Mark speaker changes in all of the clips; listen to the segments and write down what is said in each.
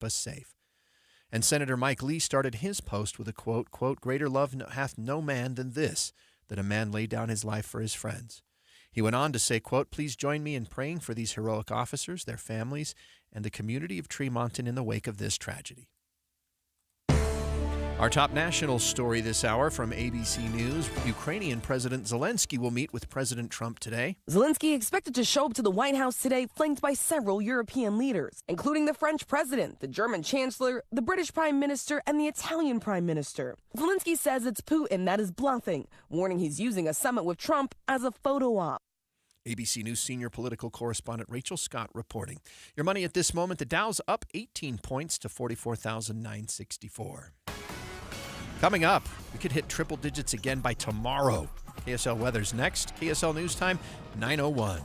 Speaker 1: keep us safe. And Senator Mike Lee started his post with a quote, "Greater love hath no man than this, that a man lay down his life for his friends." He went on to say, quote, "Please join me in praying for these heroic officers, their families, and the community of Tremonton in the wake of this tragedy." Our top national story this hour from ABC News. Ukrainian President Zelensky will meet with President Trump today.
Speaker 2: Zelensky expected to show up to the White House today, flanked by several European leaders, including the French president, the German chancellor, the British prime minister, and the Italian prime minister. Zelensky says it's Putin that is bluffing, warning he's using a summit with Trump as a photo op.
Speaker 1: ABC News senior political correspondent Rachel Scott reporting. Your money at this moment, the Dow's up 18 points to 44,964. Coming up, we could hit triple digits again by tomorrow. KSL Weather's next. KSL News Time, 9:01.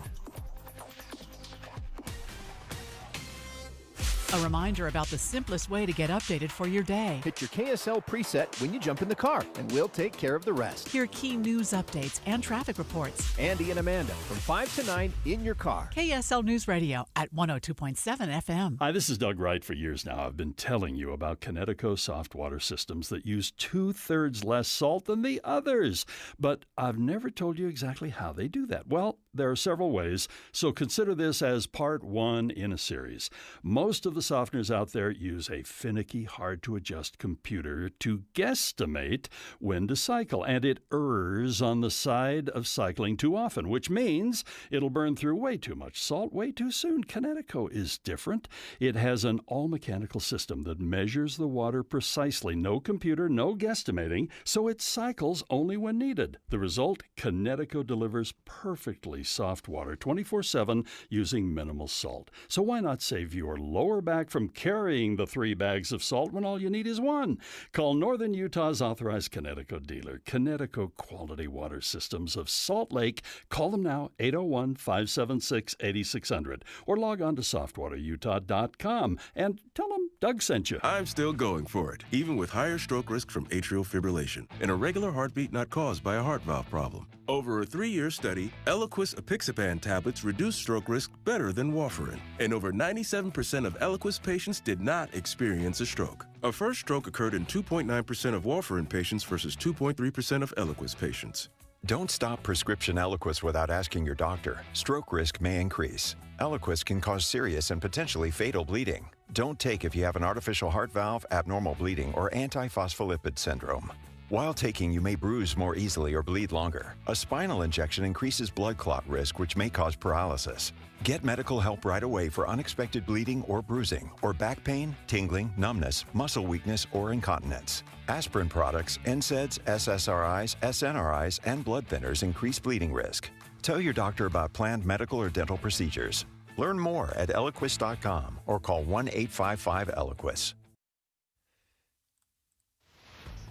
Speaker 3: A reminder about the simplest way to get updated for your day.
Speaker 4: Hit your KSL preset when you jump in the car, and we'll take care of the rest.
Speaker 3: Hear key news updates and traffic reports.
Speaker 4: Andy and Amanda from 5 to 9 in your car.
Speaker 3: KSL News Radio at 102.7 FM.
Speaker 5: Hi, this is Doug Wright. For years now, I've been telling you about Kinetico soft water systems that use 2/3 less salt than the others. But I've never told you exactly how they do that. Well, there are several ways, so consider this as part one in a series. Most of the softeners out there use a finicky, hard-to-adjust computer to guesstimate when to cycle, and it errs on the side of cycling too often, which means it'll burn through way too much salt way too soon. Kinetico is different. It has an all-mechanical system that measures the water precisely. No computer, no guesstimating, so it cycles only when needed. The result? Kinetico delivers perfectly soft water 24/7 using minimal salt. So why not save your lower back from carrying the 3 bags of salt when all you need is 1? Call Northern Utah's authorized Kinetico dealer, Kinetico Quality Water Systems of Salt Lake. Call them now, 801-576-8600, or log on to softwaterutah.com and tell them Doug sent you.
Speaker 6: I'm still going for it, even with higher stroke risk from atrial fibrillation, an irregular heartbeat not caused by a heart valve problem. Over a 3-year study, Eliquis apixaban tablets reduce stroke risk better than warfarin, and over 97% of Eliquis patients did not experience a stroke. A first stroke occurred in 2.9% of warfarin patients versus 2.3% of Eliquis patients.
Speaker 7: Don't stop prescription Eliquis without asking your doctor. Stroke risk may increase. Eliquis can cause serious and potentially fatal bleeding. Don't take if you have an artificial heart valve, abnormal bleeding, or antiphospholipid syndrome. While taking, you may bruise more easily or bleed longer. A spinal injection increases blood clot risk, which may cause paralysis. Get medical help right away for unexpected bleeding or bruising, or back pain, tingling, numbness, muscle weakness, or incontinence. Aspirin products, NSAIDs, SSRIs, SNRIs, and blood thinners increase bleeding risk. Tell your doctor about planned medical or dental procedures. Learn more at Eliquis.com or call 1-855-ELIQUIS.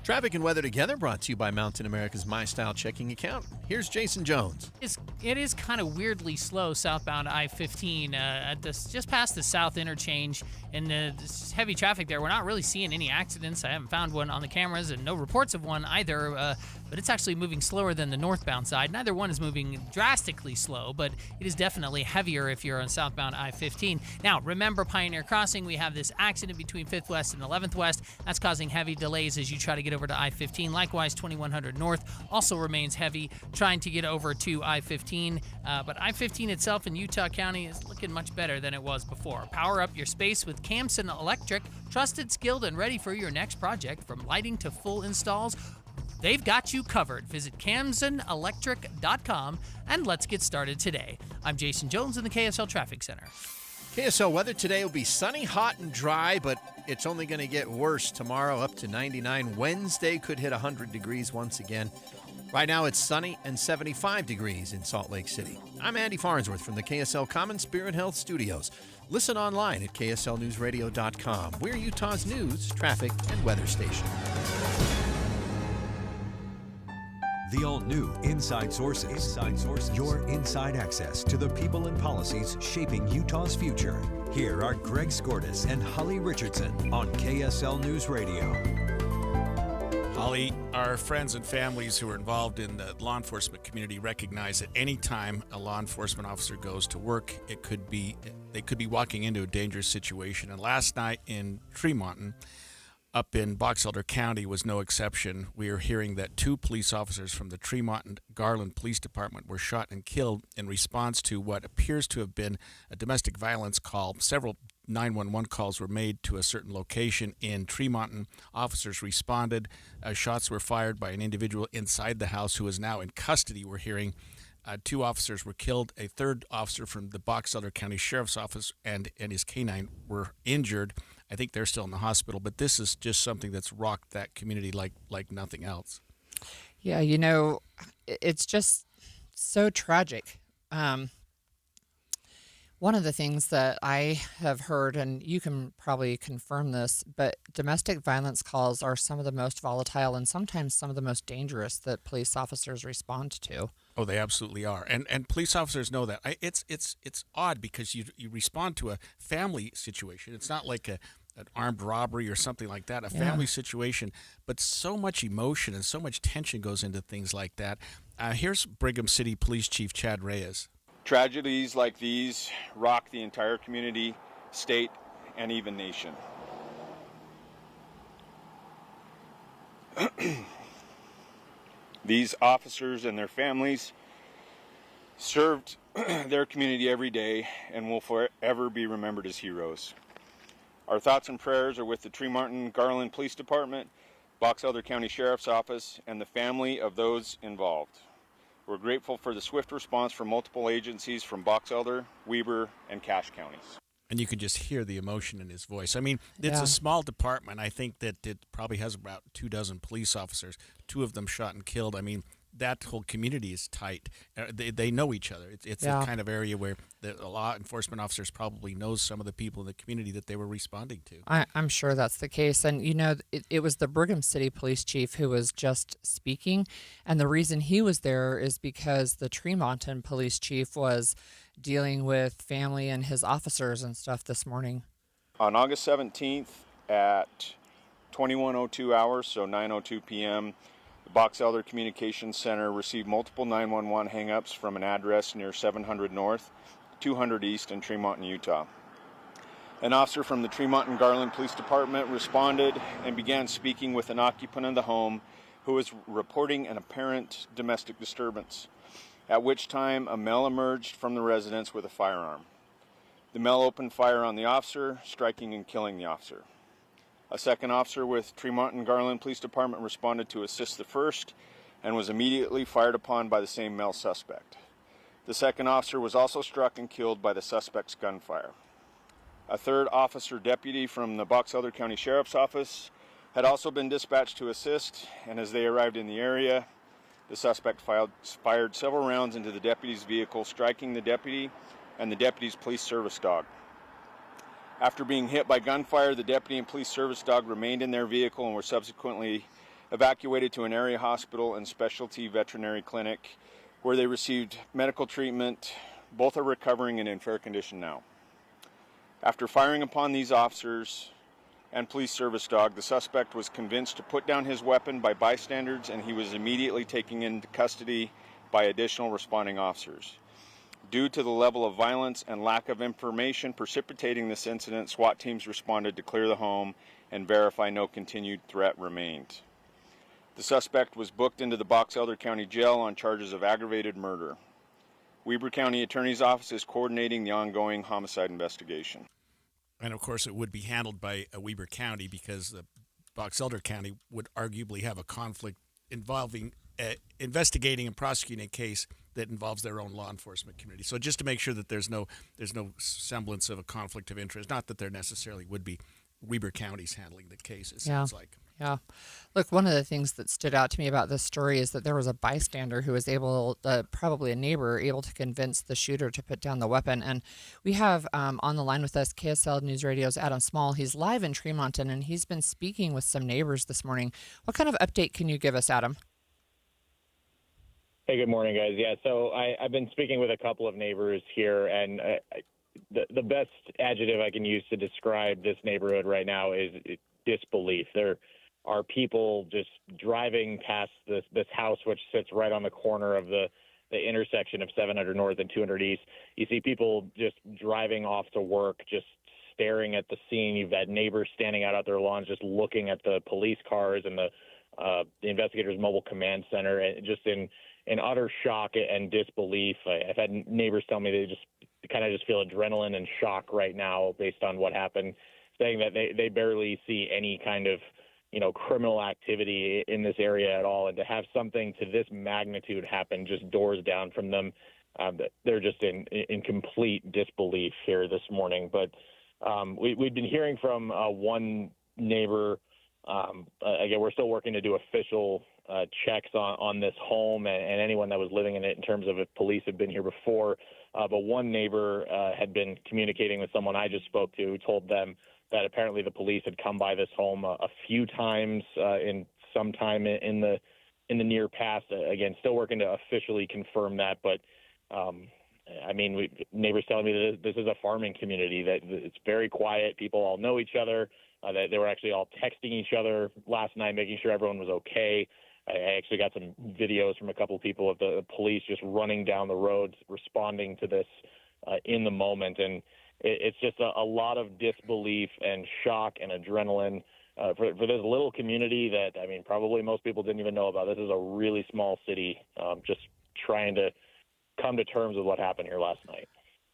Speaker 1: Traffic and weather together brought to you by Mountain America's MyStyle checking account. Here's Jason Jones.
Speaker 8: It is kind of weirdly slow southbound I-15 just past the south interchange, and this heavy traffic there. We're not really seeing any accidents. I haven't found one on the cameras and no reports of one either, but it's actually moving slower than the northbound side. Neither one is moving drastically slow, but it is definitely heavier if you're on southbound I-15. Now, remember Pioneer Crossing, we have this accident between 5th West and 11th West. That's causing heavy delays as you try to get over to I-15. Likewise, 2100 North also remains heavy trying to get over to I-15, but I-15 itself in Utah County is looking much better than it was before. Power up your space with Camson Electric. Trusted, skilled, and ready for your next project. From lighting to full installs, they've got you covered. Visit CamsonElectric.com and let's get started today. I'm Jason Jones in the KSL Traffic Center.
Speaker 1: KSL weather today will be sunny, hot, and dry, but it's only going to get worse tomorrow, up to 99. Wednesday could hit 100 degrees once again. Right now it's sunny and 75 degrees in Salt Lake City. I'm Andy Farnsworth from the KSL Common Spirit Health Studios. Listen online at kslnewsradio.com. We're Utah's news, traffic, and weather station.
Speaker 9: The all-new Inside Sources. Your inside access to the people and policies shaping Utah's future. Here are Greg Skordas and Holly Richardson on KSL News Radio.
Speaker 10: Holly, our friends and families who are involved in the law enforcement community recognize that any time a law enforcement officer goes to work, they could be walking into a dangerous situation. And last night in Tremonton, up in Box Elder County, was no exception. We are hearing that 2 police officers from the Tremonton Garland Police Department were shot and killed in response to what appears to have been a domestic violence call. Several 911 calls were made to a certain location in Tremonton. Officers responded. Shots were fired by an individual inside the house who is now in custody. We're hearing 2 officers were killed. A 3rd officer from the Box Elder County Sheriff's Office and his canine were injured. I think they're still in the hospital, but this is just something that's rocked that community like nothing else.
Speaker 11: Yeah, it's just so tragic. One of the things that I have heard, and you can probably confirm this, but domestic violence calls are some of the most volatile and sometimes some of the most dangerous that police officers respond to.
Speaker 10: Oh, they absolutely are, and police officers know that. It's odd because you respond to a family situation. It's not like an armed robbery or something like that, a family situation, but so much emotion and so much tension goes into things like that. Here's Brigham City Police Chief Chad Reyes.
Speaker 12: Tragedies like these rock the entire community, state, and even nation. These officers and their families served their community every day and will forever be remembered as heroes. Our thoughts and prayers are with the Tremonton Garland Police Department, Box Elder County Sheriff's Office, and the family of those involved. We're grateful for the swift response from multiple agencies from Box Elder, Weber, and Cache counties.
Speaker 10: And you can just hear the emotion in his voice. I mean, it's a small department. I think that it probably has about 24 police officers, 2 of them shot and killed. I mean, that whole community is tight. They know each other. It's the kind of area where the law enforcement officers probably knows some of the people in the community that they were responding to.
Speaker 11: I'm sure that's the case. And, it was the Brigham City Police Chief who was just speaking. And the reason he was there is because the Tremonton Police Chief was dealing with family and his officers and stuff this morning.
Speaker 12: On August 17th at 21:02 hours, so 9:02 p.m., the Box Elder Communications Center received multiple 911 hang-ups from an address near 700 North, 200 East in Tremonton, Utah. An officer from the Tremonton Garland Police Department responded and began speaking with an occupant of the home who was reporting an apparent domestic disturbance, at which time a male emerged from the residence with a firearm. The male opened fire on the officer, striking and killing the officer. A second officer with Tremonton Garland Police Department responded to assist the first and was immediately fired upon by the same male suspect. The second officer was also struck and killed by the suspect's gunfire. A third officer deputy from the Box Elder County Sheriff's Office had also been dispatched to assist, and as they arrived in the area, the suspect fired several rounds into the deputy's vehicle, striking the deputy and the deputy's police service dog. After being hit by gunfire, the deputy and police service dog remained in their vehicle and were subsequently evacuated to an area hospital and specialty veterinary clinic where they received medical treatment. Both are recovering and in fair condition now. After firing upon these officers and police service dog, the suspect was convinced to put down his weapon by bystanders, and he was immediately taken into custody by additional responding officers. Due to the level of violence and lack of information precipitating this incident, SWAT teams responded to clear the home and verify no continued threat remained. The suspect was booked into the Box Elder County Jail on charges of aggravated murder. Weber County Attorney's Office is coordinating the ongoing homicide investigation.
Speaker 10: And, of course, it would be handled by Weber County because the Box Elder County would arguably have a conflict involving investigating and prosecuting a case that involves their own law enforcement community. So just to make sure that there's no semblance of a conflict of interest, not that there necessarily would be, Weber County's handling the case, it sounds like.
Speaker 11: Yeah. Look, one of the things that stood out to me about this story is that there was a bystander who was able, probably a neighbor, able to convince the shooter to put down the weapon. And we have on the line with us KSL News Radio's Adam Small. He's live in Tremonton, and he's been speaking with some neighbors this morning. What kind of update can you give us, Adam?
Speaker 13: Hey, good morning, guys. Yeah, so I've been speaking with a couple of neighbors here, and the best adjective I can use to describe this neighborhood right now is disbelief. They're are people just driving past this house, which sits right on the corner of the intersection of 700 North and 200 East. You see people just driving off to work, just staring at the scene. You've had neighbors standing out their lawns, just looking at the police cars and the investigators' mobile command center, and just in utter shock and disbelief. I've had neighbors tell me they just kind of just feel adrenaline and shock right now based on what happened, saying that they barely see any kind of criminal activity in this area at all, and to have something to this magnitude happen just doors down from them, they're just in complete disbelief here this morning. But we've been hearing from one neighbor. Again, we're still working to do official checks on this home and anyone that was living in it in terms of if police have been here before. But one neighbor had been communicating with someone I just spoke to who told them that apparently the police had come by this home a few times in some time in the near past. Again, still working to officially confirm that, but neighbors telling me that this is a farming community, that it's very quiet. People all know each other. That they were actually all texting each other last night, making sure everyone was okay. I actually got some videos from a couple of people of the police just running down the roads, responding to this in the moment. And it's just a lot of disbelief and shock and adrenaline for this little community that, probably most people didn't even know about. This is a really small city, just trying to come to terms with what happened here last night.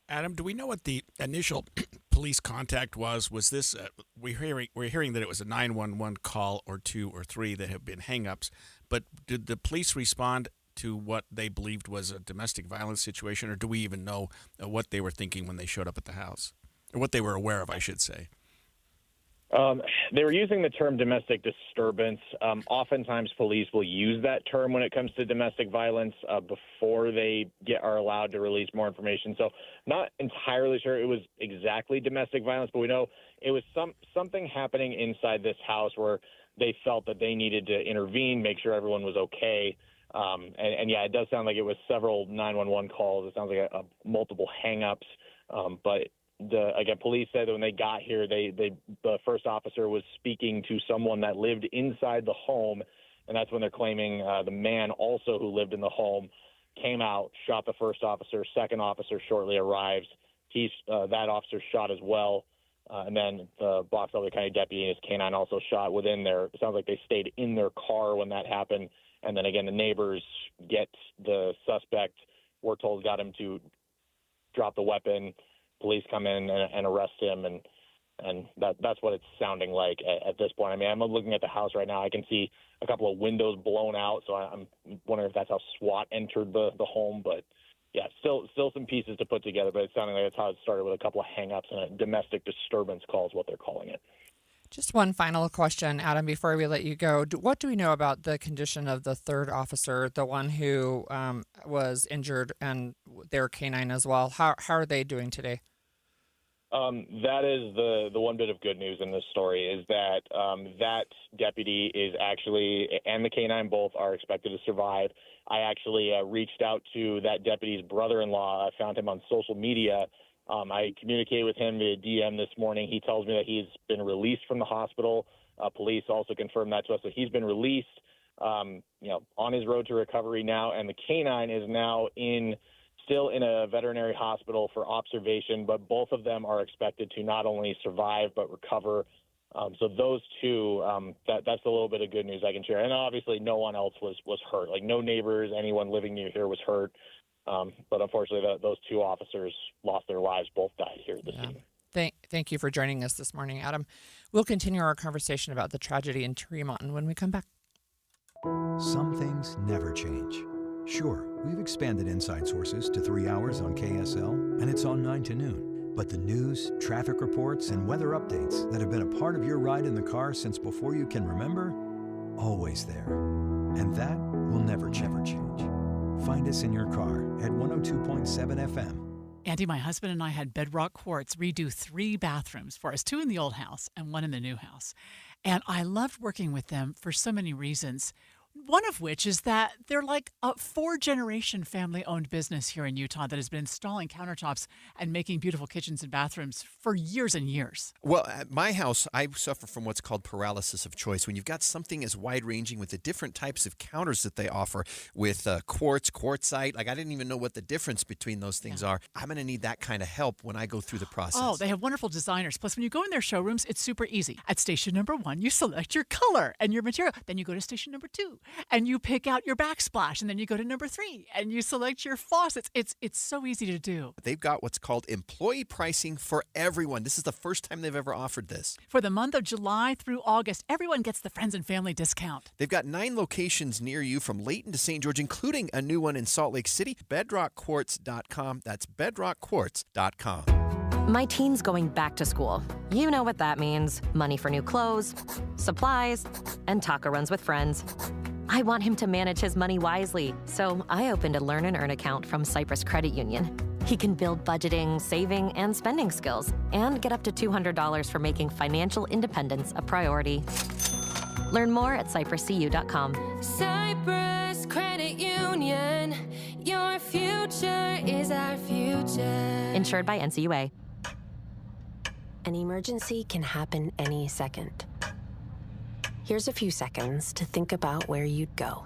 Speaker 10: Adam, do we know what the initial police contact was? Was this we're hearing that it was a 911 call or 2 or 3 that have been hang-ups, but did the police respond to what they believed was a domestic violence situation, or do we even know what they were thinking when they showed up at the house, or what they were aware of, I should say?
Speaker 13: They were using the term domestic disturbance. Oftentimes police will use that term when it comes to domestic violence before they are allowed to release more information. So not entirely sure it was exactly domestic violence, but we know it was something happening inside this house where they felt that they needed to intervene, make sure everyone was okay. And yeah, it does sound like it was several 911 calls. It sounds like multiple hang-ups, but again, police said that when they got here, the first officer was speaking to someone that lived inside the home, and that's when they're claiming the man also who lived in the home came out, shot the first officer. Second officer shortly arrives. That officer shot as well, and then the Box Elder County deputy and his canine also shot within there. It sounds like they stayed in their car when that happened, and then again the neighbors get the suspect. We're told got him to drop the weapon. Police come in and arrest him, and that's what it's sounding like at this point. I'm looking at the house right now. I can see a couple of windows blown out, so I'm wondering if that's how SWAT entered the home. But yeah, still some pieces to put together, but it's sounding like that's how it started, with a couple of hang-ups and a domestic disturbance call is what they're calling it.
Speaker 11: Just one final question, Adam, before we let you go. What do we know about the condition of the third officer, the one who was injured, and their canine as well? How are they doing today?
Speaker 13: That is the one bit of good news in this story, is that that deputy is actually, and the canine both are expected to survive. I actually reached out to that deputy's brother-in-law. I found him on social media. I communicated with him via DM this morning. He tells me that he's been released from the hospital. Police also confirmed that to us, that he's been released, on his road to recovery now, and the canine is now still in a veterinary hospital for observation, but both of them are expected to not only survive but recover. So those two, that's a little bit of good news I can share. And obviously no one else was hurt. Like no neighbors, anyone living near here was hurt. But unfortunately those two officers lost their lives. Both died here at the scene.
Speaker 11: Thank you for joining us this morning, Adam. We'll continue our conversation about the tragedy in Tremont when we come back.
Speaker 9: Some things never change. Sure, we've expanded Inside Sources to 3 hours on KSL, and it's on 9 to noon. But the news, traffic reports, and weather updates that have been a part of your ride in the car since before you can remember, always there. And that will never change. Find us in your car at 102.7 FM.
Speaker 3: Andy, my husband and I had Bedrock Quartz redo 3 bathrooms for us, 2 in the old house and 1 in the new house. And I loved working with them for so many reasons. One of which is that they're like a 4-generation family-owned business here in Utah that has been installing countertops and making beautiful kitchens and bathrooms for years and years.
Speaker 1: Well, at my house, I suffer from what's called paralysis of choice. When you've got something as wide-ranging with the different types of counters that they offer with quartz, quartzite, like I didn't even know what the difference between those things are. I'm going to need that kind of help when I go through the process.
Speaker 3: Oh, they have wonderful designers. Plus, when you go in their showrooms, it's super easy. At station number 1, you select your color and your material. Then you go to station number 2 and you pick out your backsplash. And then you go to number 3 and you select your faucets. It's so easy to do.
Speaker 1: They've got what's called employee pricing for everyone. This is the first time they've ever offered this.
Speaker 3: For the month of July through August, everyone gets the Friends and Family discount.
Speaker 1: They've got 9 locations near you from Layton to St. George, including a new one in Salt Lake City. BedrockQuartz.com. That's BedrockQuartz.com.
Speaker 14: My teen's going back to school. You know what that means. Money for new clothes, supplies, and taco runs with friends. I want him to manage his money wisely, so I opened a Learn and Earn account from Cyprus Credit Union. He can build budgeting, saving, and spending skills, and get up to $200 for making financial independence a priority. Learn more at cypruscu.com.
Speaker 15: Cyprus Credit Union, your future is our future.
Speaker 14: Insured by NCUA.
Speaker 16: An emergency can happen any second. Here's a few seconds to think about where you'd go.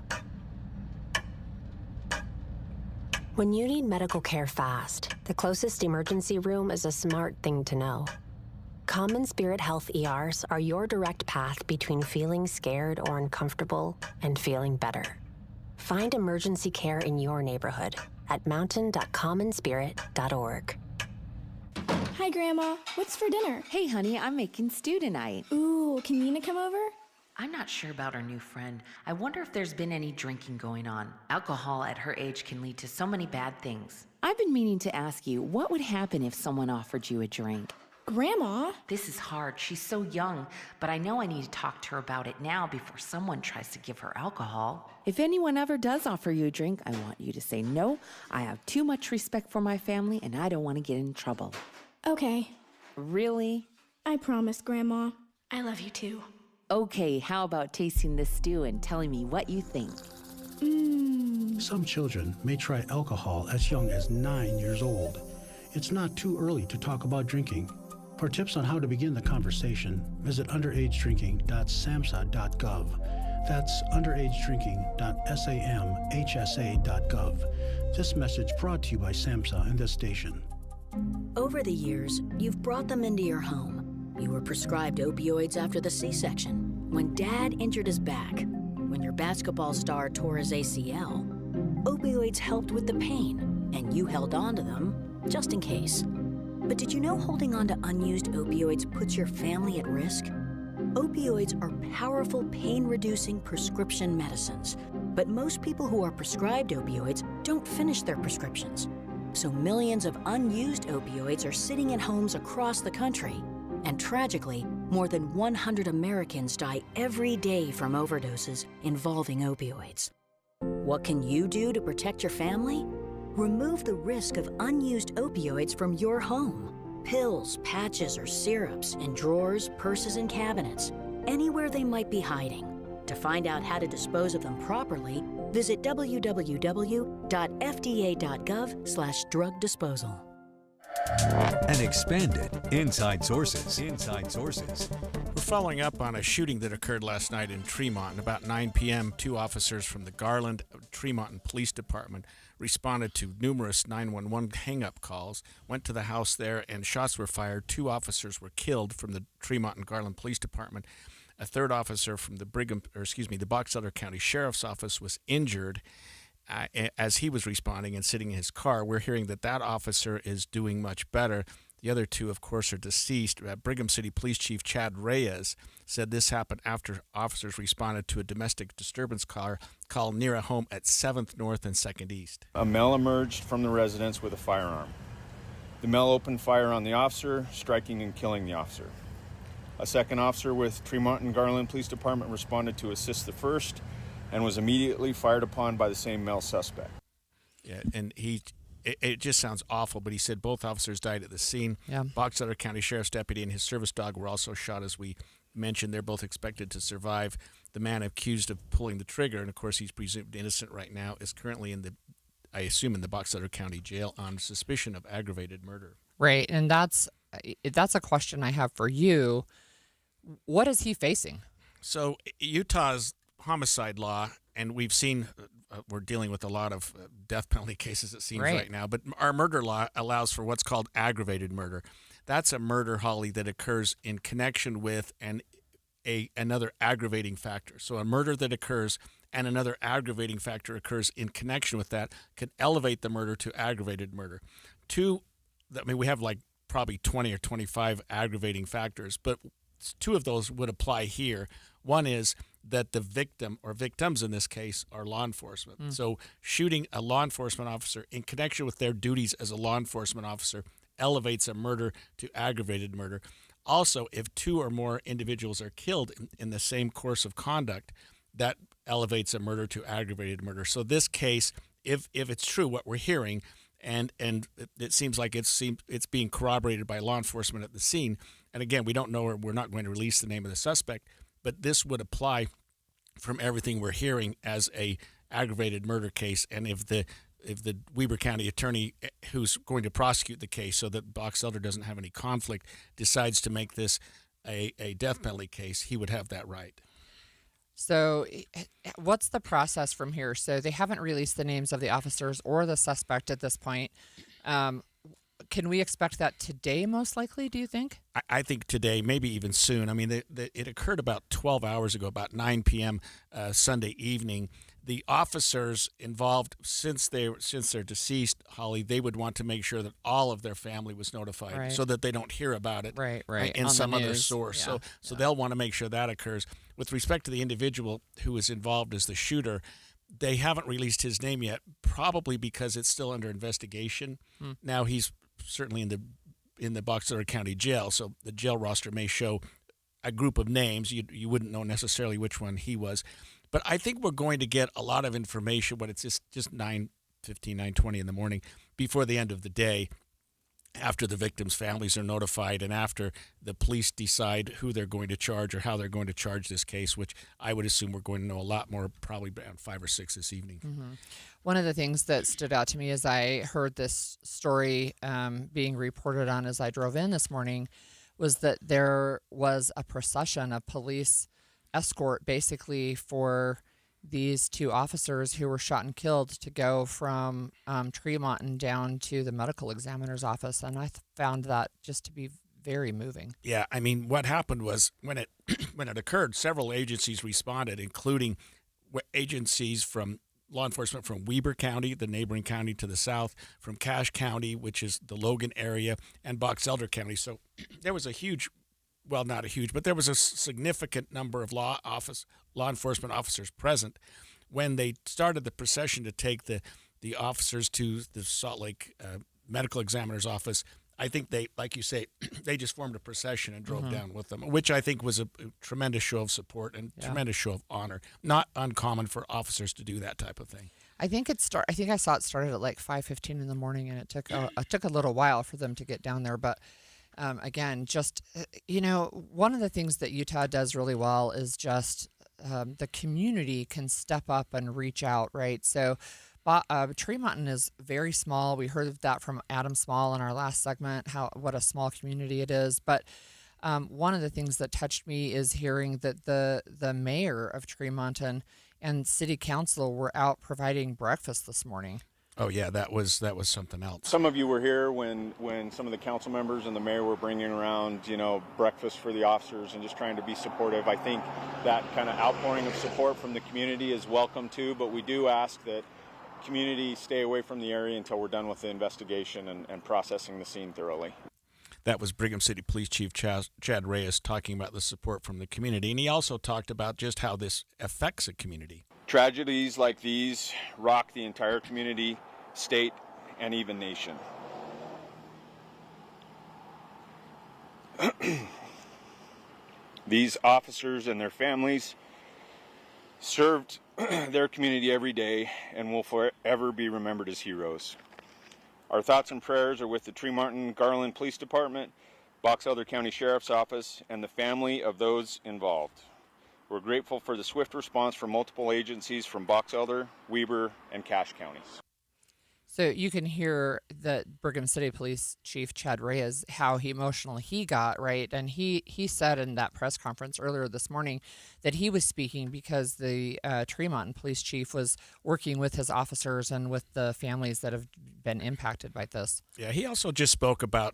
Speaker 16: When you need medical care fast, the closest emergency room is a smart thing to know. Common Spirit Health ERs are your direct path between feeling scared or uncomfortable and feeling better. Find emergency care in your neighborhood at mountain.commonspirit.org.
Speaker 17: Hi, Grandma. What's for dinner?
Speaker 18: Hey, honey, I'm making stew tonight.
Speaker 17: Ooh, can Nina come over?
Speaker 18: I'm not sure about our new friend. I wonder if there's been any drinking going on. Alcohol at her age can lead to so many bad things. I've been meaning to ask you, what would happen if someone offered you a drink?
Speaker 17: Grandma?
Speaker 18: This is hard. She's so young, but I know I need to talk to her about it now before someone tries to give her alcohol. If anyone ever does offer you a drink, I want you to say no. I have too much respect for my family, and I don't want to get in trouble.
Speaker 17: Okay.
Speaker 18: Really?
Speaker 17: I promise, Grandma. I love you too.
Speaker 18: Okay, how about tasting this stew and telling me what you think?
Speaker 19: Some children may try alcohol as young as 9 years old. It's not too early to talk about drinking. For tips on how to begin the conversation, visit underagedrinking.samhsa.gov. That's underagedrinking.samhsa.gov. This message brought to you by SAMHSA and this station.
Speaker 20: Over the years, you've brought them into your home. You were prescribed opioids after the C-section, when Dad injured his back, when your basketball star tore his ACL. Opioids helped with the pain, and you held on to them just in case. But did you know holding on to unused opioids puts your family at risk? Opioids are powerful pain-reducing prescription medicines, but most people who are prescribed opioids don't finish their prescriptions. So millions of unused opioids are sitting in homes across the country. And tragically, more than 100 Americans die every day from overdoses involving opioids. What can you do to protect your family? Remove the risk of unused opioids from your home. Pills, patches, or syrups in drawers, purses, and cabinets, anywhere they might be hiding. To find out how to dispose of them properly, visit www.fda.gov/drug disposal.
Speaker 21: And expanded Inside Sources. Inside Sources.
Speaker 10: We're following up on a shooting that occurred last night in Tremont. About 9 p.m., 2 officers from the Garland Tremont Police Department responded to numerous 911 hang-up calls, went to the house there, and shots were fired. 2 officers were killed from the Tremont and Garland Police Department. A third officer from the Box Elder County Sheriff's Office was injured as he was responding and sitting in his car. We're hearing that officer is doing much better. The other 2, of course, are deceased. Brigham City Police Chief Chad Reyes said this happened after officers responded to a domestic disturbance call near a home at 7th North and 2nd East.
Speaker 12: A male emerged from the residence with a firearm. The male opened fire on the officer, striking and killing the officer. A second officer with Tremont and Garland Police Department responded to assist the first and was immediately fired upon by the same male suspect.
Speaker 10: Yeah, and it just sounds awful, but he said both officers died at the scene.
Speaker 11: Yeah.
Speaker 10: Box Elder County Sheriff's deputy and his service dog were also shot, as we mentioned, they're both expected to survive. The man accused of pulling the trigger, and of course he's presumed innocent right now, is currently I assume in the Box Elder County Jail on suspicion of aggravated murder.
Speaker 11: Right, and that's a question I have for you. What is he facing?
Speaker 10: So Utah's homicide law, and we've seen we're dealing with a lot of death penalty cases, it seems, right now, but our murder law allows for what's called aggravated murder. That's a murder, Holly, that occurs in connection with another aggravating factor. So a murder that occurs and another aggravating factor occurs in connection with that can elevate the murder to aggravated murder. We have like probably 20 or 25 aggravating factors, but two of those would apply here. One is that the victim, or victims in this case, are law enforcement. So shooting a law enforcement officer in connection with their duties as a law enforcement officer elevates a murder to aggravated murder. Also, if two or more individuals are killed in the same course of conduct, that elevates a murder to aggravated murder. So this case, if it's true what we're hearing, and it seems like it's being corroborated by law enforcement at the scene, and again, we don't know, or we're not going to release the name of the suspect, but this would apply from everything we're hearing as a aggravated murder case. And if the Weber County attorney who's going to prosecute the case so that Box Elder doesn't have any conflict decides to make this a death penalty case, he would have that right.
Speaker 11: So what's the process from here? So they haven't released the names of the officers or the suspect at this point. Can we expect that today, most likely, do you think?
Speaker 10: I think today, maybe even soon. I mean, it occurred about 12 hours ago, about 9 p.m. Sunday evening. The officers involved, since they're deceased, Holly, they would want to make sure that all of their family was notified so that they don't hear about it in some other source.
Speaker 11: Yeah.
Speaker 10: So they'll want to make sure that occurs. With respect to the individual who was involved as the shooter, they haven't released his name yet, probably because it's still under investigation. Now he's certainly in the Box Elder County Jail, so the jail roster may show a group of names. You wouldn't know necessarily which one he was. But I think we're going to get a lot of information when it's just 9:15, 9:20 in the morning before the end of the day, after the victims' families are notified and after the police decide who they're going to charge or how they're going to charge this case, which I would assume we're going to know a lot more probably around 5 or 6 this evening.
Speaker 11: Mm-hmm. One of the things that stood out to me as I heard this story being reported on as I drove in this morning was that there was a procession of police escort basically for these two officers who were shot and killed to go from Tremont and down to the medical examiner's office. And I found that just to be very moving.
Speaker 10: Yeah, I mean, what happened was when it occurred, several agencies responded, including agencies from law enforcement from Weber County, the neighboring county to the south, from Cache County, which is the Logan area, and Box Elder County. So there was there was a significant number of law enforcement officers present when they started the procession to take the officers to the Salt Lake medical examiner's office. I think they, like you say, they just formed a procession and drove down with them, which I think was a tremendous show of support and tremendous show of honor. Not uncommon for officers to do that type of thing.
Speaker 11: I think I saw it started at like 5:15 in the morning, and it took a little while for them to get down there. But again, just one of the things that Utah does really well is just the community can step up and reach out, right? So. Tremont is very small. We heard of that from Adam Small in our last segment, what a small community it is. But one of the things that touched me is hearing that the mayor of Tremont and city council were out providing breakfast this morning.
Speaker 10: Oh yeah, that was something else.
Speaker 12: Some of you were here when some of the council members and the mayor were bringing around, breakfast for the officers and just trying to be supportive. I think that kind of outpouring of support from the community is welcome too, but we do ask that community stay away from the area until we're done with the investigation and processing the scene thoroughly.
Speaker 10: That was Brigham City Police Chief Chad Reyes talking about the support from the community, and he also talked about just how this affects a community.
Speaker 12: Tragedies like these rock the entire community, state, and even nation. These officers and their families served their community every day and will forever be remembered as heroes. Our thoughts and prayers are with the Tremont Garland Police Department, Box Elder County Sheriff's Office, and the family of those involved. We're grateful for the swift response from multiple agencies from Box Elder, Weber, and Cache counties.
Speaker 11: So you can hear that Brigham City Police Chief Chad Reyes, how emotional he got, right? And he said in that press conference earlier this morning that he was speaking because the Tremont Police Chief was working with his officers and with the families that have been impacted by this.
Speaker 10: Yeah, he also just spoke about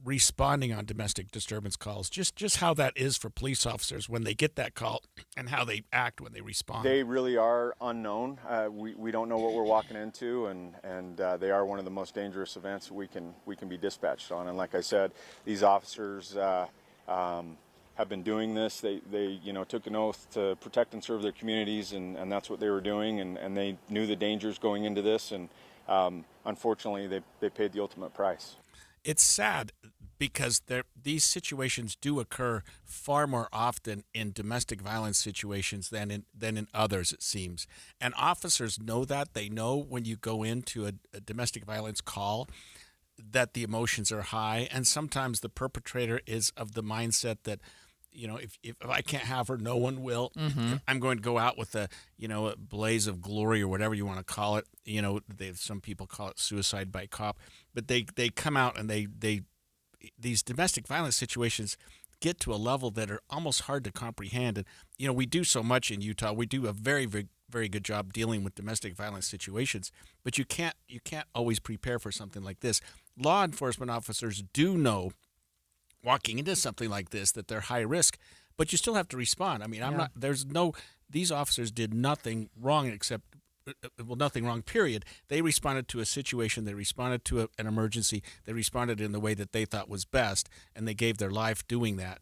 Speaker 10: responding on domestic disturbance calls, just how that is for police officers when they get that call and how they act when they respond.
Speaker 12: They really are unknown. We don't know what we're walking into, and they are one of the most dangerous events we can be dispatched on. And like I said, these officers have been doing this. They took an oath to protect and serve their communities, and that's what they were doing, and they knew the dangers going into this, and unfortunately they paid the ultimate price.
Speaker 10: It's sad because these situations do occur far more often in domestic violence situations than in others, it seems. And officers know that. They know when you go into a domestic violence call that the emotions are high, and sometimes the perpetrator is of the mindset that, if I can't have her, no one will.
Speaker 11: Mm-hmm.
Speaker 10: I'm going to go out with a blaze of glory or whatever you want to call it. Some people call it suicide by cop, but they come out and these domestic violence situations get to a level that are almost hard to comprehend. And we do so much in Utah. We do a very, very, very good job dealing with domestic violence situations, but you can't always prepare for something like this. Law enforcement officers do know, walking into something like this, that they're high risk, but you still have to respond. I mean, these officers did nothing wrong except, nothing wrong, period. They responded to a situation. They responded to an emergency. They responded in the way that they thought was best, and they gave their life doing that.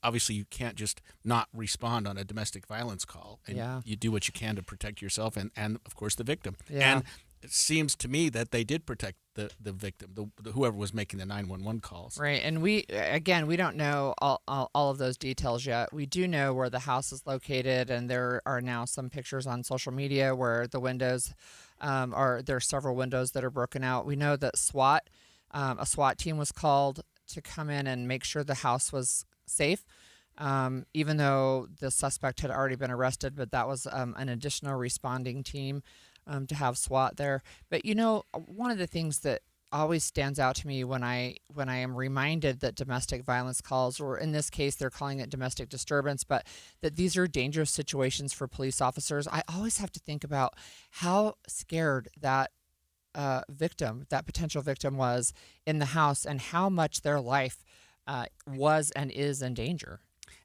Speaker 10: Obviously, you can't just not respond on a domestic violence call, and you do what you can to protect yourself and of course, the victim.
Speaker 11: Yeah.
Speaker 10: And it seems to me that they did protect the victim, whoever was making the 911 calls.
Speaker 11: Right, and we don't know all of those details yet. We do know where the house is located, and there are now some pictures on social media where the windows there are several windows that are broken out. We know that a SWAT team was called to come in and make sure the house was safe, even though the suspect had already been arrested, but that was an additional responding team to have SWAT there. But one of the things that always stands out to me when I am reminded that domestic violence calls, or in this case they're calling it domestic disturbance, but that these are dangerous situations for police officers, I always have to think about how scared that potential victim was in the house, and how much their life was and is in danger.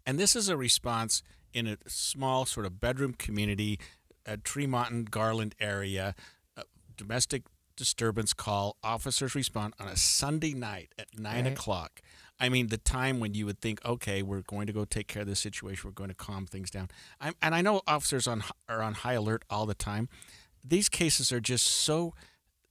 Speaker 10: And this is a response in a small sort of bedroom community, Tremont and Garland area, domestic disturbance call. Officers respond on a Sunday night at 9 o'clock. I mean, the time when you would think, okay, we're going to go take care of this situation. We're going to calm things down. And I know officers are on high alert all the time. These cases are just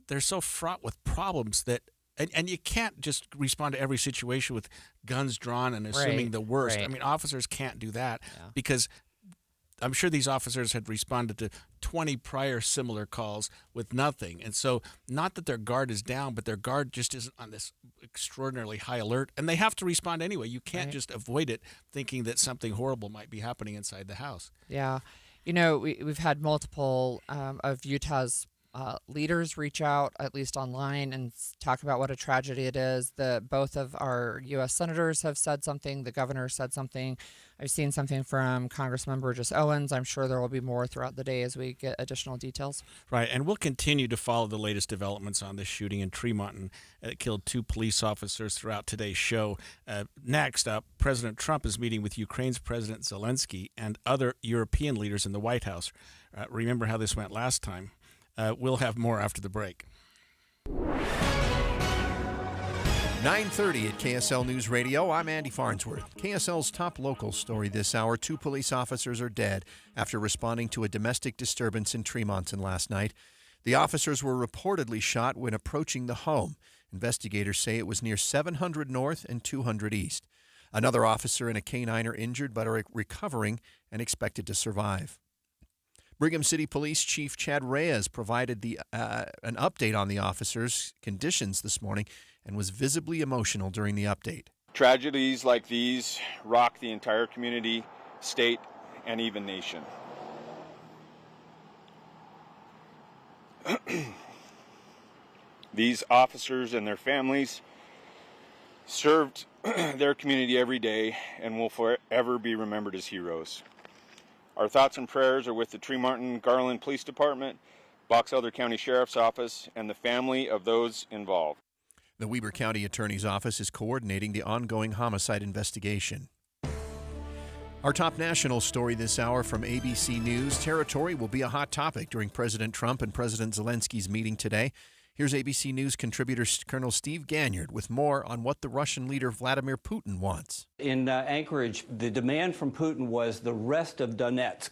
Speaker 10: they're so fraught with problems that, and you can't just respond to every situation with guns drawn and assuming the worst.
Speaker 11: Right.
Speaker 10: I mean, officers can't do that because I'm sure these officers had responded to 20 prior similar calls with nothing. And so not that their guard is down, but their guard just isn't on this extraordinarily high alert. And they have to respond anyway. You can't just avoid it thinking that something horrible might be happening inside the house.
Speaker 11: Yeah. We've had multiple of Utah's leaders reach out, at least online, and talk about what a tragedy it is. Both of our U.S. senators have said something. The governor said something. I've seen something from Congressman Burgess Owens. I'm sure there will be more throughout the day as we get additional details.
Speaker 10: Right, and we'll continue to follow the latest developments on this shooting in Tremont, and it killed 2 police officers throughout today's show. Next up, President Trump is meeting with Ukraine's President Zelensky and other European leaders in the White House. Remember how this went last time. We'll have more after the break.
Speaker 1: 9:30 at KSL News Radio. I'm Andy Farnsworth. KSL's top local story this hour. 2 police officers are dead after responding to a domestic disturbance in Tremonton last night. The officers were reportedly shot when approaching the home. Investigators say it was near 700 North and 200 East. Another officer and a K-9 are injured but are recovering and expected to survive. Brigham City Police Chief Chad Reyes provided an update on the officers' conditions this morning and was visibly emotional during the update.
Speaker 12: Tragedies like these rock the entire community, state, and even nation. These officers and their families served their community every day and will forever be remembered as heroes. Our thoughts and prayers are with the Tremartin Garland Police Department, Box Elder County Sheriff's Office, and the family of those involved.
Speaker 1: The Weber County Attorney's Office is coordinating the ongoing homicide investigation. Our top national story this hour from ABC News. Territory will be a hot topic during President Trump and President Zelensky's meeting today. Here's ABC News contributor Colonel Steve Ganyard with more on what the Russian leader Vladimir Putin wants.
Speaker 2: In Anchorage, the demand from Putin was the rest of Donetsk.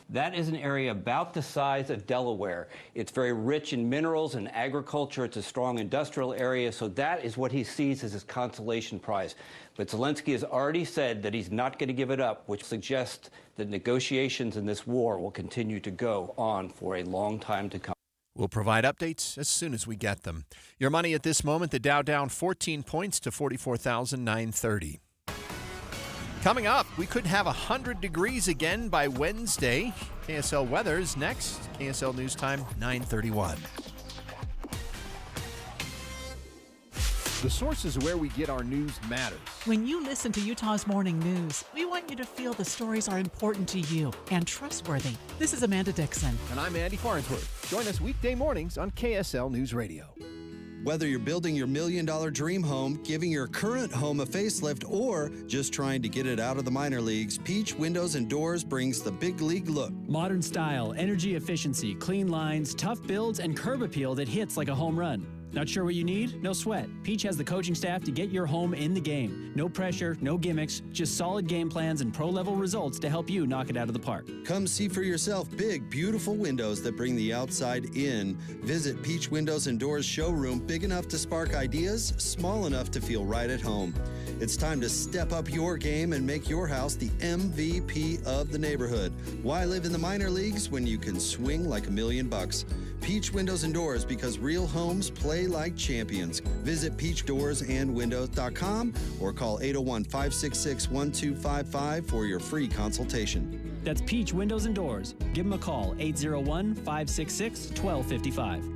Speaker 2: That is an area about the size of Delaware. It's very rich in minerals and agriculture. It's a strong industrial area, so that is what he sees as his consolation prize. But Zelensky has already said that he's not going to give it up, which suggests that negotiations in this war will continue to go on for a long time to come.
Speaker 1: We'll provide updates as soon as we get them. Your money at this moment, the Dow down 14 points to 44,930. Coming up, we could have 100 degrees again by Wednesday. KSL weather is next. KSL News Time, 9:31.
Speaker 4: The sources where we get our news matters.
Speaker 3: When you listen to Utah's Morning News, we want you to feel the stories are important to you and trustworthy. This is Amanda Dixon.
Speaker 4: And I'm Andy Farnsworth. Join us weekday mornings on KSL News Radio.
Speaker 22: Whether you're building your $1 million dream home, giving your current home a facelift, or just trying to get it out of the minor leagues, Peach Windows and Doors brings the big league look.
Speaker 23: Modern style, energy efficiency, clean lines, tough builds, and curb appeal that hits like a home run. Not sure what you need? No sweat. Peach has the coaching staff to get your home in the game. No pressure, no gimmicks, just solid game plans and pro-level results to help you knock it out of the park.
Speaker 22: Come see for yourself big, beautiful windows that bring the outside in. Visit Peach Windows and Doors showroom, big enough to spark ideas, small enough to feel right at home. It's time to step up your game and make your house the MVP of the neighborhood. Why live in the minor leagues when you can swing like $1 million? Peach Windows and Doors, because real homes play like champions. Visit peachdoorsandwindows.com or call 801-566-1255 for your free consultation.
Speaker 23: That's Peach Windows and Doors. Give them a call, 801-566-1255.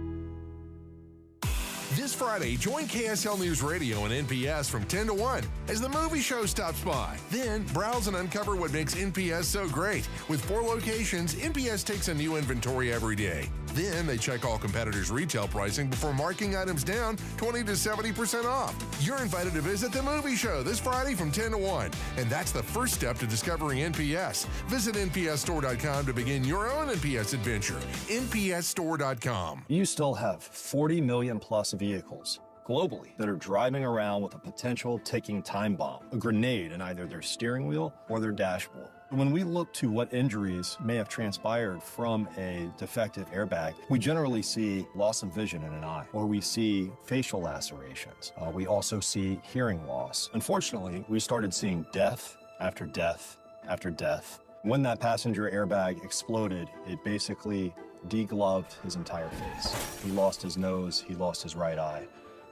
Speaker 24: This Friday, join KSL News Radio and NPS from 10 to 1 as the movie show stops by. Then, browse and uncover what makes NPS so great. With 4 locations, NPS takes a new inventory every day. Then, they check all competitors' retail pricing before marking items down 20 to 70% off. You're invited to visit the movie show this Friday from 10 to 1. And that's the first step to discovering NPS. Visit npsstore.com to begin your own NPS adventure. npsstore.com.
Speaker 25: You still have 40 million plus vehicles globally that are driving around with a potential ticking time bomb, a grenade in either their steering wheel or their dashboard. When we look to what injuries may have transpired from a defective airbag, we generally see loss of vision in an eye, or we see facial lacerations. We also see hearing loss. Unfortunately, we started seeing death after death after death. When that passenger airbag exploded, it basically degloved his entire face. He lost his nose, he lost his right eye.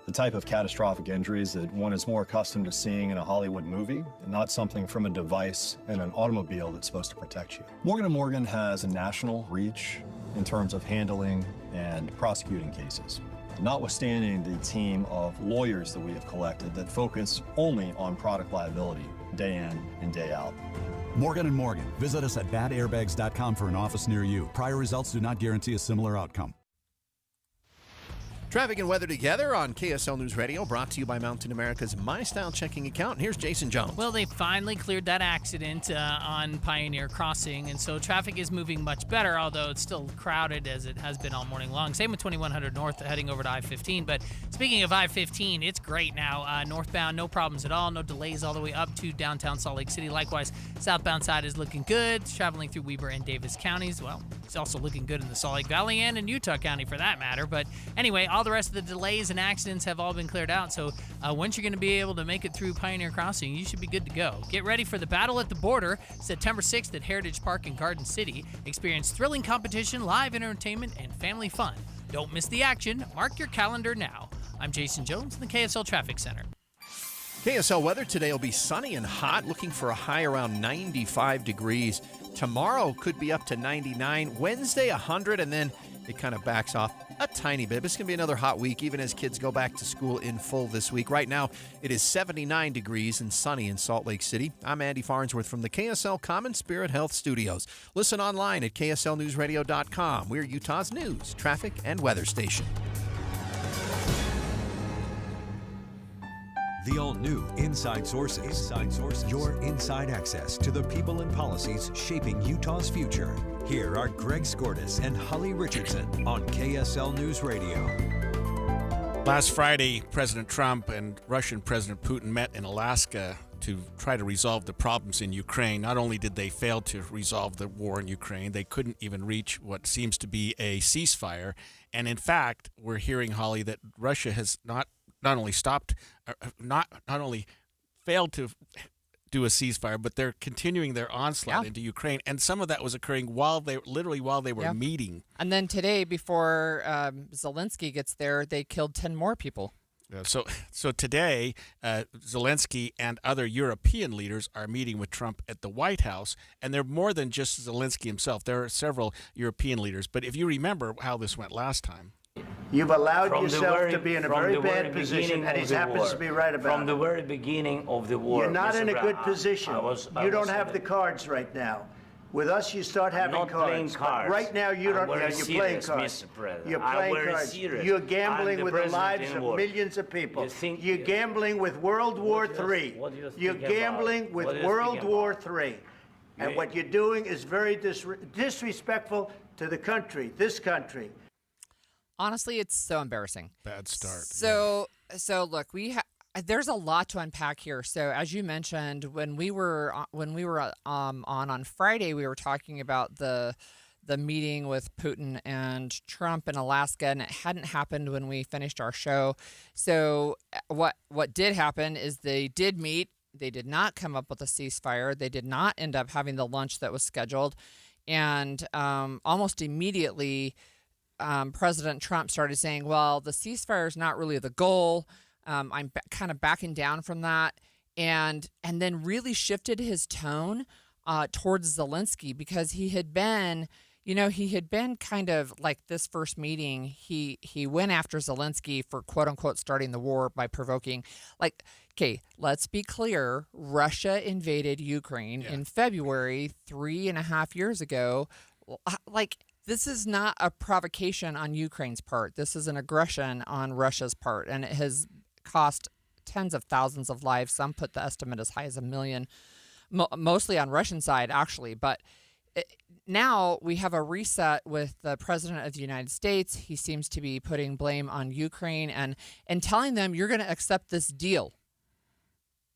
Speaker 25: The type of catastrophic injuries that one is more accustomed to seeing in a Hollywood movie, and not something from a device in an automobile that's supposed to protect you. Morgan & Morgan has a national reach in terms of handling and prosecuting cases, notwithstanding the team of lawyers that we have collected that focus only on product liability day in and day out.
Speaker 26: Morgan & Morgan. Visit us at badairbags.com for an office near you. Prior results do not guarantee a similar outcome.
Speaker 1: Traffic and weather together on KSL News Radio, brought to you by Mountain America's My Style checking account. Here's Jason Jones.
Speaker 8: Well, they finally cleared that accident on Pioneer Crossing, and so traffic is moving much better, although it's still crowded as it has been all morning long. Same with 2100 North heading over to I-15. But speaking of I-15, it's great now. Northbound, no problems at all. No delays all the way up to downtown Salt Lake City. Likewise, southbound side is looking good. Traveling through Weber and Davis counties, well, it's also looking good in the Salt Lake Valley and in Utah County for that matter. But anyway, all the rest of the delays and accidents have all been cleared out, so once you're going to be able to make it through Pioneer Crossing, you should be good to go. Get ready for the Battle at the Border, September 6th at Heritage Park in Garden City. Experience thrilling competition, live entertainment, and family fun. Don't miss the action. Mark your calendar now. I'm Jason Jones in the KSL Traffic Center.
Speaker 1: KSL weather today will be sunny and hot, looking for a high around 95 degrees. Tomorrow could be up to 99. Wednesday, 100, and then it kind of backs off a tiny bit. It's going to be another hot week, even as kids go back to school in full this week. Right now, it is 79 degrees and sunny in Salt Lake City. I'm Andy Farnsworth from the KSL Common Spirit Health Studios. Listen online at kslnewsradio.com. We're Utah's news, traffic, and weather station.
Speaker 21: The all-new Inside Sources. Inside Sources. Your inside access to the people and policies shaping Utah's future. Here are Greg Skordas and Holly Richardson on KSL News Radio.
Speaker 10: Last Friday, President Trump and Russian President Putin met in Alaska to try to resolve the problems in Ukraine. Not only did they fail to resolve the war in Ukraine, they couldn't even reach what seems to be a ceasefire. And in fact, we're hearing, Holly, that Russia has not only failed to do a ceasefire, but they're continuing their onslaught into Ukraine. And some of that was occurring while they were meeting.
Speaker 11: And then today, before Zelensky gets there, they killed 10 more people.
Speaker 10: So today, Zelensky and other European leaders are meeting with Trump at the White House, and they're more than just Zelensky himself. There are several European leaders. But if you remember how this went last time,
Speaker 5: you've allowed yourself to be in a very bad position, and he happens to be right about it.
Speaker 6: From the very beginning of the war.
Speaker 5: You're not
Speaker 6: Mr.
Speaker 5: in a good
Speaker 6: Brown,
Speaker 5: position. You don't have the cards right now. With us, you start having
Speaker 6: I'm not
Speaker 5: cards.
Speaker 6: playing cards.
Speaker 5: Right now, you don't.
Speaker 6: You're
Speaker 5: playing cards.
Speaker 6: Mr. President.
Speaker 5: You're playing
Speaker 6: I'm very
Speaker 5: cards.
Speaker 6: serious.
Speaker 5: You're gambling with the lives of
Speaker 6: war.
Speaker 5: millions of people. You're
Speaker 6: Yeah.
Speaker 5: gambling with World War III. You're gambling with World War III. And what you're doing is very disrespectful to the country, this country.
Speaker 11: Honestly, it's so embarrassing.
Speaker 10: Bad start.
Speaker 11: So look, there's a lot to unpack here. So as you mentioned, when we were on Friday, we were talking about the meeting with Putin and Trump in Alaska, and it hadn't happened when we finished our show. So what did happen is they did meet. They did not come up with a ceasefire. They did not end up having the lunch that was scheduled, and almost immediately, President Trump started saying, well, the ceasefire is not really the goal. I'm kind of backing down from that. And then really shifted his tone towards Zelensky, because he had been kind of like this first meeting. He went after Zelensky for quote unquote starting the war by provoking, like, okay, let's be clear. Russia invaded Ukraine in February 3.5 years ago. Like, this is not a provocation on Ukraine's part. This is an aggression on Russia's part, and it has cost tens of thousands of lives. Some put the estimate as high as 1 million, mostly on Russian side, actually. But now we have a reset with the President of the United States. He seems to be putting blame on Ukraine and telling them, you're going to accept this deal.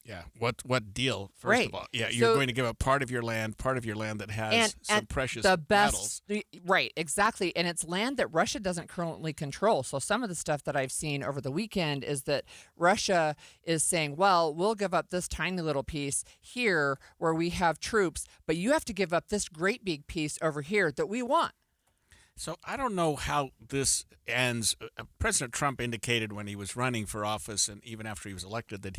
Speaker 10: Yeah. What deal? First of all, you're going to give up part of your land that has some precious metals.
Speaker 11: Right, exactly. And it's land that Russia doesn't currently control. So some of the stuff that I've seen over the weekend is that Russia is saying, well, we'll give up this tiny little piece here where we have troops, but you have to give up this great big piece over here that we want.
Speaker 10: So I don't know how this ends. President Trump indicated when he was running for office, and even after he was elected, that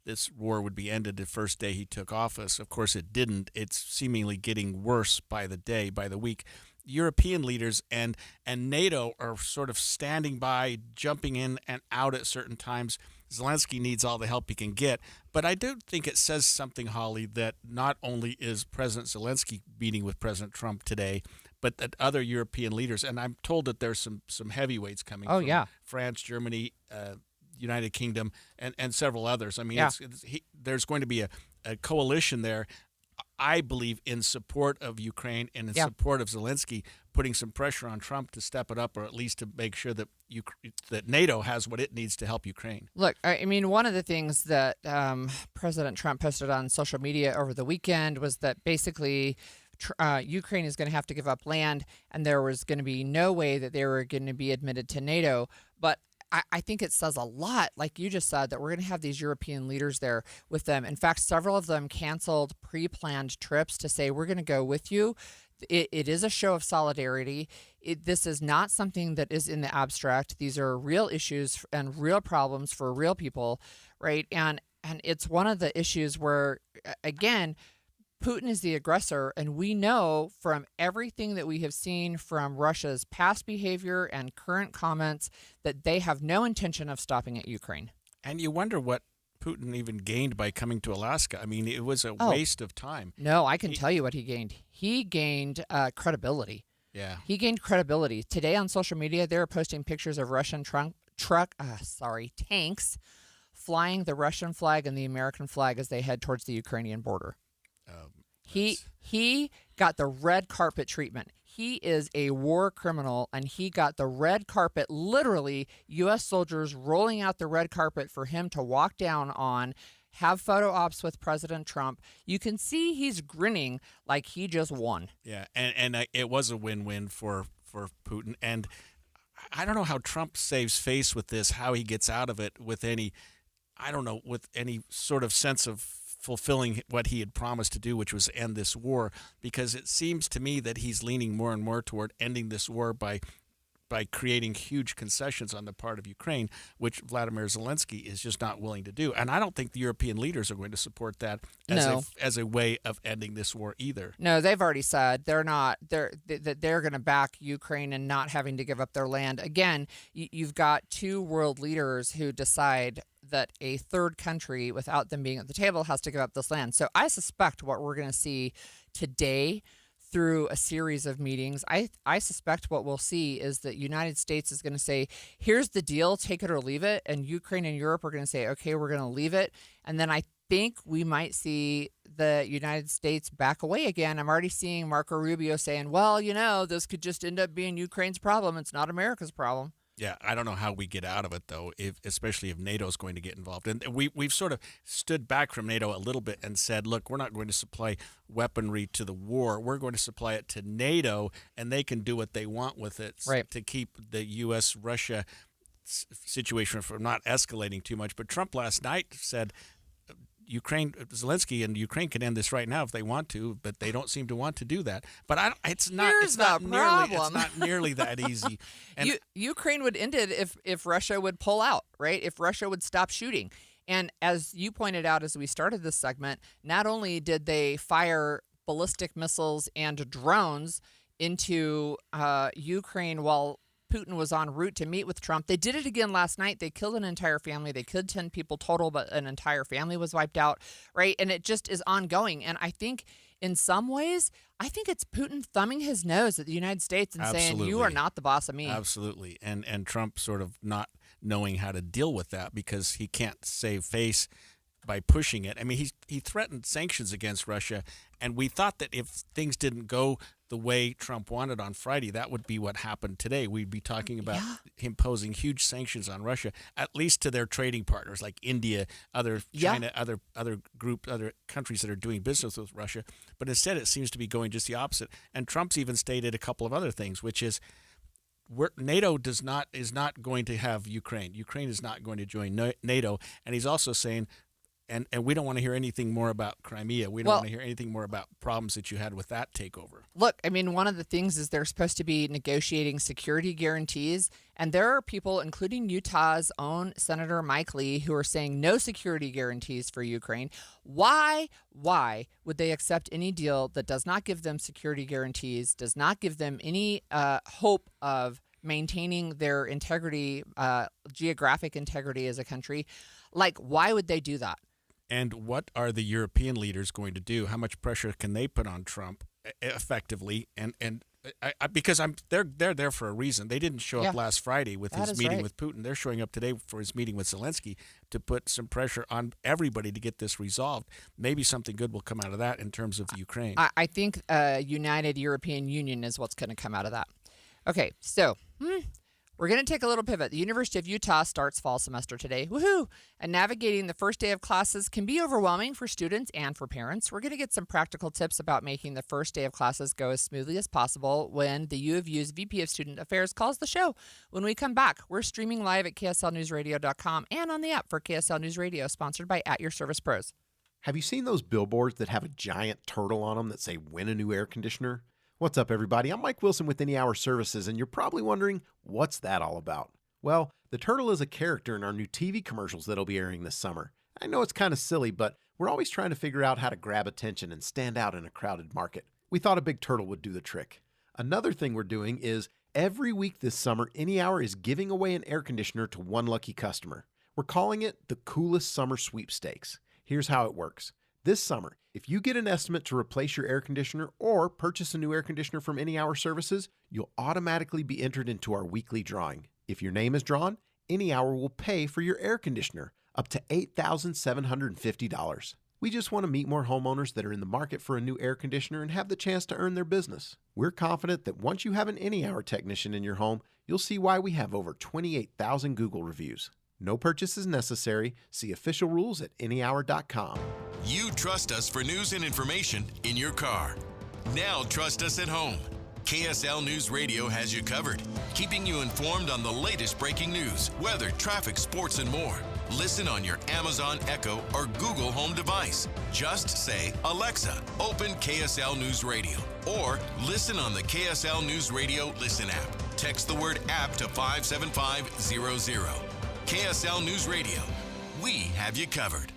Speaker 10: this war would be ended the first day he took office. Of course, it didn't. It's seemingly getting worse by the day, by the week. European leaders and NATO are sort of standing by, jumping in and out at certain times. Zelensky needs all the help he can get. But I do think it says something, Holly, that not only is President Zelensky meeting with President Trump today, but that other European leaders, and I'm told that there's some heavyweights coming from France, Germany, United Kingdom, and several others. I mean, there's going to be a coalition there, I believe, in support of Ukraine and in support of Zelensky, putting some pressure on Trump to step it up, or at least to make sure that that NATO has what it needs to help Ukraine.
Speaker 11: Look, I mean, one of the things that President Trump posted on social media over the weekend was that basically Ukraine is going to have to give up land, and there was going to be no way that they were going to be admitted to NATO. But I think it says a lot, like you just said, that we're going to have these European leaders there with them. In fact, several of them canceled pre-planned trips to say, we're going to go with you. It is a show of solidarity. This is not something that is in the abstract. These are real issues and real problems for real people, right? And it's one of the issues where, again, Putin is the aggressor, and we know from everything that we have seen from Russia's past behavior and current comments that they have no intention of stopping at Ukraine.
Speaker 10: And you wonder what Putin even gained by coming to Alaska. I mean, it was a waste of time.
Speaker 11: No, I can tell you what he gained. He gained credibility.
Speaker 10: Yeah.
Speaker 11: He gained credibility. Today on social media, they're posting pictures of Russian tanks flying the Russian flag and the American flag as they head towards the Ukrainian border. He got the red carpet treatment. He is a war criminal, and he got the red carpet, literally U.S. soldiers rolling out the red carpet for him to walk down on, have photo ops with President Trump. You can see he's grinning like he just won.
Speaker 10: Yeah, and it was a win-win for Putin. And I don't know how Trump saves face with this, how he gets out of it with any sort of sense of fulfilling what he had promised to do, which was end this war, because it seems to me that he's leaning more and more toward ending this war by creating huge concessions on the part of Ukraine, which Vladimir Zelensky is just not willing to do. And I don't think the European leaders are going to support that as a way of ending this war either.
Speaker 11: No, they've already said they're going to back Ukraine and not having to give up their land. Again, you've got two world leaders who decide that a third country, without them being at the table, has to give up this land. So I suspect what we're going to see today through a series of meetings, I suspect what we'll see is that United States is going to say, here's the deal, take it or leave it. And Ukraine and Europe are going to say, okay, we're going to leave it. And then I think we might see the United States back away again. I'm already seeing Marco Rubio saying, well, this could just end up being Ukraine's problem. It's not America's problem.
Speaker 10: Yeah, I don't know how we get out of it, though, especially if NATO is going to get involved. And we've sort of stood back from NATO a little bit and said, look, we're not going to supply weaponry to the war. We're going to supply it to NATO, and they can do what they want with it to keep the U.S.-Russia situation from not escalating too much. But Trump last night said Zelensky and Ukraine can end this right now if they want to, but they don't seem to want to do that. But it's not nearly that easy. And
Speaker 11: Ukraine would end it if Russia would pull out, right? If Russia would stop shooting. And as you pointed out as we started this segment, not only did they fire ballistic missiles and drones into Ukraine while Putin was en route to meet with Trump. They did it again last night. They killed an entire family. They killed 10 people total, but an entire family was wiped out, right? And it just is ongoing. And I think in some ways, I think it's Putin thumbing his nose at the United States and saying, you are not the boss of me.
Speaker 10: Absolutely. And Trump sort of not knowing how to deal with that because he can't save face by pushing it. I mean, he threatened sanctions against Russia, and we thought that if things didn't go the way Trump wanted on Friday, that would be what happened today. We'd be talking about him imposing huge sanctions on Russia, at least to their trading partners like India, China, other countries that are doing business with Russia. But instead, it seems to be going just the opposite. And Trump's even stated a couple of other things, which is NATO is not going to have Ukraine. Ukraine is not going to join NATO, and he's also saying. And we don't want to hear anything more about Crimea. We don't want to hear anything more about problems that you had with that takeover.
Speaker 11: Look, I mean, one of the things is they're supposed to be negotiating security guarantees. And there are people, including Utah's own Senator Mike Lee, who are saying no security guarantees for Ukraine. Why would they accept any deal that does not give them security guarantees, does not give them any hope of maintaining their integrity, geographic integrity as a country? Like, why would they do that?
Speaker 10: And what are the European leaders going to do? How much pressure can they put on Trump effectively? And because they're there for a reason. They didn't show up last Friday with his meeting with Putin. They're showing up today for his meeting with Zelensky to put some pressure on everybody to get this resolved. Maybe something good will come out of that in terms of Ukraine.
Speaker 11: I think a united European Union is what's going to come out of that. Okay, so We're going to take a little pivot. The University of Utah starts fall semester today. Woohoo! And navigating the first day of classes can be overwhelming for students and for parents. We're going to get some practical tips about making the first day of classes go as smoothly as possible when the U of U's VP of Student Affairs calls the show. When we come back, we're streaming live at KSLNewsRadio.com and on the app for KSL News Radio, sponsored by At Your Service Pros.
Speaker 7: Have you seen those billboards that have a giant turtle on them that say, "Win a new air conditioner"? What's up, everybody? I'm Mike Wilson with Any Hour Services, and you're probably wondering, what's that all about? Well, the turtle is a character in our new TV commercials that'll be airing this summer. I know it's kind of silly, but we're always trying to figure out how to grab attention and stand out in a crowded market. We thought a big turtle would do the trick. Another thing we're doing is every week this summer, Any Hour is giving away an air conditioner to one lucky customer. We're calling it the Coolest Summer Sweepstakes. Here's how it works. This summer, if you get an estimate to replace your air conditioner or purchase a new air conditioner from Any Hour Services, you'll automatically be entered into our weekly drawing. If your name is drawn, Any Hour will pay for your air conditioner, up to $8,750. We just want to meet more homeowners that are in the market for a new air conditioner and have the chance to earn their business. We're confident that once you have an Any Hour technician in your home, you'll see why we have over 28,000 Google reviews. No purchase is necessary. See official rules at anyhour.com.
Speaker 9: You trust us for news and information in your car. Now trust us at home. KSL News Radio has you covered, keeping you informed on the latest breaking news, weather, traffic, sports, and more. Listen on your Amazon Echo or Google Home device. Just say, "Alexa, open KSL News Radio," or listen on the KSL News Radio Listen app. Text the word "app" to 57500. KSL News Radio. We have you covered.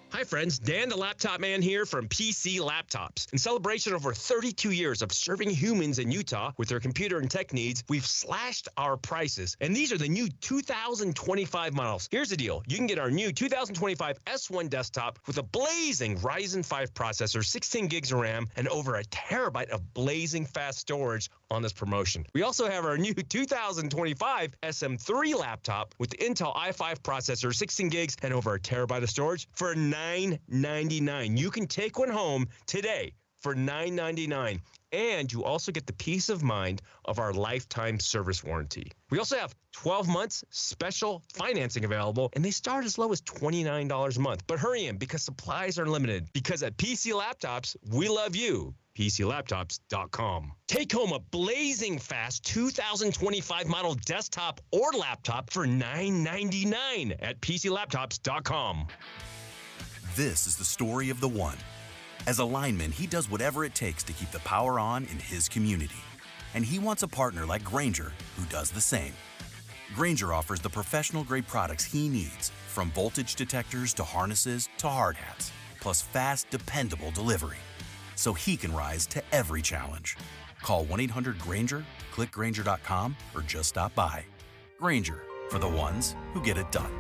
Speaker 13: Hi friends, Dan the Laptop Man here from PC Laptops. In celebration of over 32 years of serving humans in Utah with their computer and tech needs, we've slashed our prices. And these are the new 2025 models. Here's the deal. You can get our new 2025 S1 desktop with a blazing Ryzen 5 processor, 16 gigs of RAM, and over a terabyte of blazing fast storage on this promotion. We also have our new 2025 SM3 laptop with the Intel i5 processor, 16 gigs, and over a terabyte of storage for $999. You can take one home today for $999. And you also get the peace of mind of our lifetime service warranty. We also have 12 months special financing available, and they start as low as $29 a month. But hurry in because supplies are limited. Because at PC Laptops, we love you. PCLaptops.com. Take home a blazing fast 2025 model desktop or laptop for $999 at PCLaptops.com.
Speaker 14: This is the story of the one. As a lineman, he does whatever it takes to keep the power on in his community. And he wants a partner like Grainger who does the same. Grainger offers the professional-grade products he needs, from voltage detectors to harnesses to hard hats, plus fast, dependable delivery, so he can rise to every challenge. Call 1-800-GRAINGER, click Grainger.com, or just stop by. Grainger, for the ones who get it done.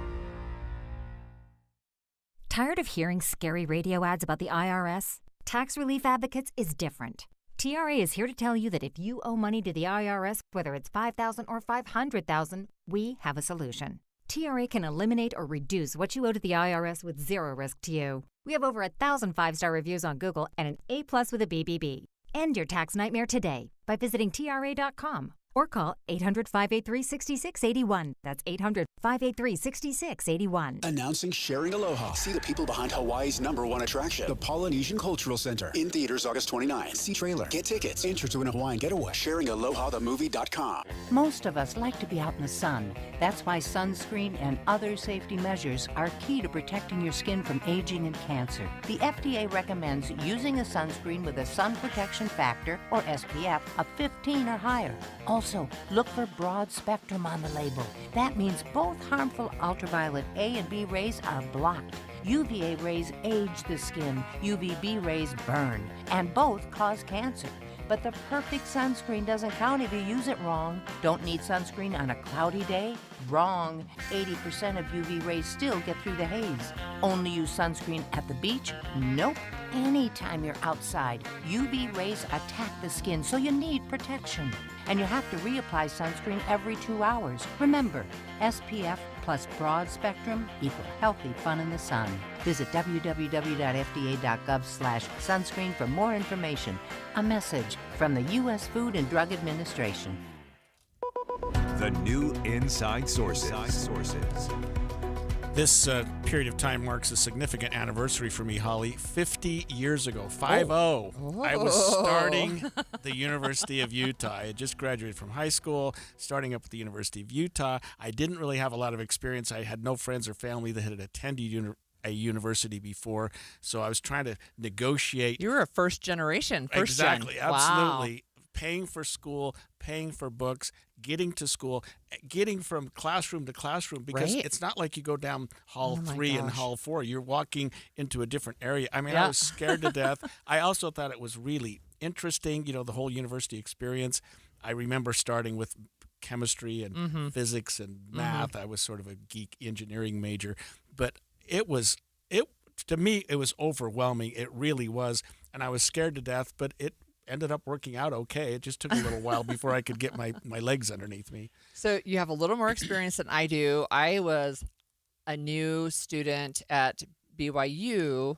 Speaker 15: Tired of hearing scary radio ads about the IRS? Tax Relief Advocates is different. TRA is here to tell you that if you owe money to the IRS, whether it's $5,000 or $500,000, we have a solution. TRA can eliminate or reduce what you owe to the IRS with zero risk to you. We have over 1,000 5-star reviews on Google and an A+ with a BBB. End your tax nightmare today by visiting TRA.com or call 800-583-6681. That's 800-583-6681.
Speaker 16: Announcing Sharing Aloha. See the people behind Hawaii's #1 attraction, the Polynesian Cultural Center. In theaters August 29th. See trailer. Get tickets. Enter to win a Hawaiian getaway. SharingAlohaTheMovie.com.
Speaker 27: Most of us like to be out in the sun. That's why sunscreen and other safety measures are key to protecting your skin from aging and cancer. The FDA recommends using a sunscreen with a sun protection factor, or SPF, of 15 or higher. Also, look for broad spectrum on the label. That means both harmful ultraviolet A and B rays are blocked. UVA rays age the skin, UVB rays burn, and both cause cancer. But the perfect sunscreen doesn't count if you use it wrong. Don't need sunscreen on a cloudy day? Wrong. 80% of UV rays still get through the haze. Only use sunscreen at the beach? Nope. Anytime you're outside, UV rays attack the skin, so you need protection. And you have to reapply sunscreen every 2 hours. Remember, SPF plus broad spectrum equal healthy fun in the sun. Visit www.fda.gov/sunscreen for more information. A message from the U.S. Food and Drug Administration.
Speaker 21: The new Inside Sources.
Speaker 10: This period of time marks a significant anniversary for me, Holly. 50 years ago, 5-0, I was starting the University of Utah. I had just graduated from high school, starting up at the University of Utah. I didn't really have a lot of experience. I had no friends or family that had attended a university before, so I was trying to negotiate.
Speaker 11: You were a first gen.
Speaker 10: Exactly, absolutely. Wow. Paying for school, paying for books, getting to school, getting from classroom to classroom, because it's not like you go down hall 3 and hall 4. You're walking into a different area. I mean, I was scared to death. I also thought it was really interesting, the whole university experience. I remember starting with chemistry and physics and math. I was sort of a geek engineering major, but to me, it was overwhelming. It really was. And I was scared to death, but it ended up working out okay. It just took a little while before I could get my legs underneath me.
Speaker 11: So you have a little more experience than I do. I was a new student at BYU.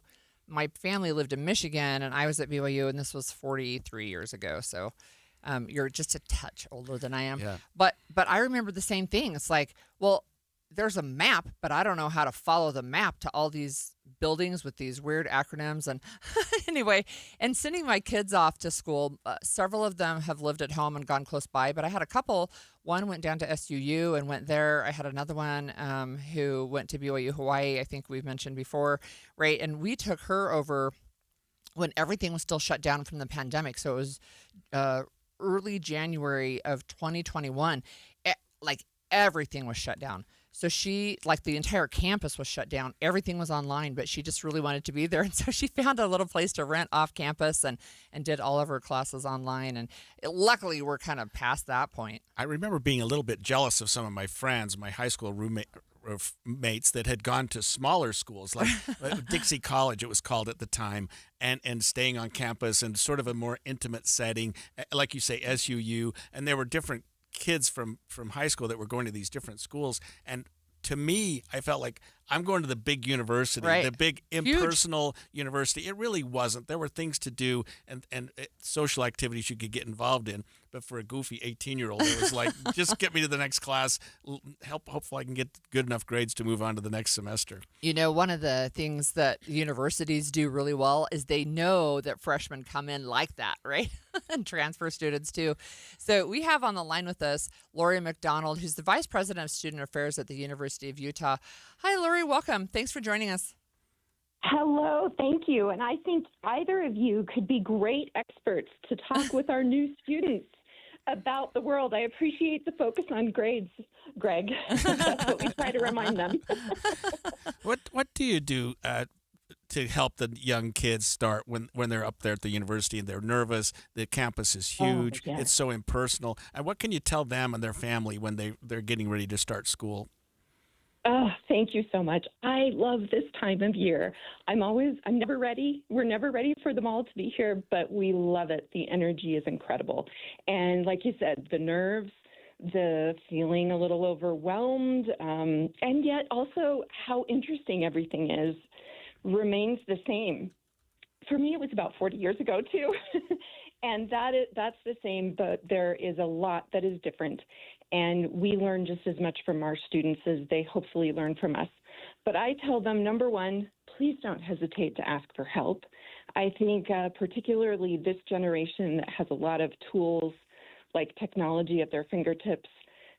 Speaker 11: My family lived in Michigan, and I was at BYU, and this was 43 years ago. So you're just a touch older than I am.
Speaker 10: Yeah.
Speaker 11: But I remember the same thing. It's like, well, there's a map, but I don't know how to follow the map to all these buildings with these weird acronyms. And anyway, and sending my kids off to school, several of them have lived at home and gone close by, but I had a couple. One went down to SUU and went there. I had another one who went to BYU Hawaii, I think we've mentioned before, right? And we took her over when everything was still shut down from the pandemic. So it was early January of 2021. Everything was shut down. So she, the entire campus was shut down. Everything was online, but she just really wanted to be there. And so she found a little place to rent off campus and did all of her classes online. And luckily, we're kind of past that point.
Speaker 10: I remember being a little bit jealous of some of my friends, my high school mates that had gone to smaller schools, like Dixie College, it was called at the time, and staying on campus in sort of a more intimate setting, like you say, SUU. And there were different kids from high school that were going to these different schools, and to me, I felt like I'm going to the big university, the big impersonal university. It really wasn't. There were things to do and social activities you could get involved in. But for a goofy 18-year-old, it was like, just get me to the next class. Hopefully I can get good enough grades to move on to the next semester.
Speaker 11: One of the things that universities do really well is they know that freshmen come in like that, right? And transfer students too. So we have on the line with us Lori McDonald, who's the Vice President of Student Affairs at the University of Utah. Hi, Lori. Welcome. Thanks for joining us.
Speaker 2: Hello, thank you. And I think either of you could be great experts to talk with our new students about the world. I appreciate the focus on grades, Greg. That's what we try to remind them.
Speaker 10: What do you do to help the young kids start when they're up there at the university and they're nervous? The campus is huge.
Speaker 2: Oh, yeah.
Speaker 10: It's so impersonal. And what can you tell them and their family when they're getting ready to start school?
Speaker 2: Oh, thank you so much. I love this time of year. I'm never ready. We're never ready for them all to be here, but we love it. The energy is incredible. And like you said, the nerves, the feeling a little overwhelmed, and yet also how interesting everything is remains the same. For me, it was about 40 years ago, too. And that's the same, but there is a lot that is different. And we learn just as much from our students as they hopefully learn from us. But I tell them, number one, please don't hesitate to ask for help. I think particularly this generation that has a lot of tools like technology at their fingertips,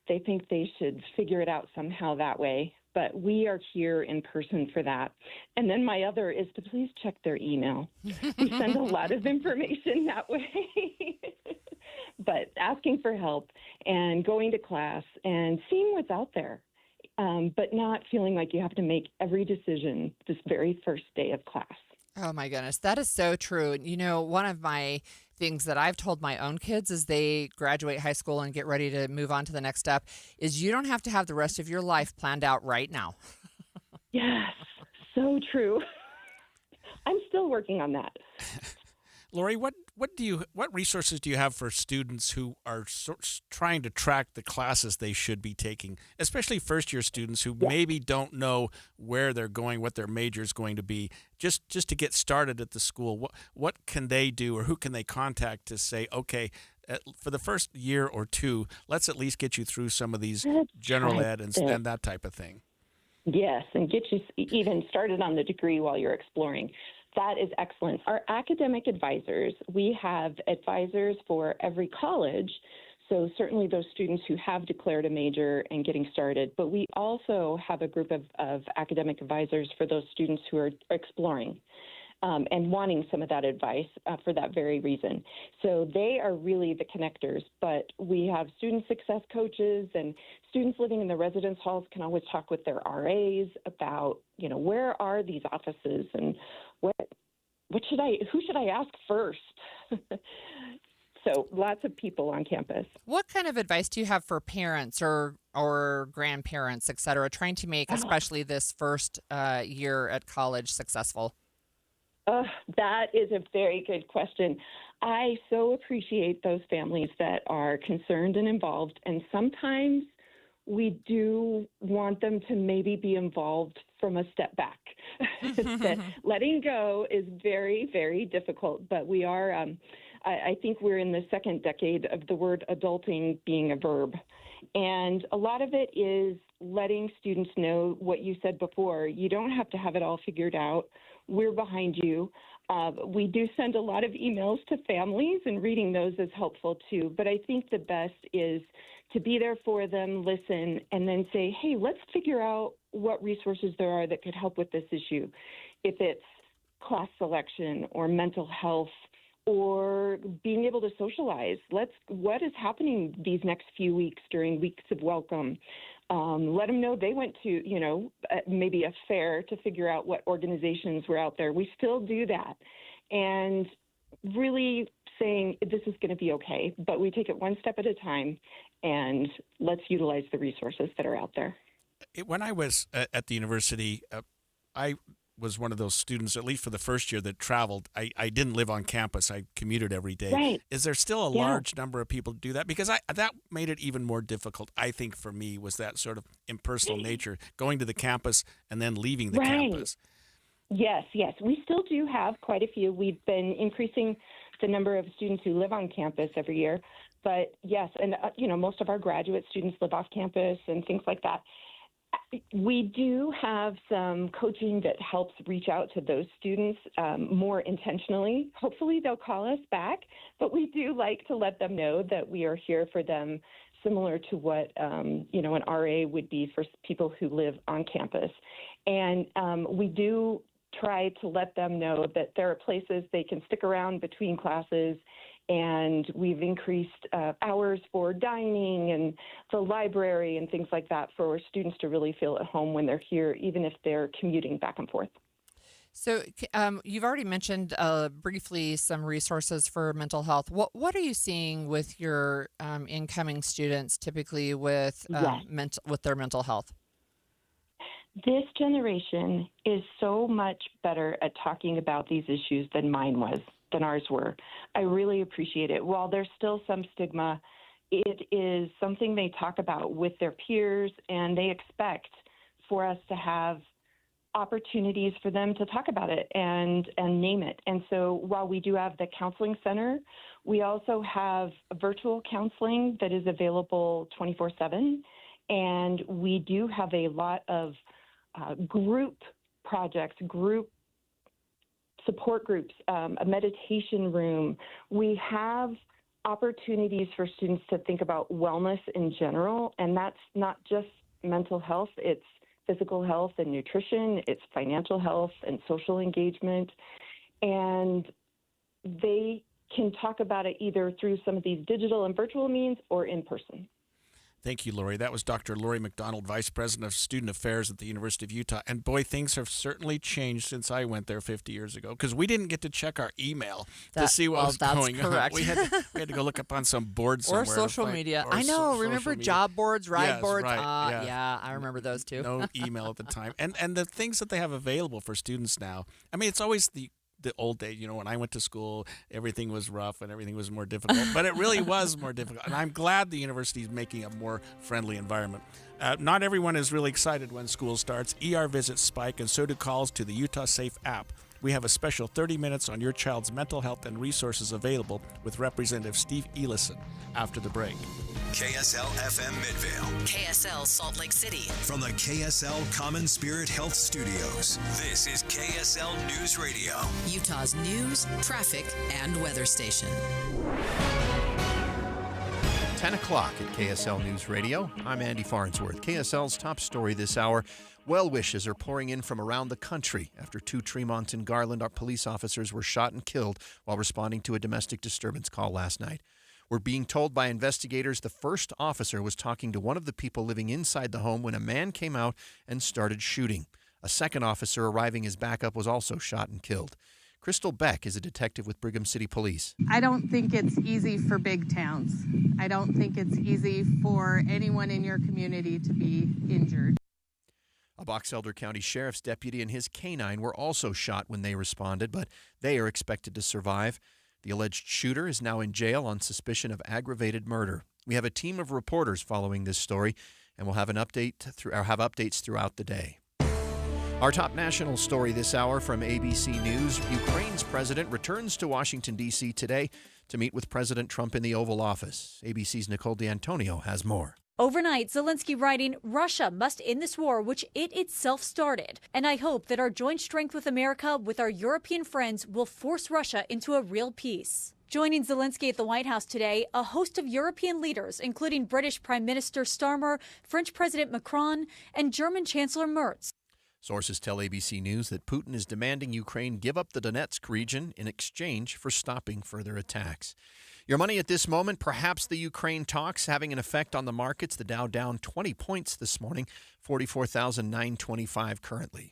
Speaker 2: they think they should figure it out somehow that way. But we are here in person for that. And then my other is to please check their email. We send a lot of information that way. But asking for help and going to class and seeing what's out there, but not feeling like you have to make every decision this very first day of class.
Speaker 11: Oh, my goodness. That is so true. One of my things that I've told my own kids as they graduate high school and get ready to move on to the next step is you don't have to have the rest of your life planned out right now.
Speaker 2: Yes, so true. I'm still working on that.
Speaker 10: Lori, what resources do you have for students who are trying to track the classes they should be taking, especially first-year students who maybe don't know where they're going, what their major is going to be, just to get started at the school? What can they do, or who can they contact to say, okay, for the first year or two, let's at least get you through some of these general ed and that type of thing?
Speaker 2: Yes, and get you even started on the degree while you're exploring. That is excellent. Our academic advisors, we have advisors for every college, so certainly those students who have declared a major and getting started, but we also have a group of academic advisors for those students who are exploring and wanting some of that advice for that very reason. So they are really the connectors, but we have student success coaches, and students living in the residence halls can always talk with their RAs about, where are these offices and who should I ask first? So lots of people on campus.
Speaker 11: What kind of advice do you have for parents or grandparents, et cetera, trying to make especially this first year at college successful?
Speaker 2: That is a very good question. I so appreciate those families that are concerned and involved, and sometimes we do want them to maybe be involved from a step back. That letting go is very, very difficult, but we are, I think we're in the second decade of the word adulting being a verb. And a lot of it is letting students know what you said before. You don't have to have it all figured out. We're behind you. We do send a lot of emails to families, and reading those is helpful too. But I think the best is to be there for them, listen, and then say, hey, let's figure out what resources there are that could help with this issue. If it's class selection or mental health or being able to socialize, what is happening these next few weeks during weeks of welcome? Let them know they went to, maybe a fair to figure out what organizations were out there. We still do that. And really saying this is going to be okay, but we take it one step at a time, and let's utilize the resources that are out there.
Speaker 10: When I was at the university, I was one of those students, at least for the first year, that traveled. I didn't live on campus. I commuted every day.
Speaker 2: Right.
Speaker 10: Is there still a large number of people who do that? Because that made it even more difficult, I think, for me, was that sort of impersonal nature, going to the campus and then leaving the campus.
Speaker 2: Yes. We still do have quite a few. We've been increasing the number of students who live on campus every year. But yes, and most of our graduate students live off campus and things like that. We do have some coaching that helps reach out to those students more intentionally. Hopefully they'll call us back, but we do like to let them know that we are here for them, similar to what, an RA would be for people who live on campus. And we do try to let them know that there are places they can stick around between classes, and we've increased hours for dining and the library and things like that for students to really feel at home when they're here, even if they're commuting back and forth.
Speaker 11: So you've already mentioned briefly some resources for mental health. What are you seeing with your incoming students typically with their mental health?
Speaker 2: This generation is so much better at talking about these issues than ours were. I really appreciate it. While there's still some stigma, it is something they talk about with their peers, and they expect for us to have opportunities for them to talk about it and name it. And so while we do have the counseling center, we also have virtual counseling that is available 24/7. And we do have a lot of group projects, group support groups, a meditation room. We have opportunities for students to think about wellness in general, and that's not just mental health. It's physical health and nutrition. It's financial health and social engagement. And they can talk about it either through some of these digital and virtual means or in person.
Speaker 10: Thank you, Lori. That was Dr. Lori McDonald, Vice President of Student Affairs at the University of Utah. And boy, things have certainly changed since I went there 50 years ago, because we didn't get to check our email to see what was going on. We had to go look up on some board somewhere.
Speaker 11: Or social media. I know. Remember job boards, ride boards? Right, yeah, I remember those too.
Speaker 10: No email at the time. And the things that they have available for students now, I mean, it's always the the old day, when I went to school, everything was rough and everything was more difficult, but it really was more difficult. And I'm glad the university is making a more friendly environment. Not everyone is really excited when school starts. ER visits spike, and so do calls to the Utah Safe app. We have a special 30 minutes on your child's mental health and resources available with Representative Steve Elison after the break.
Speaker 21: KSL FM Midvale.
Speaker 3: KSL Salt Lake City.
Speaker 21: From the KSL Common Spirit Health Studios, this is KSL News Radio.
Speaker 3: Utah's news, traffic, and weather station.
Speaker 1: 10 o'clock at KSL News Radio. I'm Andy Farnsworth. KSL's top story this hour. Well wishes are pouring in from around the country after 2 Tremont and Garland police officers were shot and killed while responding to a domestic disturbance call last night. We're being told by investigators the first officer was talking to one of the people living inside the home when a man came out and started shooting. A second officer arriving as backup was also shot and killed. Crystal Beck is a detective with Brigham City Police.
Speaker 4: I don't think it's easy for big towns. I don't think it's easy for anyone in your community to be injured.
Speaker 1: A Box Elder County Sheriff's deputy and his canine were also shot when they responded, but they are expected to survive. The alleged shooter is now in jail on suspicion of aggravated murder. We have a team of reporters following this story, and we'll have updates throughout the day. Our top national story this hour from ABC News. Ukraine's president returns to Washington, D.C. today to meet with President Trump in the Oval Office. ABC's Nicole D'Antonio has more.
Speaker 12: Overnight, Zelensky writing, Russia must end this war, which it itself started. And I hope that our joint strength with America, with our European friends, will force Russia into a real peace. Joining Zelensky at the White House today, a host of European leaders, including British Prime Minister Starmer, French President Macron, and German Chancellor Merz.
Speaker 1: Sources tell ABC News that Putin is demanding Ukraine give up the Donetsk region in exchange for stopping further attacks. Your money at this moment, perhaps the Ukraine talks having an effect on the markets. The Dow down 20 points this morning, 44,925 currently.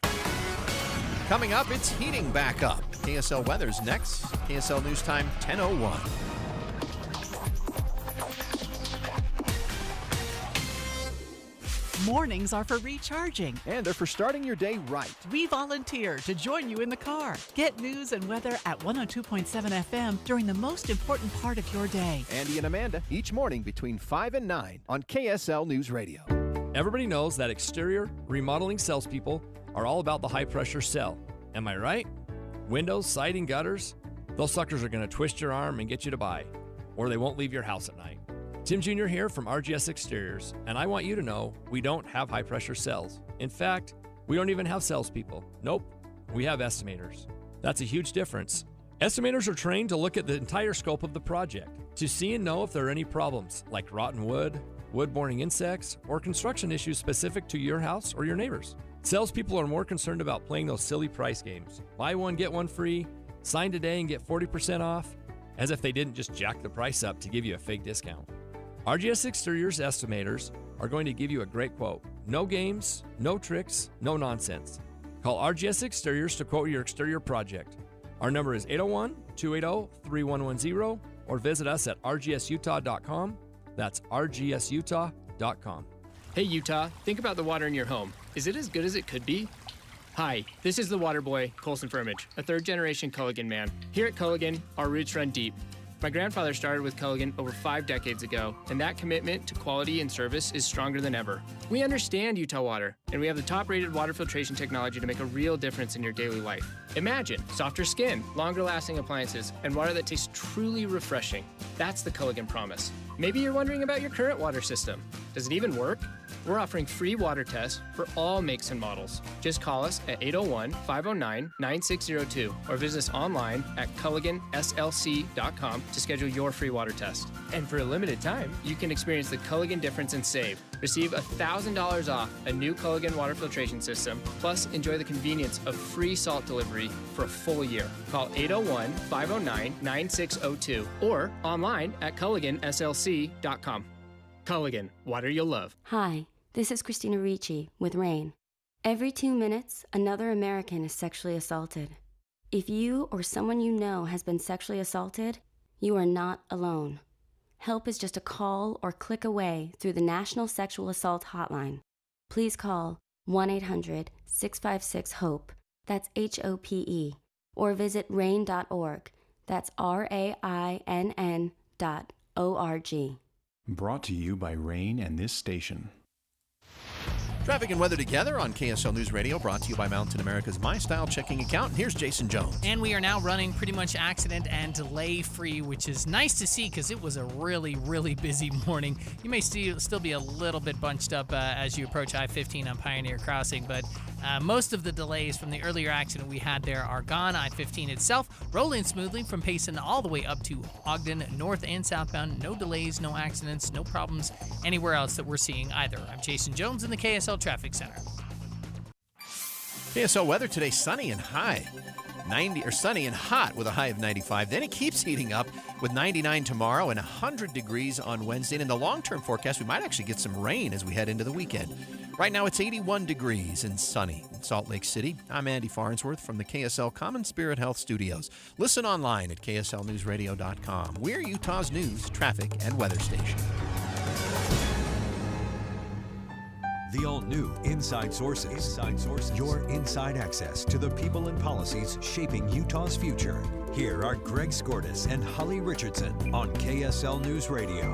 Speaker 1: Coming up, it's heating back up. KSL Weather's next. KSL News Time, 10:01.
Speaker 17: Mornings are for recharging.
Speaker 18: And they're for starting your day right.
Speaker 17: We volunteer to join you in the car. Get news and weather at 102.7 FM during the most important part of your day.
Speaker 18: Andy and Amanda, each morning between 5 and 9 on KSL News Radio.
Speaker 19: Everybody knows that exterior remodeling salespeople are all about the high-pressure sell. Am I right? Windows, siding, gutters, those suckers are going to twist your arm and get you to buy, or they won't leave your house at night. Tim Jr. here from RGS Exteriors, and I want you to know we don't have high-pressure cells. In fact, we don't even have salespeople. Nope, we have estimators. That's a huge difference. Estimators are trained to look at the entire scope of the project, to see and know if there are any problems, like rotten wood, wood-borne insects, or construction issues specific to your house or your neighbors. Salespeople are more concerned about playing those silly price games. Buy one, get one free, sign today and get 40% off, as if they didn't just jack the price up to give you a fake discount. RGS Exteriors estimators are going to give you a great quote. No games, no tricks, no nonsense. Call RGS Exteriors to quote your exterior project. Our number is 801-280-3110 or visit us at rgsutah.com. That's rgsutah.com.
Speaker 20: Hey Utah, think about the water in your home. Is it as good as it could be? Hi, this is the water boy, Colson Firmage, a third-generation Culligan man. Here at Culligan, our roots run deep. My grandfather started with Culligan over 5 decades ago, and that commitment to quality and service is stronger than ever. We understand Utah water, and we have the top-rated water filtration technology to make a real difference in your daily life. Imagine softer skin, longer-lasting appliances, and water that tastes truly refreshing. That's the Culligan promise. Maybe you're wondering about your current water system. Does it even work? We're offering free water tests for all makes and models. Just call us at 801-509-9602 or visit us online at culliganslc.com to schedule your free water test. And for a limited time, you can experience the Culligan difference and save. Receive $1,000 off a new Culligan water filtration system, plus enjoy the convenience of free salt delivery for a full year. Call 801-509-9602 or online at culliganslc.com. Culligan, water you'll love.
Speaker 28: Hi, this is Christina Ricci with RAIN. Every 2 minutes, another American is sexually assaulted. If you or someone you know has been sexually assaulted, you are not alone. Help is just a call or click away through the National Sexual Assault Hotline. Please call 1-800-656-HOPE. That's HOPE. or visit rain.org. That's RAINN.org.
Speaker 5: Brought to you by Rain and this station.
Speaker 1: Traffic and weather together on KSL News Radio, brought to you by Mountain America's My Style checking account. And here's Jason Jones.
Speaker 6: And we are now running pretty much accident and delay free, which is nice to see because it was a really, really busy morning. You may still be a little bit bunched up as you approach I-15 on Pioneer Crossing, but most of the delays from the earlier accident we had there are gone. I-15 itself rolling smoothly from Payson all the way up to Ogden, north and southbound. No delays, no accidents, no problems anywhere else that we're seeing either. I'm Jason Jones in the KSL Traffic Center.
Speaker 1: KSL weather today, sunny and high. Sunny and hot with a high of 95. Then it keeps heating up with 99 tomorrow and 100 degrees on Wednesday. And in the long-term forecast, we might actually get some rain as we head into the weekend. Right now, it's 81 degrees and sunny in Salt Lake City. I'm Andy Farnsworth from the KSL Common Spirit Health Studios. Listen online at kslnewsradio.com. We're Utah's news, traffic, and weather station.
Speaker 21: The all-new Inside Sources. Your inside access to the people and policies shaping Utah's future. Here are Greg Skordas and Holly Richardson on KSL News Radio.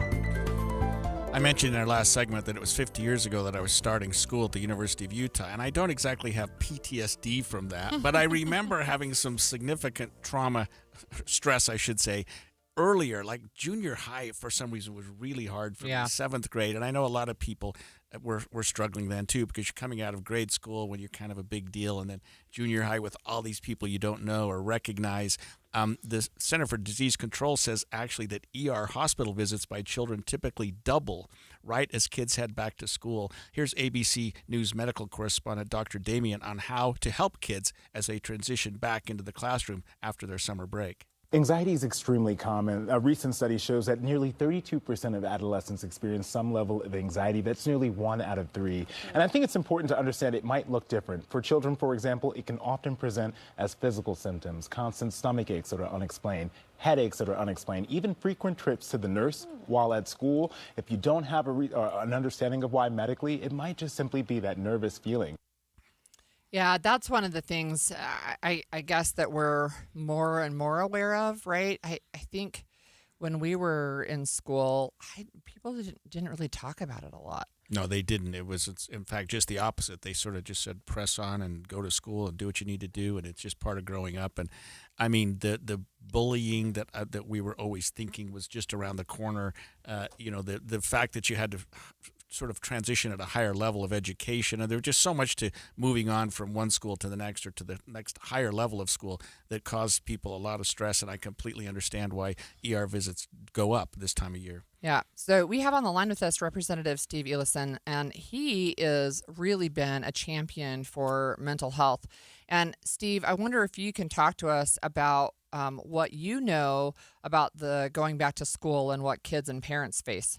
Speaker 10: I mentioned in our last segment that it was 50 years ago that I was starting school at the University of Utah, and I don't exactly have PTSD from that, but I remember having some significant stress, I should say, earlier, like junior high for some reason was really hard for me, 7th grade, and I know a lot of people were struggling then too, because you're coming out of grade school when you're kind of a big deal, and then junior high with all these people you don't know or recognize. The Center for Disease Control says actually that ER hospital visits by children typically double right as kids head back to school. Here's ABC News medical correspondent Dr. Damien on how to help kids as they transition back into the classroom after their summer break.
Speaker 8: Anxiety is extremely common. A recent study shows that nearly 32% of adolescents experience some level of anxiety. That's nearly 1 out of 3. And I think it's important to understand it might look different. For children, for example, it can often present as physical symptoms, constant stomach aches that are unexplained, headaches that are unexplained, even frequent trips to the nurse while at school. If you don't have an understanding of why medically, it might just simply be that nervous feeling.
Speaker 11: Yeah, that's one of the things I guess that we're more and more aware of, right? I think when we were in school, people didn't really talk about it a lot.
Speaker 10: No, they didn't. It's in fact just the opposite. They sort of just said, press on and go to school and do what you need to do, and it's just part of growing up. And I mean, the bullying that we were always thinking was just around the corner. The fact that you had to sort of transition at a higher level of education, and there was just so much to moving on from one school to the next or to the next higher level of school that caused people a lot of stress, and I completely understand why ER visits go up this time of year.
Speaker 11: Yeah, so we have on the line with us Representative Steve Eliason, and he has really been a champion for mental health. And Steve, I wonder if you can talk to us about what you know about the going back to school and what kids and parents face.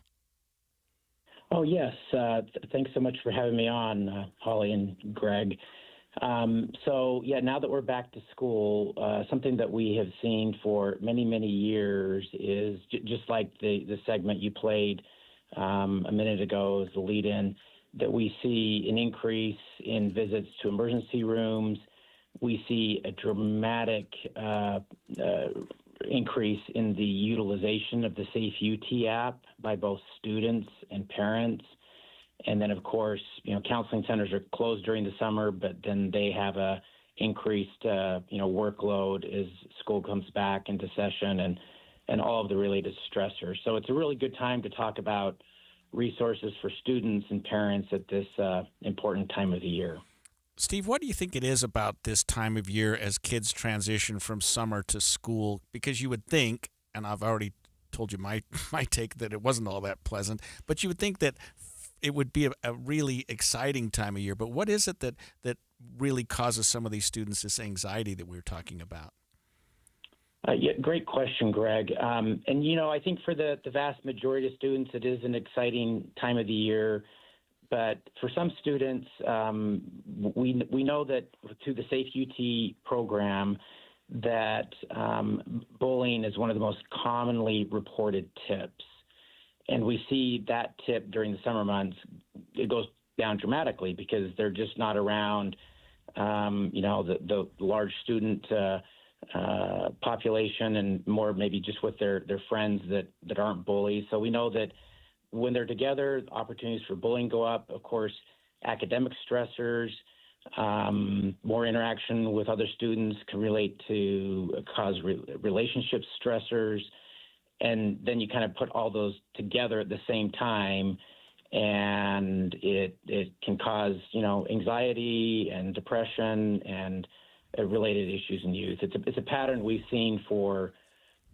Speaker 22: Oh, yes. Thanks so much for having me on, Holly and Greg. Now that we're back to school, something that we have seen for many, many years is just like the segment you played a minute ago as the lead-in, that we see an increase in visits to emergency rooms. We see a dramatic increase in the utilization of the Safe UT app by both students and parents. And then, of course, counseling centers are closed during the summer, but then they have a increased, workload as school comes back into session and all of the related stressors. So it's a really good time to talk about resources for students and parents at this important time of the year.
Speaker 10: Steve, what do you think it is about this time of year as kids transition from summer to school? Because you would think, and I've already told you my take that it wasn't all that pleasant, but you would think that it would be a really exciting time of year. But what is it that really causes some of these students this anxiety that we were talking about?
Speaker 22: Great question, Greg. I think for the vast majority of students, it is an exciting time of the year. But for some students, we know that through the Safe UT program that bullying is one of the most commonly reported tips. And we see that tip during the summer months, it goes down dramatically because they're just not around, the large student population and more maybe just with their friends that aren't bullies. So we know that when they're together, opportunities for bullying go up. Of course, academic stressors, more interaction with other students can relate to cause relationship stressors. And then you kind of put all those together at the same time, and it can cause, anxiety and depression and related issues in youth. It's a pattern we've seen for,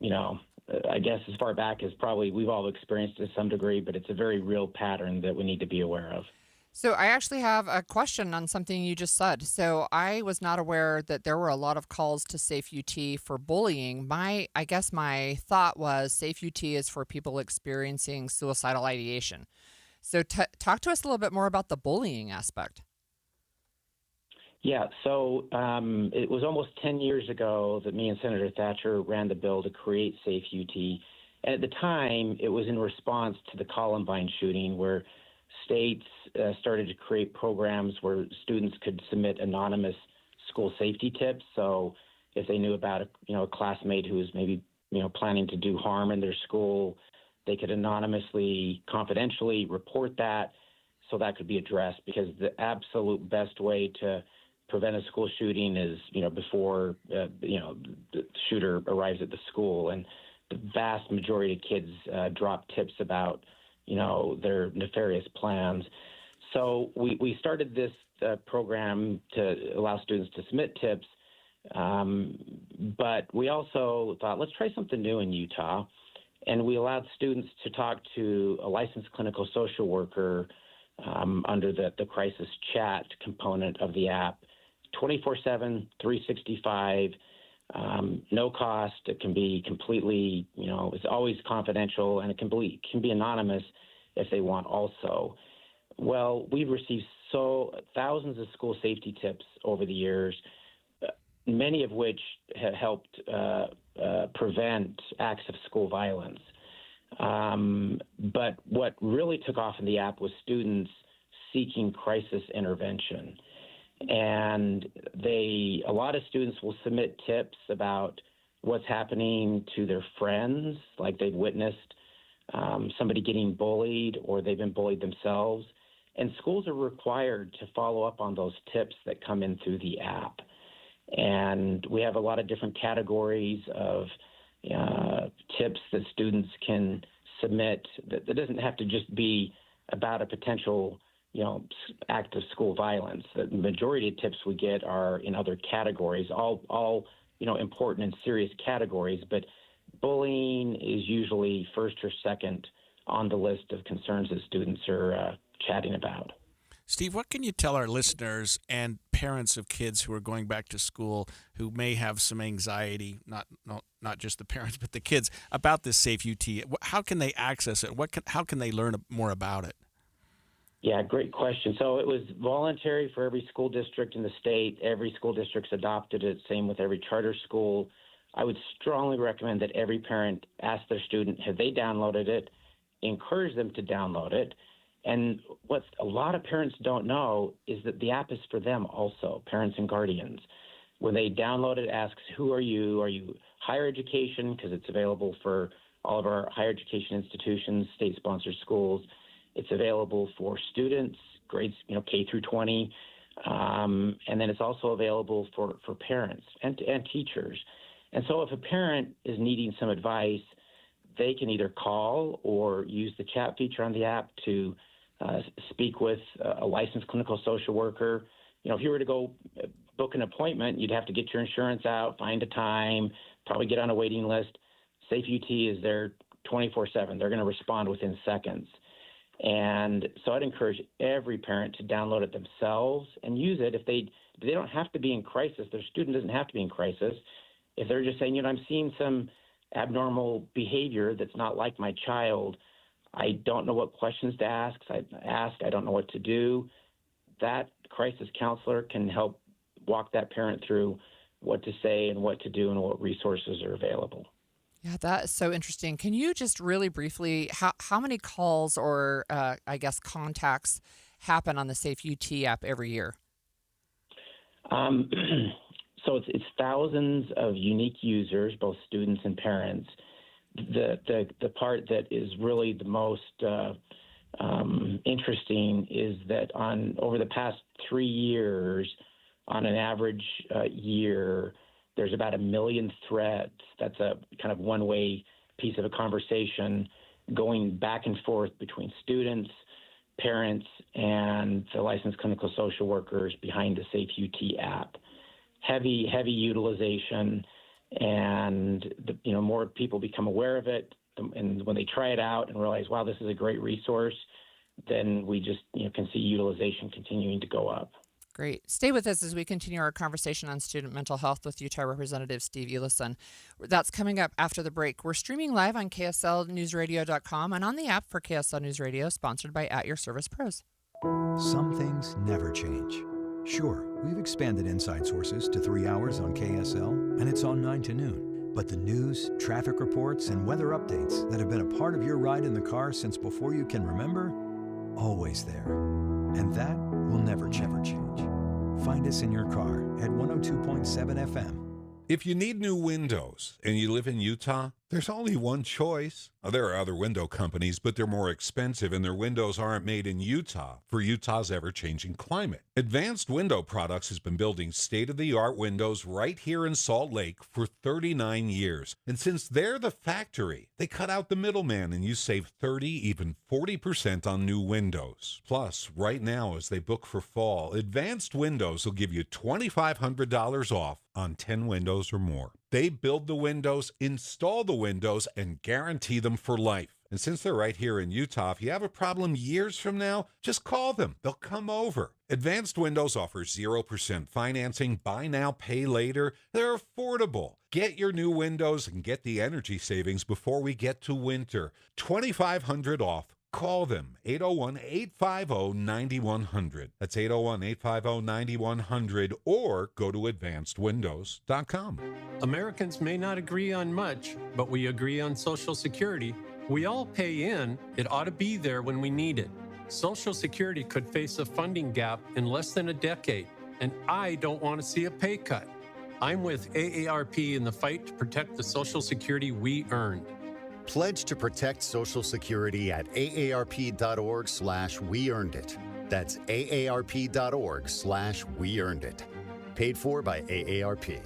Speaker 22: I guess as far back as probably we've all experienced to some degree, but it's a very real pattern that we need to be aware of.
Speaker 11: So I actually have a question on something you just said. So I was not aware that there were a lot of calls to Safe UT for bullying. I guess my thought was Safe UT is for people experiencing suicidal ideation. So talk to us a little bit more about the bullying aspect.
Speaker 22: Yeah, so it was almost 10 years ago that me and Senator Thatcher ran the bill to create Safe UT. And at the time, it was in response to the Columbine shooting, where states started to create programs where students could submit anonymous school safety tips. So if they knew about a classmate who was maybe planning to do harm in their school, they could anonymously, confidentially report that, so that could be addressed. Because the absolute best way to prevent a school shooting is before the shooter arrives at the school. And the vast majority of kids drop tips about their nefarious plans. So we started this program to allow students to submit tips, but we also thought, let's try something new in Utah. And we allowed students to talk to a licensed clinical social worker under the crisis chat component of the app, 24/7, 365, no cost. It can be completely, it's always confidential, and it can be anonymous if they want also. Well, we've received thousands of school safety tips over the years, many of which have helped prevent acts of school violence. But what really took off in the app was students seeking crisis intervention. And a lot of students will submit tips about what's happening to their friends, like they've witnessed somebody getting bullied or they've been bullied themselves. And schools are required to follow up on those tips that come in through the app. And we have a lot of different categories of tips that students can submit. That doesn't have to just be about a potential act of school violence. The majority of tips we get are in other categories, all important and serious categories, but bullying is usually first or second on the list of concerns that students are chatting about.
Speaker 10: Steve, what can you tell our listeners and parents of kids who are going back to school who may have some anxiety, not just the parents, but the kids, about this Safe UT? How can they access it? How can they learn more about it?
Speaker 22: Yeah, great question. So it was voluntary for every school district in the state. Every school district's adopted it, same with every charter school. I would strongly recommend that every parent ask their student, have they downloaded it, encourage them to download it. And what a lot of parents don't know is that the app is for them also, parents and guardians. When they download it, it asks, who are you? Are you higher education? Because it's available for all of our higher education institutions, state-sponsored schools. It's available for students, grades, K through 20. And then it's also available for parents and teachers. And so if a parent is needing some advice, they can either call or use the chat feature on the app to speak with a licensed clinical social worker. If you were to go book an appointment, you'd have to get your insurance out, find a time, probably get on a waiting list. Safe UT is there 24/7. They're going to respond within seconds. And so I'd encourage every parent to download it themselves and use it. If they don't have to be in crisis, their student doesn't have to be in crisis. If they're just saying, I'm seeing some abnormal behavior that's not like my child, I don't know what questions to ask. I don't know what to do. That crisis counselor can help walk that parent through what to say and what to do and what resources are available.
Speaker 11: Yeah, that is so interesting. Can you just really briefly, how many calls or
Speaker 22: So it's thousands of unique users, both students and parents. The part that is really the most interesting is that over the past 3 years, on an average year, there's about 1 million threads. That's a kind of one-way piece of a conversation going back and forth between students, parents, and the licensed clinical social workers behind the Safe UT app. Heavy utilization, and more people become aware of it. And when they try it out and realize, wow, this is a great resource, then we just can see utilization continuing to go up.
Speaker 11: Great. Stay with us as we continue our conversation on student mental health with Utah Representative Steve Elison. That's coming up after the break. We're streaming live on KSLNewsRadio.com and on the app for KSL News Radio, sponsored by At Your Service Pros.
Speaker 21: Some things never change. Sure, we've expanded Inside Sources to 3 hours on KSL, and it's on 9 to noon. But the news, traffic reports, and weather updates that have been a part of your ride in the car since before you can remember, always there. And that will never change. Find us in your car at 102.7 FM.
Speaker 7: If you need new windows and you live in Utah, there's only one choice. There are other window companies, but they're more expensive and their windows aren't made in Utah for Utah's ever-changing climate. Advanced Window Products has been building state-of-the-art windows right here in Salt Lake for 39 years. And since they're the factory, they cut out the middleman and you save 30, even 40% on new windows. Plus, right now as they book for fall, Advanced Windows will give you $2,500 off on 10 windows or more. They build the windows, install the windows, and guarantee them for life. And since they're right here in Utah, if you have a problem years from now, just call them. They'll come over. Advanced Windows offers 0% financing, buy now, pay later. They're affordable. Get your new windows and get the energy savings before we get to winter. $2,500 off. Call them, 801-850-9100. That's 801-850-9100, or go to advancedwindows.com.
Speaker 9: Americans may not agree on much, but we agree on Social Security. We all pay in. It ought to be there when we need it. Social Security could face a funding gap in less than a decade, and I don't want to see a pay cut. I'm with AARP in the fight to protect the Social Security we earned.
Speaker 13: Pledge to protect Social Security at aarp.org/weearnedit. That's aarp.org/weearnedit. Paid for by AARP.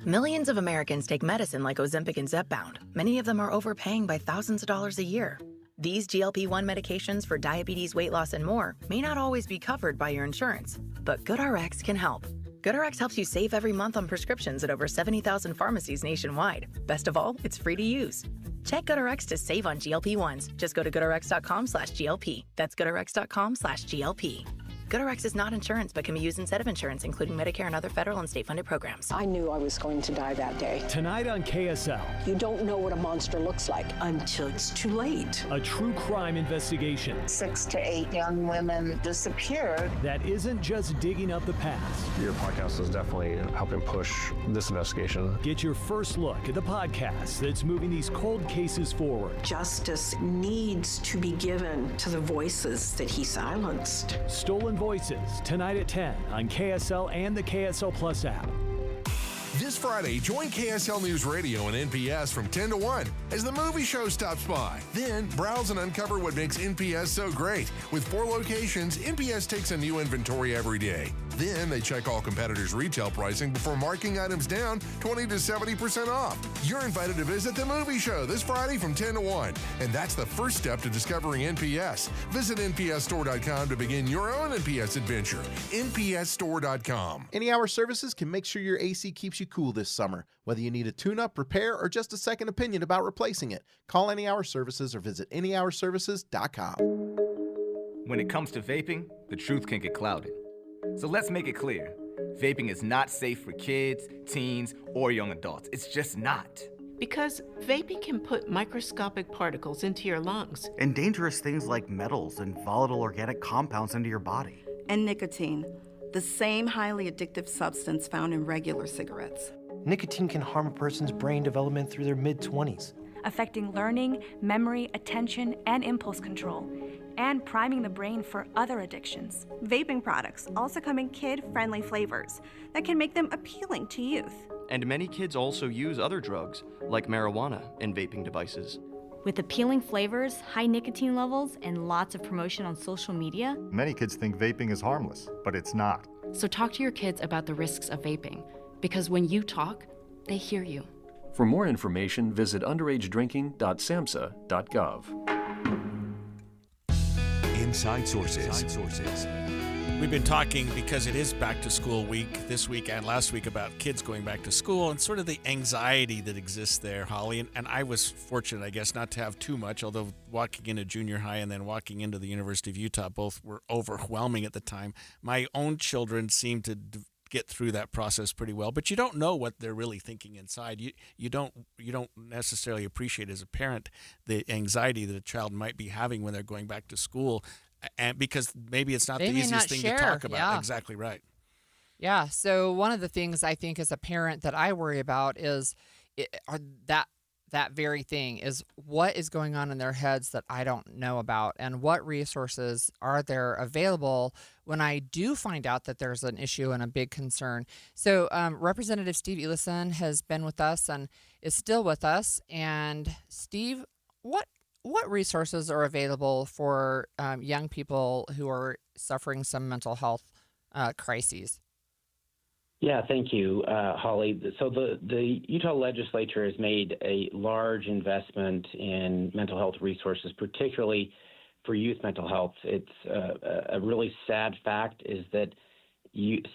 Speaker 14: Millions of Americans take medicine like Ozempic and Zepbound. Many of them are overpaying by thousands of dollars a year. These GLP-1 medications for diabetes, weight loss, and more may not always be covered by your insurance, but GoodRx can help. GoodRx helps you save every month on prescriptions at over 70,000 pharmacies nationwide. Best of all, it's free to use. Check GoodRx to save on GLP-1s. Just go to goodrx.com/GLP. That's goodrx.com/GLP. GoodRx is not insurance, but can be used instead of insurance, including Medicare and other federal and state-funded programs.
Speaker 23: I knew I was going to die that day.
Speaker 24: Tonight on KSL.
Speaker 23: You don't know what a monster looks like until it's too late.
Speaker 24: A true crime investigation.
Speaker 25: 6 to 8 young women disappeared.
Speaker 24: That isn't just digging up the past.
Speaker 26: Your podcast is definitely helping push this investigation.
Speaker 24: Get your first look at the podcast that's moving these cold cases forward.
Speaker 23: Justice needs to be given to the voices that he silenced.
Speaker 24: Stolen Voices, tonight at 10 on KSL and the KSL Plus app.
Speaker 29: This Friday, join KSL News Radio and NPS from 10 to 1 as the movie show stops by. Then, browse and uncover what makes NPS so great. With 4 locations, NPS takes a new inventory every day. Then, they check all competitors' retail pricing before marking items down 20 to 70% off. You're invited to visit the movie show this Friday from 10 to 1. And that's the first step to discovering NPS. Visit npsstore.com to begin your own NPS adventure. npsstore.com.
Speaker 30: Any Hour Services can make sure your AC keeps you cool this summer. Whether you need a tune-up, repair, or just a second opinion about replacing it, call Any Hour Services or visit anyhourservices.com.
Speaker 31: When it comes to vaping, the truth can get clouded. So let's make it clear. Vaping is not safe for kids, teens, or young adults. It's just not.
Speaker 32: Because vaping can put microscopic particles into your lungs.
Speaker 33: And dangerous things like metals and volatile organic compounds into your body.
Speaker 34: And nicotine, the same highly addictive substance found in regular cigarettes.
Speaker 35: Nicotine can harm a person's brain development through their mid-20s.
Speaker 2: affecting learning, memory, attention, and impulse control, and priming the brain for other addictions.
Speaker 3: Vaping products also come in kid-friendly flavors that can make them appealing to youth.
Speaker 4: And many kids also use other drugs, like marijuana, in vaping devices.
Speaker 5: With appealing flavors, high nicotine levels, and lots of promotion on social media,
Speaker 6: many kids think vaping is harmless, but it's not.
Speaker 12: So talk to your kids about the risks of vaping, because when you talk, they hear you.
Speaker 24: For more information, visit underagedrinking.samhsa.gov.
Speaker 21: Inside Sources.
Speaker 10: We've been talking, because it is back to school week this week and last week, about kids going back to school and sort of the anxiety that exists there, Holly. And I was fortunate, I guess, not to have too much, although walking into junior high and then walking into the University of Utah both were overwhelming at the time. My own children seemed to get through that process pretty well, but you don't know what they're really thinking inside. You don't necessarily appreciate as a parent the anxiety that a child might be having when they're going back to school. And because maybe it's not the easiest thing to talk about. Yeah. Exactly right.
Speaker 11: Yeah. So one of the things I think as a parent that I worry about is that very thing is what is going on in their heads that I don't know about, and what resources are there available when I do find out that there's an issue and a big concern. So Representative Steve Ellison has been with us and is still with us. And Steve, what resources are available for young people who are suffering some mental health crises?
Speaker 22: Yeah, thank you, Holly. So the Utah legislature has made a large investment in mental health resources, particularly for youth mental health. It's a really sad fact is that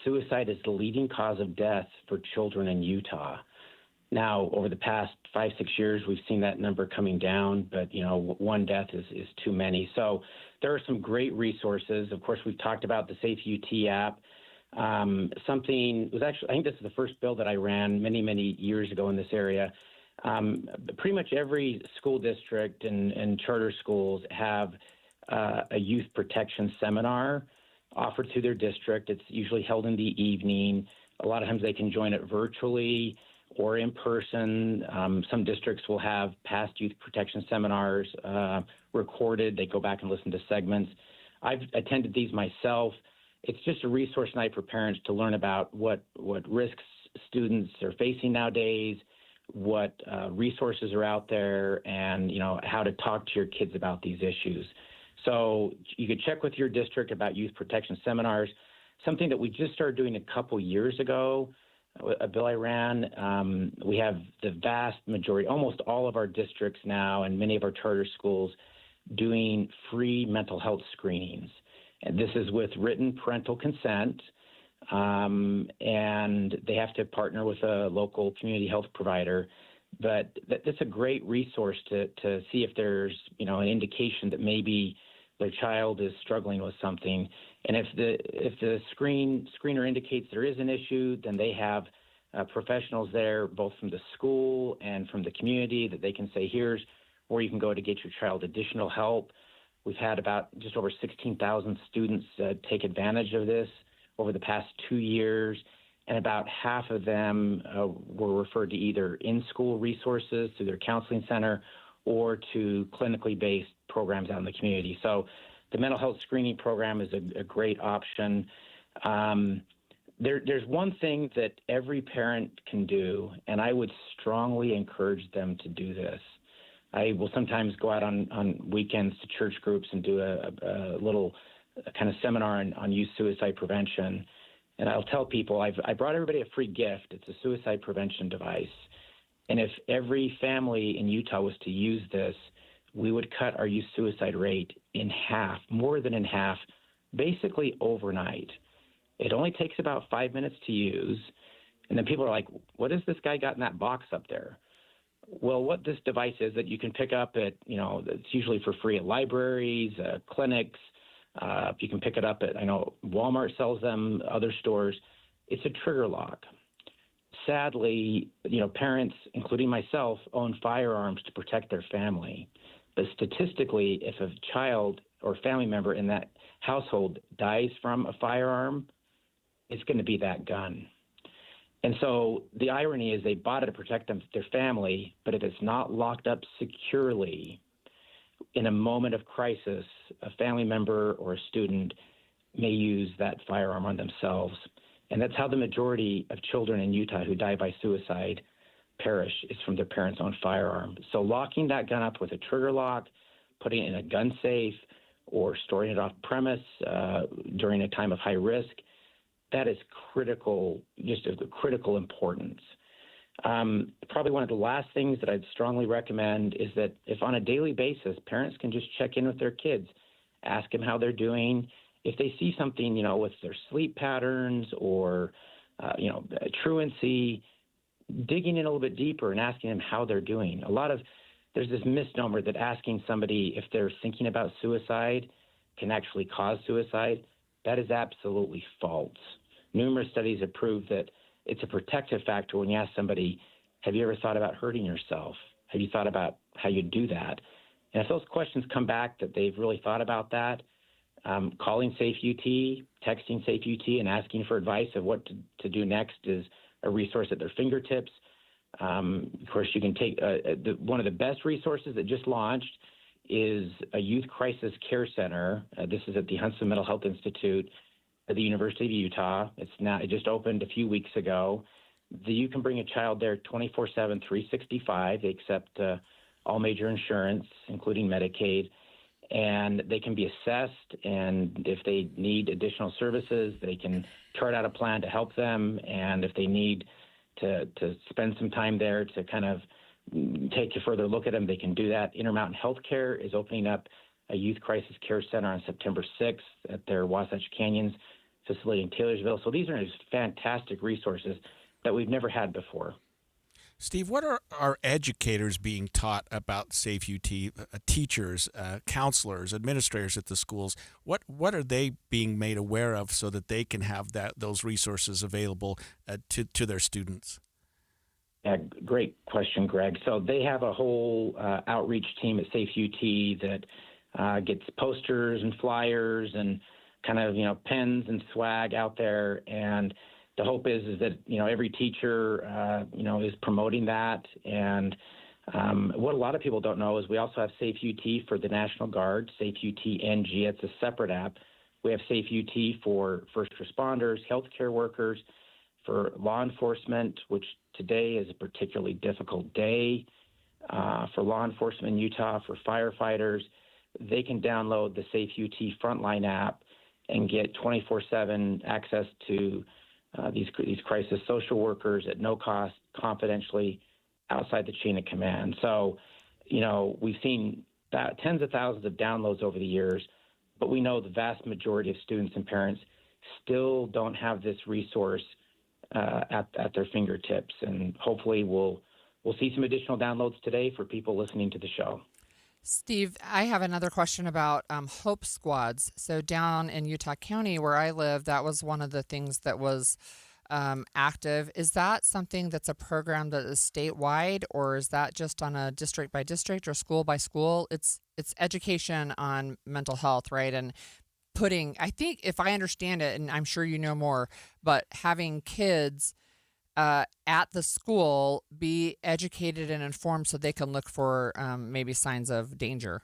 Speaker 22: suicide is the leading cause of death for children in Utah. Now, over the past 5-6 years, we've seen that number coming down, but, one death is too many. So there are some great resources. Of course, we've talked about the Safe UT app. I think this is the first bill that I ran many, many years ago in this area. Pretty much every school district and charter schools have a youth protection seminar offered through their district. It's usually held in the evening. A lot of times they can join it virtually or in person. Some districts will have past youth protection seminars recorded. They go back and listen to segments. I've attended these myself. It's just a resource night for parents to learn about what risks students are facing nowadays, what resources are out there, and how to talk to your kids about these issues. So you could check with your district about youth protection seminars. Something that we just started doing a couple years ago, a bill I ran, we have the vast majority, almost all of our districts now and many of our charter schools doing free mental health screenings. And this is with written parental consent, and they have to partner with a local community health provider. But that's a great resource to see if there's, an indication that maybe their child is struggling with something. And if the screener indicates there is an issue, then they have professionals there, both from the school and from the community, that they can say, here's where you can go to get your child additional help. We've had about just over 16,000 students take advantage of this over the past 2 years, and about half of them were referred to either in-school resources through their counseling center or to clinically based programs out in the community. So the mental health screening program is a great option. There's one thing that every parent can do, and I would strongly encourage them to do this. I will sometimes go out on weekends to church groups and do a little kind of seminar on youth suicide prevention. And I'll tell people, I brought everybody a free gift. It's a suicide prevention device. And if every family in Utah was to use this, we would cut our youth suicide rate in half, more than in half, basically overnight. It only takes about 5 minutes to use. And then people are like, what has this guy got in that box up there? Well, what this device is that you can pick up at, it's usually for free at libraries, clinics. You can pick it up at, I know Walmart sells them, other stores. It's a trigger lock. Sadly, parents, including myself, own firearms to protect their family. But statistically, if a child or family member in that household dies from a firearm, it's going to be that gun. And so the irony is they bought it to protect their family, but if it's not locked up securely, in a moment of crisis, a family member or a student may use that firearm on themselves. And that's how the majority of children in Utah who die by suicide perish, is from their parents' own firearm. So locking that gun up with a trigger lock, putting it in a gun safe, or storing it off premise during a time of high risk, that is critical, just of critical importance. Probably one of the last things that I'd strongly recommend is that if on a daily basis, parents can just check in with their kids, ask them how they're doing. If they see something, with their sleep patterns or, truancy, digging in a little bit deeper and asking them how they're doing. There's this misnomer that asking somebody if they're thinking about suicide can actually cause suicide. That is absolutely false. Numerous studies have proved that it's a protective factor when you ask somebody, have you ever thought about hurting yourself? Have you thought about how you do that? And if those questions come back that they've really thought about that, calling Safe UT, texting Safe UT, and asking for advice of what to do next is a resource at their fingertips. Of course, you can take one of the best resources that just launched is a youth crisis care center. This is at the Huntsman Mental Health Institute at the University of Utah. It just opened a few weeks ago. You can bring a child there 24/7, 365. They accept all major insurance, including Medicaid, and they can be assessed. And if they need additional services, they can chart out a plan to help them. And if they need to spend some time there to kind of take a further look at them, they can do that. Intermountain Healthcare is opening up a youth crisis care center on September 6th at their Wasatch Canyons facility in Taylorsville. So these are just fantastic resources that we've never had before.
Speaker 10: Steve, what are our educators being taught about Safe UT? Teachers, counselors, administrators at the schools. What are they being made aware of so that they can have those resources available to their students?
Speaker 22: Yeah, great question, Greg. So they have a whole outreach team at Safe UT that gets posters and flyers and kind of pens and swag out there, and the hope is that every teacher is promoting that. And what a lot of people don't know is we also have Safe UT for the National Guard, Safe UT NG. It's a separate app. We have Safe UT for first responders, healthcare workers, for law enforcement, which today is a particularly difficult day for law enforcement in Utah. For firefighters, they can download the Safe UT Frontline app and get 24/7 access to these crisis social workers at no cost, confidentially, outside the chain of command. So, we've seen tens of thousands of downloads over the years, but we know the vast majority of students and parents still don't have this resource at their fingertips. And hopefully we'll see some additional downloads today for people listening to the show.
Speaker 11: Steve, I have another question about Hope Squads. So down in Utah County where I live, that was one of the things that was active. Is that something that's a program that is statewide, or is that just on a district by district or school by school? It's education on mental health, right? And I think if I understand it, and I'm sure you know more, but having kids at the school be educated and informed so they can look for maybe signs of danger.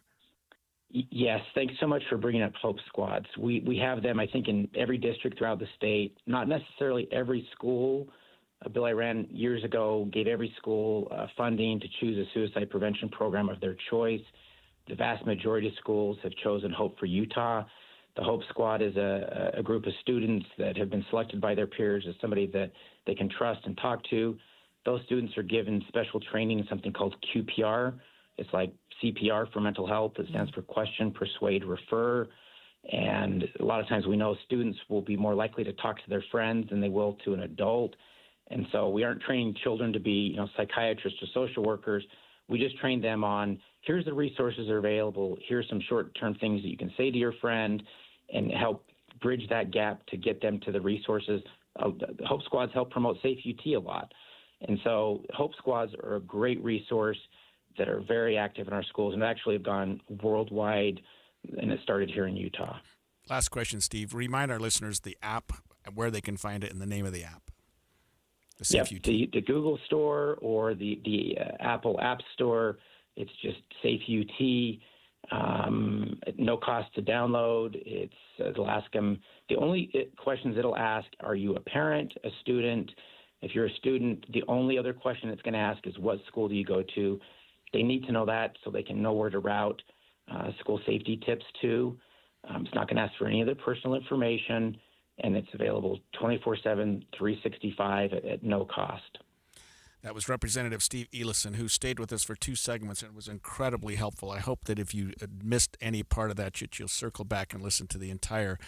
Speaker 22: Yes, thanks so much for bringing up Hope Squads. We have them, I think, in every district throughout the state, not necessarily every school. A bill I ran years ago gave every school funding to choose a suicide prevention program of their choice. The vast majority of schools have chosen Hope for Utah. The Hope Squad is a group of students that have been selected by their peers as somebody that they can trust and talk to. Those students are given special training in something called QPR. It's like CPR for mental health. It stands for question, persuade, refer. And a lot of times we know students will be more likely to talk to their friends than they will to an adult. And so we aren't training children to be, psychiatrists or social workers. We just train them on, here's the resources that are available. Here's some short-term things that you can say to your friend and help bridge that gap to get them to the resources. The Hope Squads help promote Safe UT a lot. And so Hope Squads are a great resource that are very active in our schools and actually have gone worldwide, and it started here in Utah.
Speaker 10: Last question, Steve. Remind our listeners the app, where they can find it, and the name of the app. The SafeUT.
Speaker 22: The Google Store or the Apple App Store. It's just SafeUT. No cost to download. It'll ask them. The only questions it'll ask: are you a parent, a student? If you're a student, the only other question it's going to ask is, what school do you go to? They need to know that so they can know where to route school safety tips to. It's not going to ask for any other personal information, and it's available 24/7, 365 at no cost.
Speaker 10: That was Representative Steve Elison, who stayed with us for 2 segments and was incredibly helpful. I hope that if you missed any part of that, you'll circle back and listen to the entire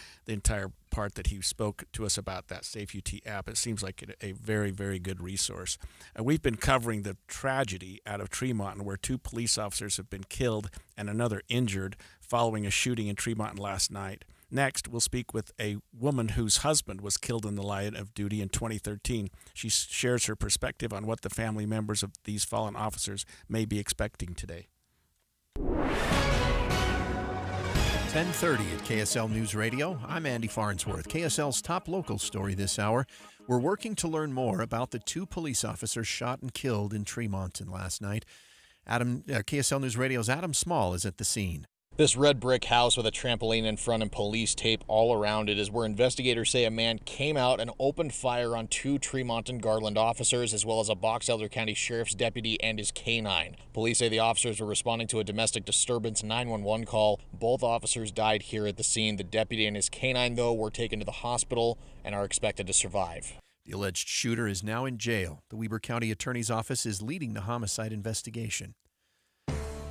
Speaker 10: part that he spoke to us about that SafeUT app. It seems like a very, very good resource. We've been covering the tragedy out of Tremonton, where 2 police officers have been killed and another injured following a shooting in Tremonton last night. Next, we'll speak with a woman whose husband was killed in the line of duty in 2013. She shares her perspective on what the family members of these fallen officers may be expecting today.
Speaker 1: 10:30 at KSL News Radio. I'm Andy Farnsworth. KSL's top local story this hour. We're working to learn more about the 2 police officers shot and killed in Tremonton last night. KSL News Radio's Adam Small is at the scene.
Speaker 7: This red brick house with a trampoline in front and police tape all around it is where investigators say a man came out and opened fire on 2 Tremonton Garland officers, as well as a Box Elder County Sheriff's deputy and his canine. Police say the officers were responding to a domestic disturbance 911 call. Both officers died here at the scene. The deputy and his canine, though, were taken to the hospital and are expected to survive.
Speaker 1: The alleged shooter is now in jail. The Weber County Attorney's Office is leading the homicide investigation.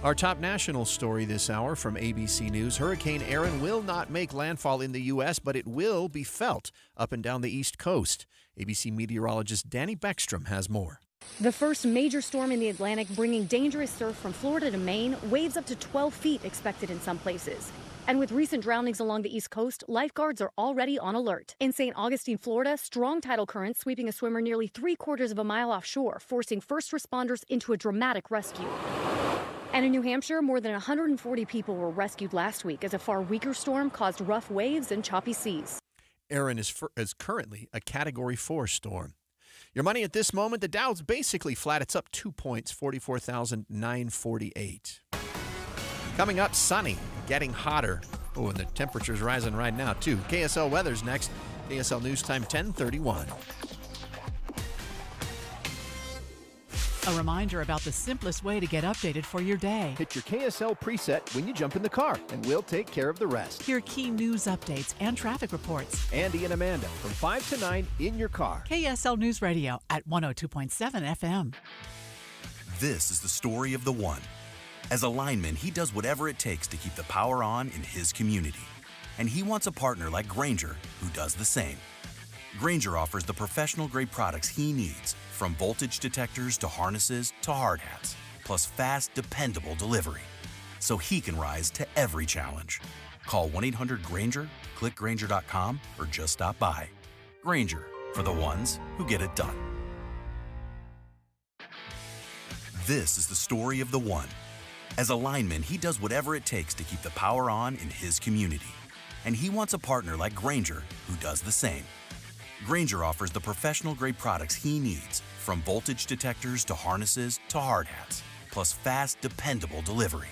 Speaker 1: Our top national story this hour from ABC News. Hurricane Erin will not make landfall in the U.S., but it will be felt up and down the East Coast. ABC meteorologist Danny Beckstrom has more.
Speaker 8: The first major storm in the Atlantic, bringing dangerous surf from Florida to Maine, waves up to 12 feet expected in some places. And with recent drownings along the East Coast, lifeguards are already on alert. In St. Augustine, Florida, strong tidal currents sweeping a swimmer nearly 3/4 of a mile offshore, forcing first responders into a dramatic rescue. And in New Hampshire, more than 140 people were rescued last week as a far weaker storm caused rough waves and choppy seas.
Speaker 1: Erin is currently a Category 4 storm. Your money at this moment, the Dow's basically flat. It's up 2 points, 44,948. Coming up, sunny, getting hotter. Oh, and the temperature's rising right now, too. KSL weather's next. KSL News Time, 10:31.
Speaker 9: A reminder about the simplest way to get updated for your day.
Speaker 13: Hit your KSL preset when you jump in the car, and we'll take care of the rest.
Speaker 9: Hear key news updates and traffic reports.
Speaker 13: Andy and Amanda from 5 to 9 in your car.
Speaker 9: KSL News Radio at 102.7 FM.
Speaker 14: This is the story of the one. As a lineman, he does whatever it takes to keep the power on in his community. And he wants a partner like Grainger who does the same. Grainger offers the professional-grade products he needs, from voltage detectors to harnesses to hard hats, plus fast, dependable delivery, so he can rise to every challenge. Call 1-800-GRAINGER, click Grainger.com, or just stop by. Grainger, for the ones who get it done. This is the story of the one. As a lineman, he does whatever it takes to keep the power on in his community. And he wants a partner like Grainger who does the same. Grainger offers the professional-grade products he needs, from voltage detectors to harnesses to hard hats, plus fast, dependable delivery,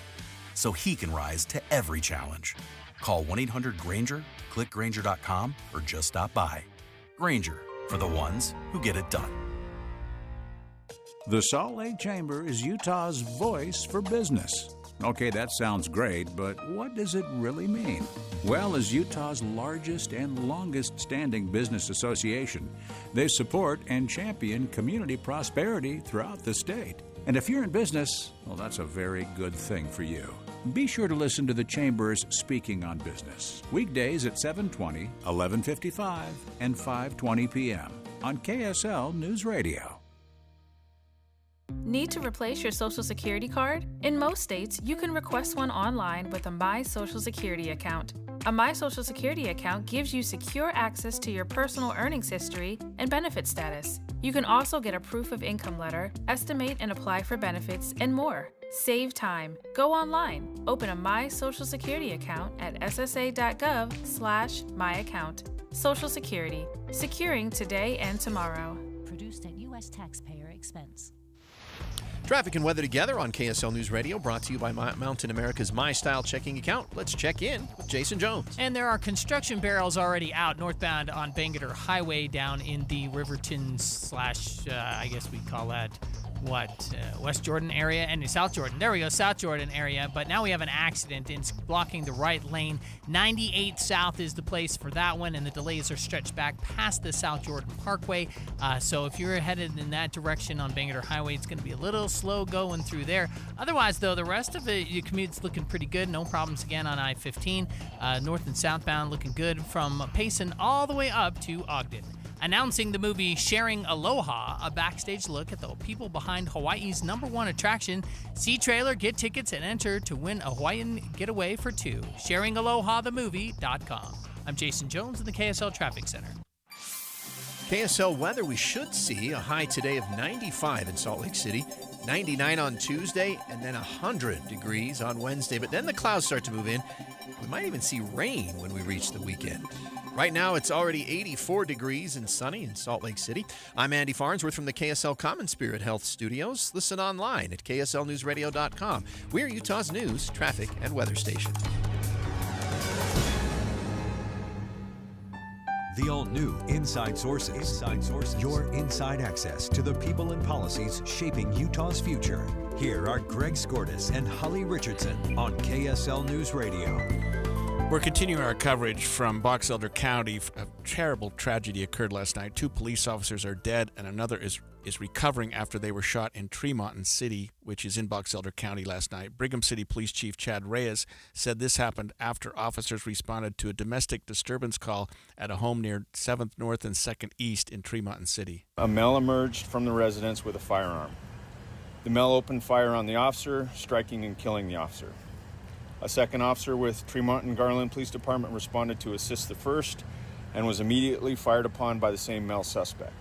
Speaker 14: so he can rise to every challenge. Call 1-800-GRAINGER, click Grainger.com, or just stop by. Grainger, for the ones who get it done.
Speaker 15: The Salt Lake Chamber is Utah's voice for business. Okay, that sounds great, but what does it really mean? Well, as Utah's largest and longest-standing business association, they support and champion community prosperity throughout the state. And if you're in business, well, that's a very good thing for you. Be sure to listen to the Chamber's Speaking on Business, weekdays at 7:20, 11:55, and 5:20 p.m. on KSL News Radio.
Speaker 16: Need to replace your Social Security card? In most states, you can request one online with a My Social Security account. A My Social Security account gives you secure access to your personal earnings history and benefit status. You can also get a proof of income letter, estimate and apply for benefits, and more. Save time. Go online. Open a My Social Security account at ssa.gov/myaccount. Social Security. Securing today and tomorrow.
Speaker 17: Produced at Northwest taxpayer expense.
Speaker 1: Traffic and weather together on KSL News Radio, brought to you by Mountain America's My Style checking account. Let's check in with Jason Jones.
Speaker 18: And there are construction barrels already out northbound on Bangerter Highway down in the Riverton / I guess we call that West Jordan area and South Jordan. There we go, South Jordan area. But now we have an accident. It's blocking the right lane. 98 South is the place for that one, and the delays are stretched back past the South Jordan Parkway. So if you're headed in that direction on Bangerter Highway, it's going to be a little slow going through there. Otherwise, though, the rest of it, your commute's looking pretty good. No problems again on I-15. North and southbound looking good from Payson all the way up to Ogden. Announcing the movie Sharing Aloha, a backstage look at the people behind Hawaii's #1 attraction. See trailer, get tickets, and enter to win a Hawaiian getaway for two. SharingAlohaTheMovie.com. I'm Jason Jones in the KSL Traffic Center.
Speaker 1: KSL weather, we should see a high today of 95 in Salt Lake City, 99 on Tuesday, and then 100 degrees on Wednesday. But then the clouds start to move in. We might even see rain when we reach the weekend. Right now, it's already 84 degrees and sunny in Salt Lake City. I'm Andy Farnsworth from the KSL Common Spirit Health Studios. Listen online at kslnewsradio.com. We're Utah's news, traffic, and weather station.
Speaker 21: The all-new Inside Sources. Your inside access to the people and policies shaping Utah's future. Here are Greg Skordas and Holly Richardson on KSL News Radio.
Speaker 10: We're continuing our coverage from Box Elder County. A terrible tragedy occurred last night. 2 police officers are dead, and another is recovering after they were shot in Tremonton City, which is in Box Elder County last night. Brigham City Police Chief Chad Reyes said this happened after officers responded to a domestic disturbance call at a home near 7th North and 2nd East in Tremonton City.
Speaker 19: A male emerged from the residence with a firearm. The male opened fire on the officer, striking and killing the officer. A second officer with Tremonton Garland Police Department responded to assist the first and was immediately fired upon by the same male suspect.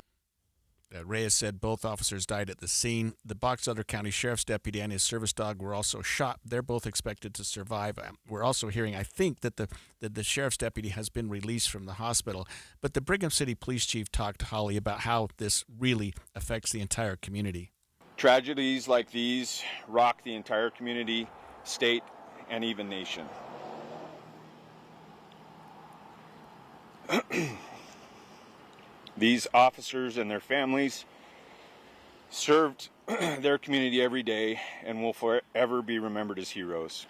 Speaker 10: Reyes said both officers died at the scene. The Box Elder County Sheriff's deputy and his service dog were also shot. They're both expected to survive. We're also hearing, I think, that the sheriff's deputy has been released from the hospital. But the Brigham City Police Chief talked to Holly about how this really affects the entire community.
Speaker 19: Tragedies like these rock the entire community, state, and even nation. These officers and their families served their community every day and will forever be remembered as heroes.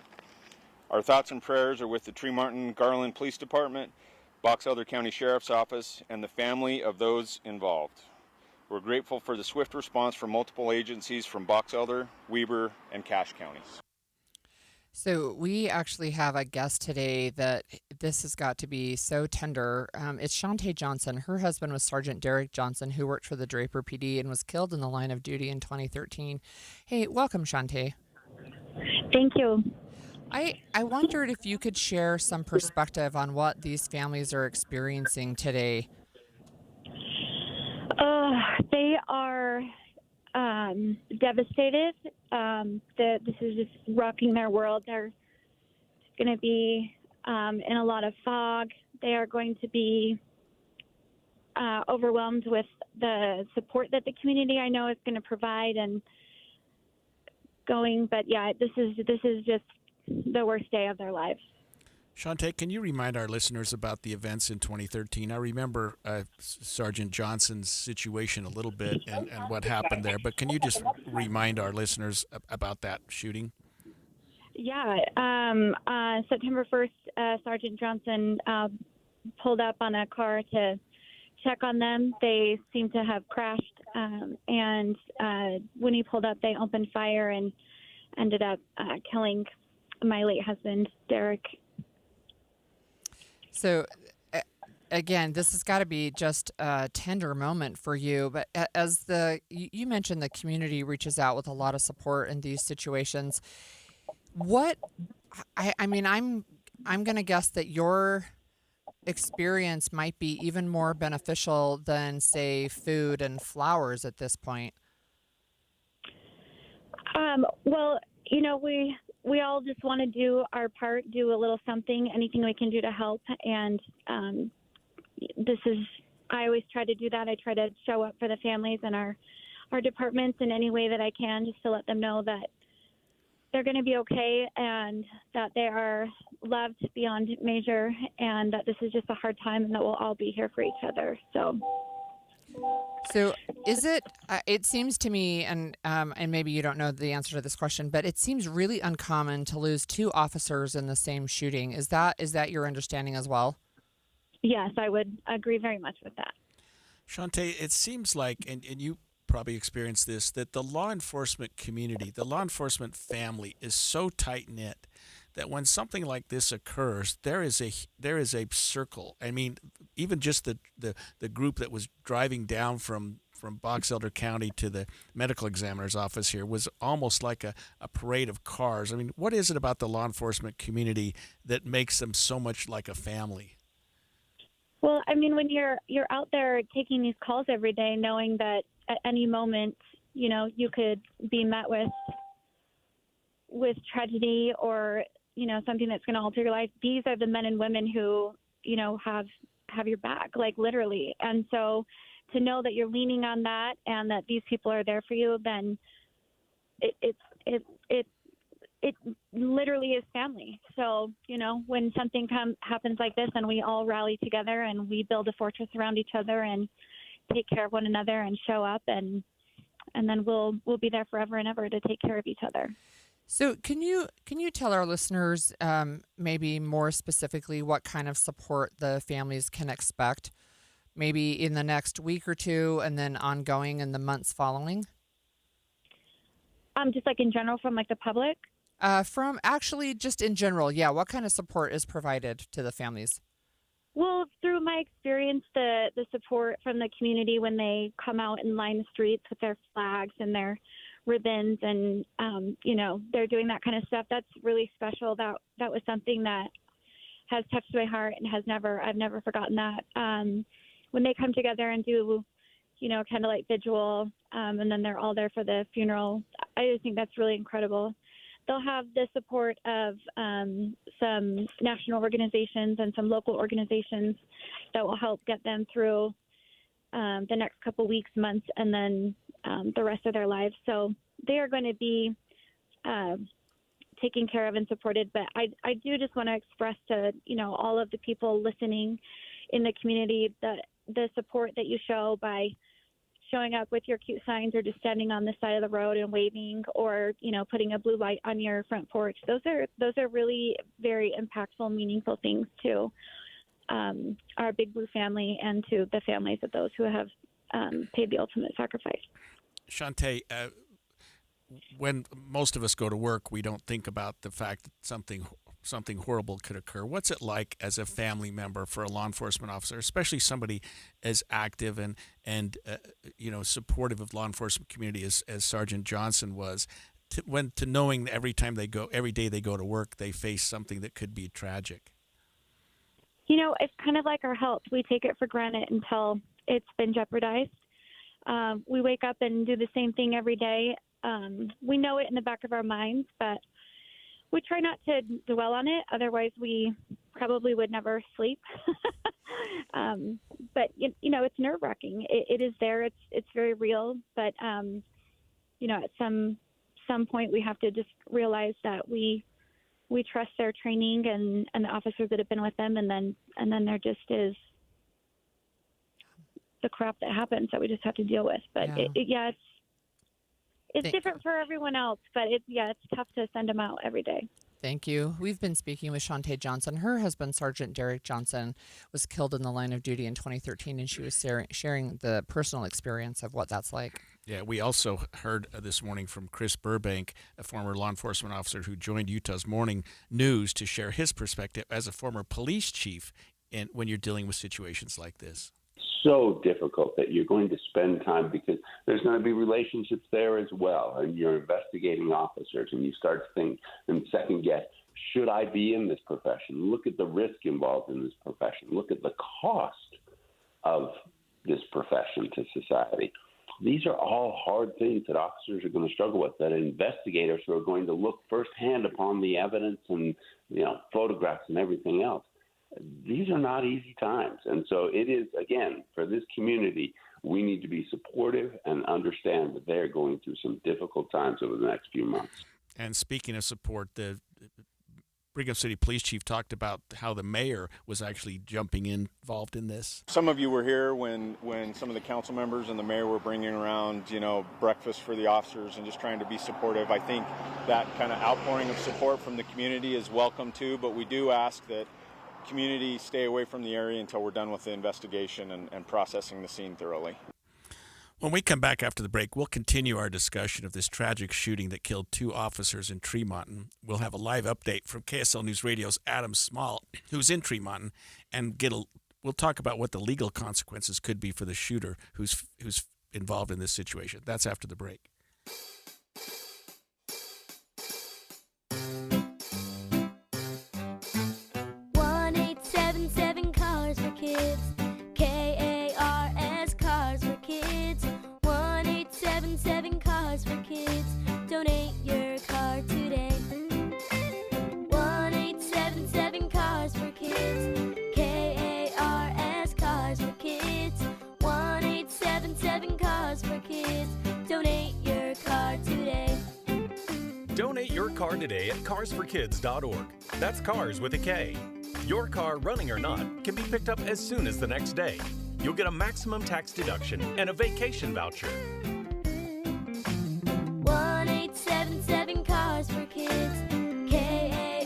Speaker 19: Our thoughts and prayers are with the Tremonton Garland Police Department, Box Elder County Sheriff's Office, and the family of those involved. We're grateful for the swift response from multiple agencies from Box Elder, Weber, and Cache counties.
Speaker 11: So we actually have a guest today that this has got to be so tender. It's Shantae Johnson. Her husband was Sergeant Derek Johnson, who worked for the Draper PD and was killed in the line of duty in 2013. Hey, welcome, Shantae.
Speaker 20: Thank you.
Speaker 11: I wondered if you could share some perspective on what these families are experiencing today.
Speaker 20: They are devastated. This is just rocking their world. They're going to be in a lot of fog. They are going to be overwhelmed with the support that the community I know is going to provide and going. But yeah, this is just the worst day of their lives.
Speaker 10: Shantae, can you remind our listeners about the events in 2013? I remember Sergeant Johnson's situation a little bit and what happened there, but can you just remind our listeners about that shooting?
Speaker 20: Yeah. September 1st, Sergeant Johnson pulled up on a car to check on them. They seemed to have crashed, and when he pulled up, they opened fire and ended up killing my late husband, Derek.
Speaker 11: So, again, this has got to be just a tender moment for you. But as you mentioned, the community reaches out with a lot of support in these situations. I'm going to guess that your experience might be even more beneficial than, say, food and flowers at this point.
Speaker 20: Well, you know, we all just want to do our part, do a little something, anything we can do to help. And this is I always try to do that. I try to show up for the families and our departments in any way that I can, just to let them know that they're going to be okay and that they are loved beyond measure, and that this is just a hard time and that we'll all be here for each other.
Speaker 11: So is it, it seems to me, and maybe you don't know the answer to this question, but it seems really uncommon to lose 2 officers in the same shooting. Is that your understanding as well?
Speaker 20: Yes, I would agree very much with that.
Speaker 10: Shante, it seems like, and you probably experienced this, that the law enforcement community, the law enforcement family is so tight-knit that when something like this occurs, there is a circle. I mean, even just the group that was driving down from Box Elder County to the medical examiner's office here was almost like a parade of cars. I mean, what is it about the law enforcement community that makes them so much like a family?
Speaker 20: Well, I mean, when you're out there taking these calls every day, knowing that at any moment, you could be met with tragedy or, something that's going to alter your life. These are the men and women who, have your back, like literally. And so to know that you're leaning on that and that these people are there for you, then it literally is family. So, when something happens like this and we all rally together and we build a fortress around each other and take care of one another and show up, and then we'll be there forever and ever to take care of each other.
Speaker 11: So can you tell our listeners maybe more specifically what kind of support the families can expect maybe in the next week or two and then ongoing in the months following?
Speaker 20: Just like in general from like the public?
Speaker 11: From actually just in general, yeah. What kind of support is provided to the families?
Speaker 20: Well, through my experience, the support from the community when they come out and line the streets with their flags and their ribbons and, they're doing that kind of stuff, that's really special. That was something that has touched my heart and I've never forgotten that. When they come together and do, kind of like vigil, and then they're all there for the funeral, I just think that's really incredible. They'll have the support of some national organizations and some local organizations that will help get them through the next couple weeks, months, and then the rest of their lives. So they are going to be taken care of and supported. But I do just want to express to, all of the people listening in the community the support that you show by showing up with your cute signs or just standing on the side of the road and waving or, putting a blue light on your front porch. Those are really very impactful, meaningful things to our Big Blue family and to the families of those who have paid the ultimate sacrifice.
Speaker 10: Shante, when most of us go to work, we don't think about the fact that something horrible could occur. What's it like as a family member for a law enforcement officer, especially somebody as active and supportive of law enforcement community as Sergeant Johnson was, to knowing every day they go to work, they face something that could be tragic?
Speaker 20: It's kind of like our health. We take it for granted until it's been jeopardized. We wake up and do the same thing every day. We know it in the back of our minds, but we try not to dwell on it. Otherwise, we probably would never sleep. But, it's nerve-wracking. It is there. It's very real. But, at some point, we have to just realize that we trust their training and the officers that have been with them. And then there just is the crap that happens that we just have to deal with. But, it's different for everyone else, but it's tough to send them out every day.
Speaker 11: Thank you. We've been speaking with Shante Johnson. Her husband, Sergeant Derek Johnson, was killed in the line of duty in 2013, and she was sharing the personal experience of what that's like.
Speaker 10: Yeah, we also heard this morning from Chris Burbank, a former law enforcement officer who joined Utah's Morning News to share his perspective as a former police chief when you're dealing with situations like this.
Speaker 2: So difficult that you're going to spend time because there's going to be relationships there as well. And you're investigating officers and you start to think and second guess, should I be in this profession? Look at the risk involved in this profession. Look at the cost of this profession to society. These are all hard things that officers are going to struggle with, that investigators who are going to look firsthand upon the evidence and, photographs and everything else. these are not easy times. And so it is, again, for this community, we need to be supportive and understand that they're going through some difficult times over the next few months.
Speaker 10: And speaking of support, the Brigham City Police Chief talked about how the mayor was actually involved in this.
Speaker 19: Some of you were here when some of the council members and the mayor were bringing around, breakfast for the officers and just trying to be supportive. I think that kind of outpouring of support from the community is welcome too, but we do ask that community stay away from the area until we're done with the investigation and processing the scene thoroughly.
Speaker 10: When we come back after the break, we'll continue our discussion of this tragic shooting that killed 2 officers in Tremonton. We'll have a live update from KSL News Radio's Adam Small, who's in Tremonton, and we'll talk about what the legal consequences could be for the shooter who's involved in this situation. That's after the break.
Speaker 3: Cars for Kids. KARS Cars for Kids. 1-877 Cars for Kids. Donate your car today. 1-877 Cars for Kids. KARS Cars for Kids. 1-877 Cars for Kids. Donate your car today.
Speaker 4: Donate your car today at carsforkids.org. That's cars with a K. Your car, running or not, can be picked up as soon as the next day. You'll get a maximum tax deduction and a vacation voucher.
Speaker 3: 1-877 Cars for Kids.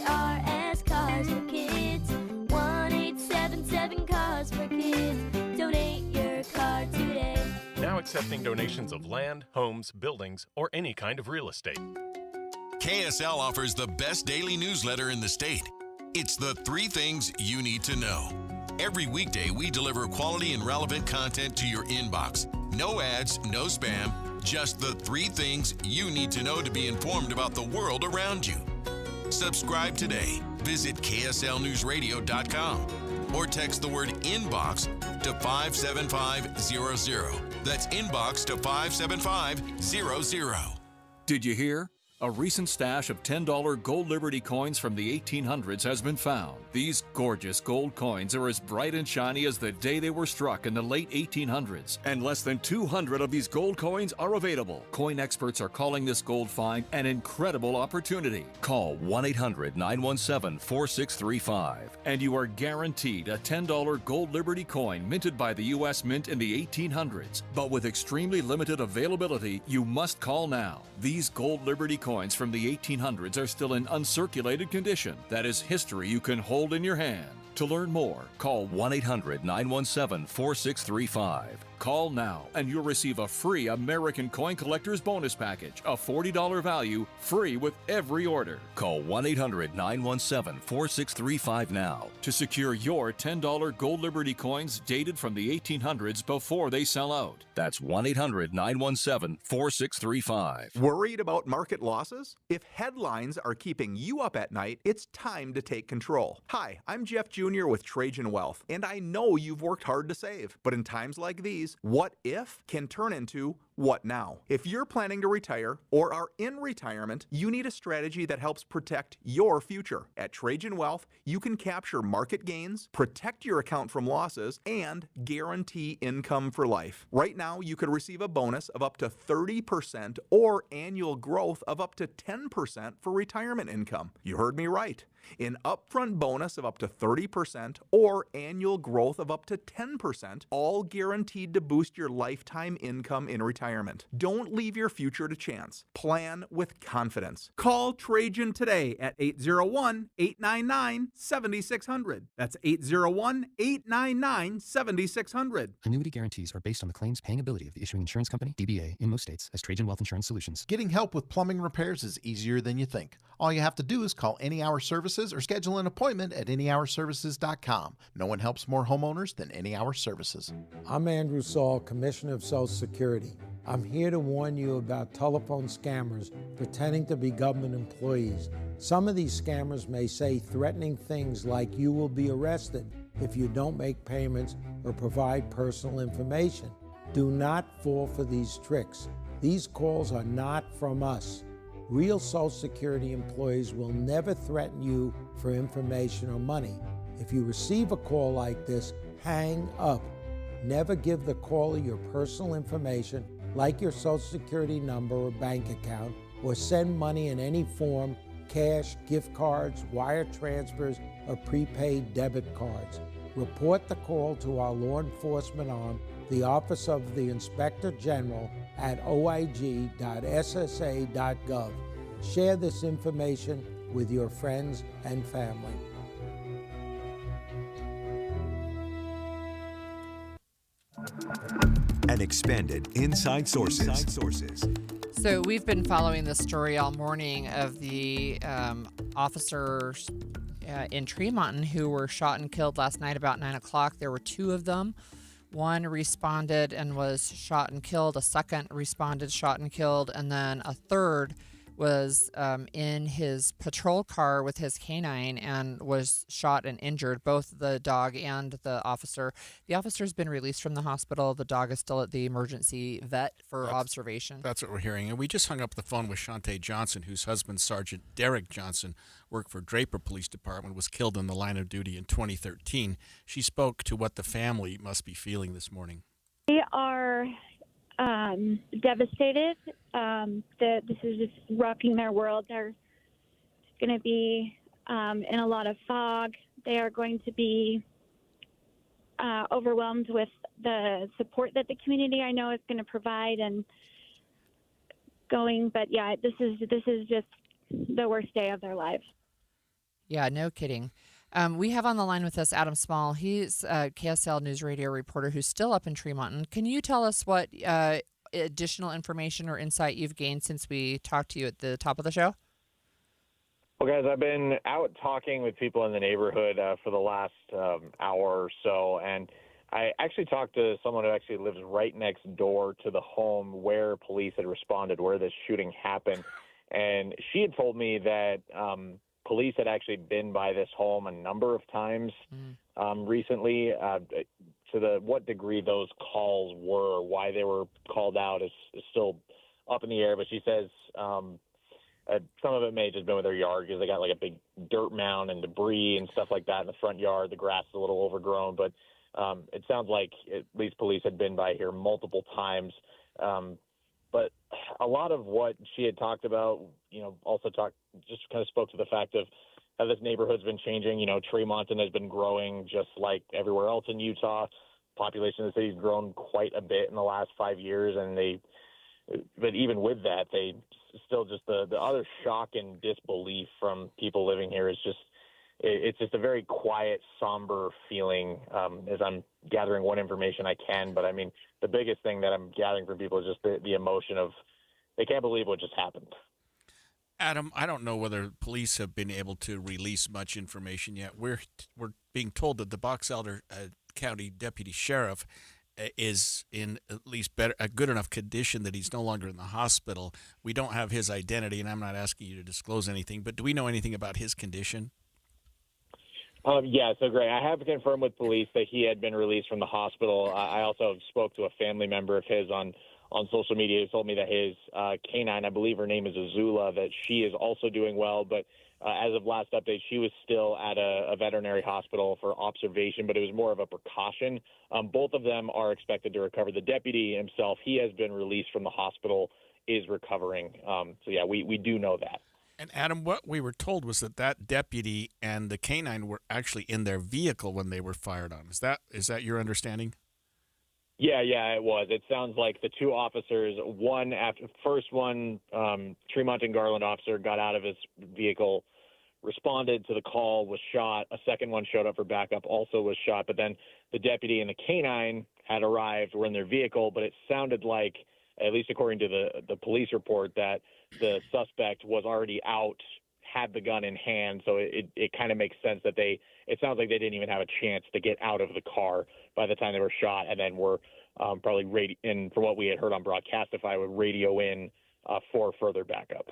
Speaker 3: KARS Cars for Kids. 1-877 Cars for Kids. Donate your car today.
Speaker 4: Now accepting donations of land, homes, buildings, or any kind of real estate.
Speaker 17: KSL offers the best daily newsletter in the state. It's the 3 things you need to know. Every weekday, we deliver quality and relevant content to your inbox. No ads, no spam, just the 3 things you need to know to be informed about the world around you. Subscribe today. Visit KSLNewsRadio.com or text the word INBOX to 57500. That's INBOX to 57500.
Speaker 23: Did you hear? A recent stash of $10 gold Liberty coins from the 1800s has been found. These gorgeous gold coins are as bright and shiny as the day they were struck in the late 1800s. And less than 200 of these gold coins are available. Coin experts are calling this gold find an incredible opportunity. Call 1-800-917-4635 and you are guaranteed a $10 gold Liberty coin minted by the U.S. Mint in the 1800s. But with extremely limited availability, you must call now. These gold Liberty coins from the 1800s are still in uncirculated condition. That is history you can hold in your hand. To learn more, call 1-800-917-4635. Call now and you'll receive a free American Coin Collector's Bonus Package, a $40 value, free with every order. Call 1-800-917-4635 now to secure your $10 gold Liberty coins dated from the 1800s before they sell out. That's 1-800-917-4635.
Speaker 13: Worried about market losses? If headlines are keeping you up at night, it's time to take control. Hi, I'm Jeff Jr. with Trajan Wealth, and I know you've worked hard to save, but in times like these, what if can turn into what now? If you're planning to retire or are in retirement, you need a strategy that helps protect your future. At Trajan Wealth, you can capture market gains, protect your account from losses, and guarantee income for life. Right now, you could receive a bonus of up to 30% or annual growth of up to 10% for retirement income. You heard me right. An upfront bonus of up to 30% or annual growth of up to 10%, all guaranteed to boost your lifetime income in retirement. Don't leave your future to chance. Plan with confidence. Call Trajan today at 801-899-7600. That's 801-899-7600.
Speaker 25: Annuity guarantees are based on the claims paying ability of the issuing insurance company, DBA, in most states as Trajan Wealth Insurance Solutions.
Speaker 1: Getting help with plumbing repairs is easier than you think. All you have to do is call Any Hour Services or schedule an appointment at anyhourservices.com. No one helps more homeowners than Any Hour Services.
Speaker 26: I'm Andrew Saul, Commissioner of Social Security. I'm here to warn you about telephone scammers pretending to be government employees. Some of these scammers may say threatening things like you will be arrested if you don't make payments or provide personal information. Do not fall for these tricks. These calls are not from us. Real Social Security employees will never threaten you for information or money. If you receive a call like this, hang up. Never give the caller your personal information, like your Social Security number or bank account, or send money in any form, cash, gift cards, wire transfers, or prepaid debit cards. Report the call to our law enforcement arm, the Office of the Inspector General, at oig.ssa.gov. Share this information with your friends and family.
Speaker 21: And expanded Inside Sources.
Speaker 11: So we've been following the story all morning of the officers in Tremonton who were shot and killed last night about 9 o'clock. There were two of them. One responded and was shot and killed. A second responded, shot and killed. And then a third was in his patrol car with his canine and was shot and injured, both the dog and the officer. The officer's been released from the hospital. The dog is still at the emergency vet for observation.
Speaker 10: That's what we're hearing. And we just hung up the phone with Shantae Johnson, whose husband, Sergeant Derek Johnson, worked for Draper Police Department, was killed in the line of duty in 2013. She spoke to what the family must be feeling this morning.
Speaker 20: They are devastated. This is just rocking their world. They're going to be in a lot of fog. They are going to be overwhelmed with the support that the community, I know, is going to provide and going. But yeah, this is just the worst day of their lives. Yeah,
Speaker 11: no kidding. We have on the line with us Adam Small. He's a KSL News Radio reporter who's still up in Tremonton. Can you tell us what additional information or insight you've gained since we talked to you at the top of the show?
Speaker 5: Well, guys, I've been out talking with people in the neighborhood for the last hour or so, and I actually talked to someone who actually lives right next door to the home where police had responded, where this shooting happened. And she had told me that police had actually been by this home a number of times recently. To what degree those calls were, why they were called out is still up in the air. But she says some of it may have just been with their yard because they got like a big dirt mound and debris and stuff like that in the front yard. The grass is a little overgrown, but it sounds like at least police had been by here multiple times. But a lot of what she had talked about, also just kind of spoke to the fact of how this neighborhood's been changing. Tremonton has been growing just like everywhere else in Utah. Population of the city's grown quite a bit in the last 5 years, but even with that, they still just the other shock and disbelief from people living here is it's just a very quiet, somber feeling as I'm gathering what information I can. But I mean, the biggest thing that I'm gathering from people is just the emotion of they can't believe what just happened.
Speaker 10: Adam, I don't know whether police have been able to release much information yet. We're being told that the Box Elder County Deputy Sheriff is in at least a good enough condition that he's no longer in the hospital. We don't have his identity, and I'm not asking you to disclose anything, but do we know anything about his condition?
Speaker 5: Yeah, so great. I have confirmed with police that he had been released from the hospital. I also spoke to a family member of his on social media who told me that his canine, I believe her name is Azula, that she is also doing well. But as of last update, she was still at a veterinary hospital for observation, but it was more of a precaution. Both of them are expected to recover. The deputy himself, he has been released from the hospital, is recovering. So, yeah, we do know that.
Speaker 10: And, Adam, what we were told was that deputy and the canine were actually in their vehicle when they were fired on. Is that your understanding?
Speaker 5: Yeah, it was. It sounds like the two officers, first one, Tremonton Garland officer, got out of his vehicle, responded to the call, was shot. A second one showed up for backup, also was shot. But then the deputy and the canine had arrived, were in their vehicle, but it sounded like, at least according to the police report, that the suspect was already out, had the gun in hand. So it kind of makes sense that it sounds like they didn't even have a chance to get out of the car by the time they were shot, and then were probably and from what we had heard on Broadcastify, would radio in for further backup.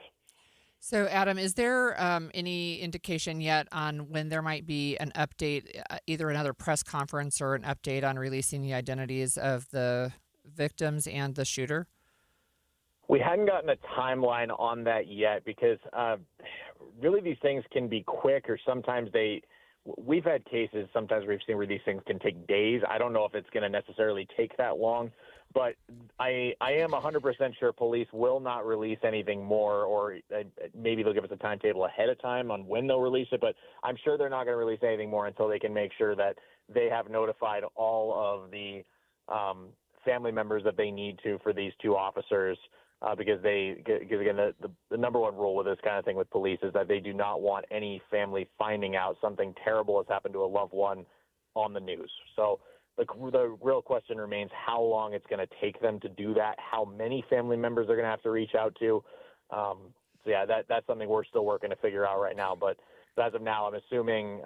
Speaker 11: So, Adam, is there any indication yet on when there might be an update, either another press conference or an update on releasing the identities of the victims and the shooter?
Speaker 5: We hadn't gotten a timeline on that yet because really these things can be quick, or sometimes we've had cases sometimes we've seen where these things can take days. I don't know if it's going to necessarily take that long, but I am 100% sure police will not release anything more, or maybe they'll give us a timetable ahead of time on when they'll release it, but I'm sure they're not going to release anything more until they can make sure that they have notified all of the family members that they need to for these two officers. Because again, the number one rule with this kind of thing with police is that they do not want any family finding out something terrible has happened to a loved one on the news. So the real question remains how long it's going to take them to do that, how many family members they're going to have to reach out to. So yeah, that's something we're still working to figure out right now. But as of now, I'm assuming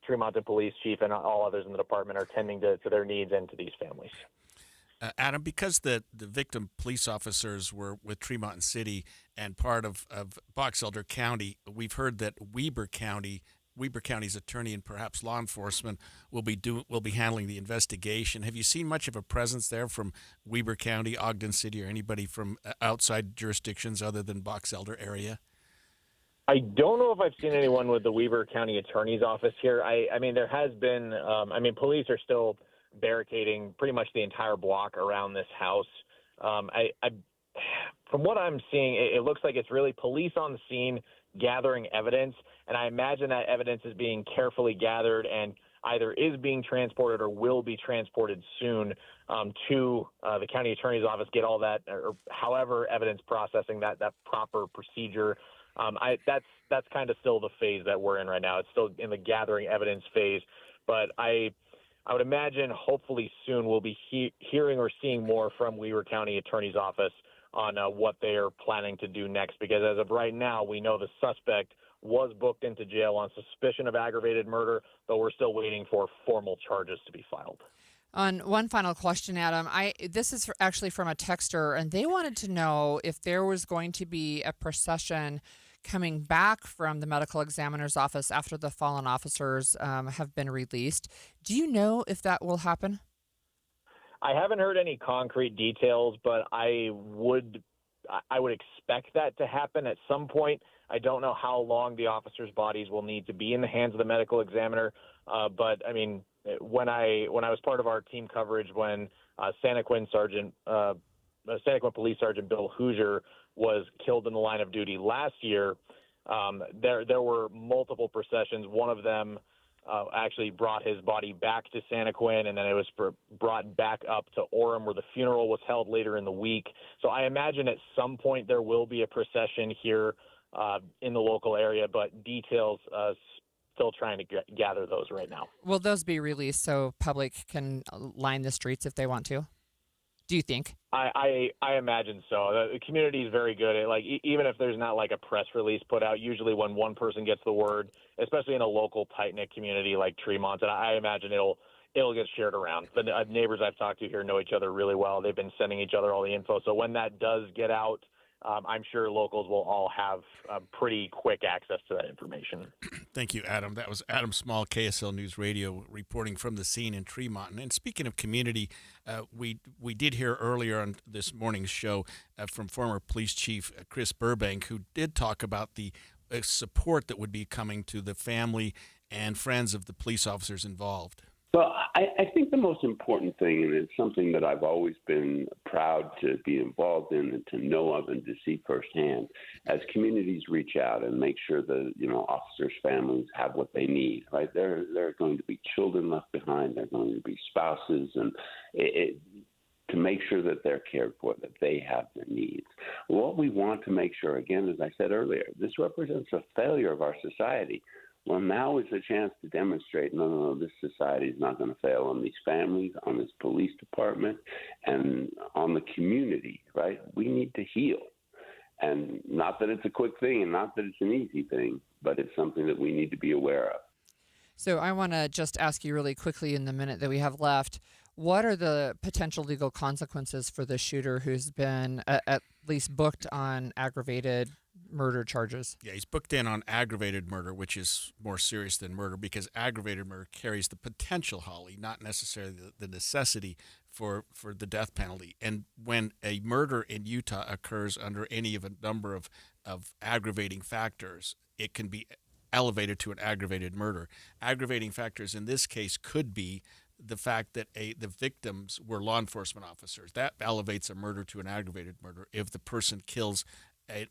Speaker 5: Tremonton Police Chief and all others in the department are tending to their needs and to these families.
Speaker 10: Adam, because the victim police officers were with Tremonton City and part of Box Elder County, we've heard that Weber County's attorney and perhaps law enforcement will be handling the investigation. Have you seen much of a presence there from Weber County, Ogden City, or anybody from outside jurisdictions other than Box Elder area?
Speaker 5: I don't know if I've seen anyone with the Weber County Attorney's Office here. I mean, there has been. Police are still barricading pretty much the entire block around this house. From what I'm seeing, it looks like it's really police on the scene gathering evidence, and I imagine that evidence is being carefully gathered and either is being transported or will be transported soon to the county attorney's office, get all that, or however evidence processing that proper procedure. That's kind of still the phase that we're in right now. It's still in the gathering evidence phase, but I would imagine hopefully soon we'll be hearing or seeing more from Weber County Attorney's Office on what they are planning to do next, because as of right now, we know the suspect was booked into jail on suspicion of aggravated murder, though we're still waiting for formal charges to be filed.
Speaker 11: On one final question, Adam, this is actually from a texter, and they wanted to know if there was going to be a procession coming back from the medical examiner's office after the fallen officers have been released. Do you know if that will happen?
Speaker 5: I haven't heard any concrete details, but I would expect that to happen at some point. I don't know how long the officers' bodies will need to be in the hands of the medical examiner, but I mean, when I was part of our team coverage when Santaquin Police Sergeant Bill Hoosier was killed in the line of duty last year, there were multiple processions. One of them actually brought his body back to Santaquin, and then it was brought back up to Orem, where the funeral was held later in the week. So I imagine at some point there will be a procession here in the local area, but details still trying to gather those right now.
Speaker 11: Will those be released so public can line the streets if they want to? Do you think?
Speaker 5: I imagine so. The community is very good at, even if there's not like a press release put out, usually when one person gets the word, especially in a local tight-knit community like Tremont, and I imagine it'll get shared around. The neighbors I've talked to here know each other really well. They've been sending each other all the info. So when that does get out, I'm sure locals will all have pretty quick access to that information.
Speaker 10: Thank you, Adam. That was Adam Small, KSL News Radio, reporting from the scene in Tremont. And speaking of community, we did hear earlier on this morning's show from former police chief Chris Burbank, who did talk about the support that would be coming to the family and friends of the police officers involved.
Speaker 2: Well, I think the most important thing, and it's something that I've always been proud to be involved in and to know of and to see firsthand, as communities reach out and make sure that, officers' families have what they need, right? There are going to be children left behind. There are going to be spouses, and to make sure that they're cared for, that they have their needs. What we want to make sure, again, as I said earlier, this represents a failure of our society. Well, now is the chance to demonstrate, no, this society is not going to fail on these families, on this police department, and on the community, right? We need to heal. And not that it's a quick thing and not that it's an easy thing, but it's something that we need to be aware of.
Speaker 11: So I want to just ask you really quickly in the minute that we have left, what are the potential legal consequences for the shooter who's been at least booked on aggravated murder charges?
Speaker 10: Yeah, he's booked in on aggravated murder, which is more serious than murder because aggravated murder carries the potential, Holly, not necessarily the necessity for the death penalty. And when a murder in Utah occurs under any of a number of aggravating factors, it can be elevated to an aggravated murder. Aggravating factors in this case could be the fact that the victims were law enforcement officers. That elevates a murder to an aggravated murder if the person kills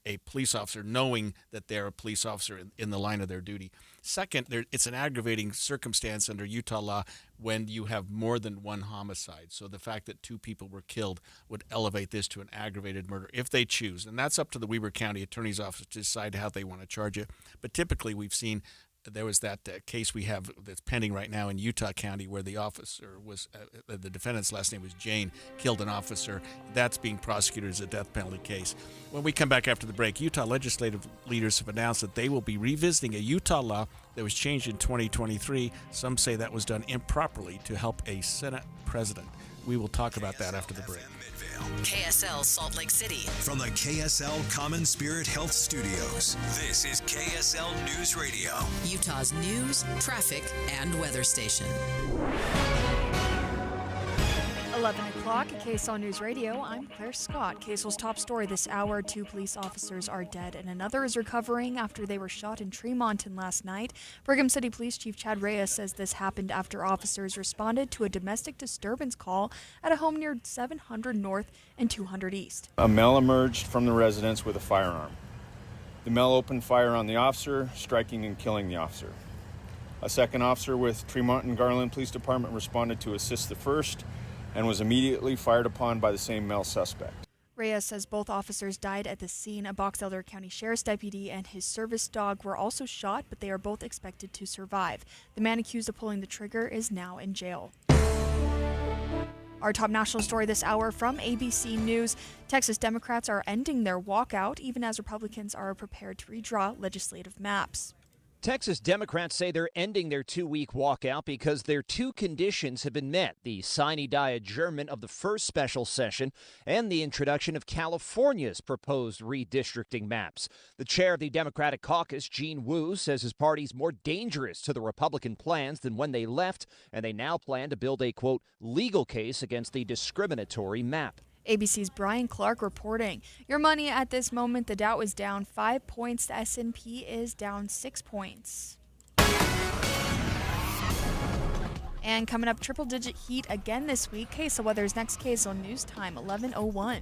Speaker 10: a police officer knowing that they're a police officer in the line of their duty. Second, it's an aggravating circumstance under Utah law when you have more than one homicide. So the fact that 2 people were killed would elevate this to an aggravated murder if they choose. And that's up to the Weber County Attorney's Office to decide how they want to charge it. But typically we've seen there was that case we have that's pending right now in Utah County where the officer was, the defendant's last name was Jane, killed an officer. That's being prosecuted as a death penalty case. When we come back after the break, Utah legislative leaders have announced that they will be revisiting a Utah law that was changed in 2023. Some say that was done improperly to help a Senate president. We will talk about that after the break.
Speaker 6: KSL Salt Lake City.
Speaker 21: From the KSL Common Spirit Health Studios, this is KSL News Radio.
Speaker 6: Utah's news, traffic, and weather station.
Speaker 7: 11 o'clock at KSL News Radio. I'm Claire Scott. KSL's top story this hour: 2 police officers are dead and another is recovering after they were shot in Tremonton last night. Brigham City Police Chief Chad Reyes says this happened after officers responded to a domestic disturbance call at a home near 700 North and 200 East.
Speaker 19: A male emerged from the residence with a firearm. The male opened fire on the officer, striking and killing the officer. A second officer with Tremonton Garland Police Department responded to assist the first and was immediately fired upon by the same male suspect.
Speaker 7: Reyes says both officers died at the scene. A Box Elder County Sheriff's deputy and his service dog were also shot, but they are both expected to survive. The man accused of pulling the trigger is now in jail. Our top national story this hour from ABC News. Texas Democrats are ending their walkout, even as Republicans are prepared to redraw legislative maps.
Speaker 8: Texas Democrats say they're ending their 2-week walkout because their 2 conditions have been met: the sine die adjournment of the first special session and the introduction of California's proposed redistricting maps. The chair of the Democratic caucus, Gene Wu, says his party's more dangerous to the Republican plans than when they left, and they now plan to build a, quote, legal case against the discriminatory map.
Speaker 7: ABC's Brian Clark reporting. Your money at this moment: the Dow is down 5 points, the S&P is down 6 points. And coming up, triple-digit heat again this week. KSL Weather's next. KSL News Time, 11:01.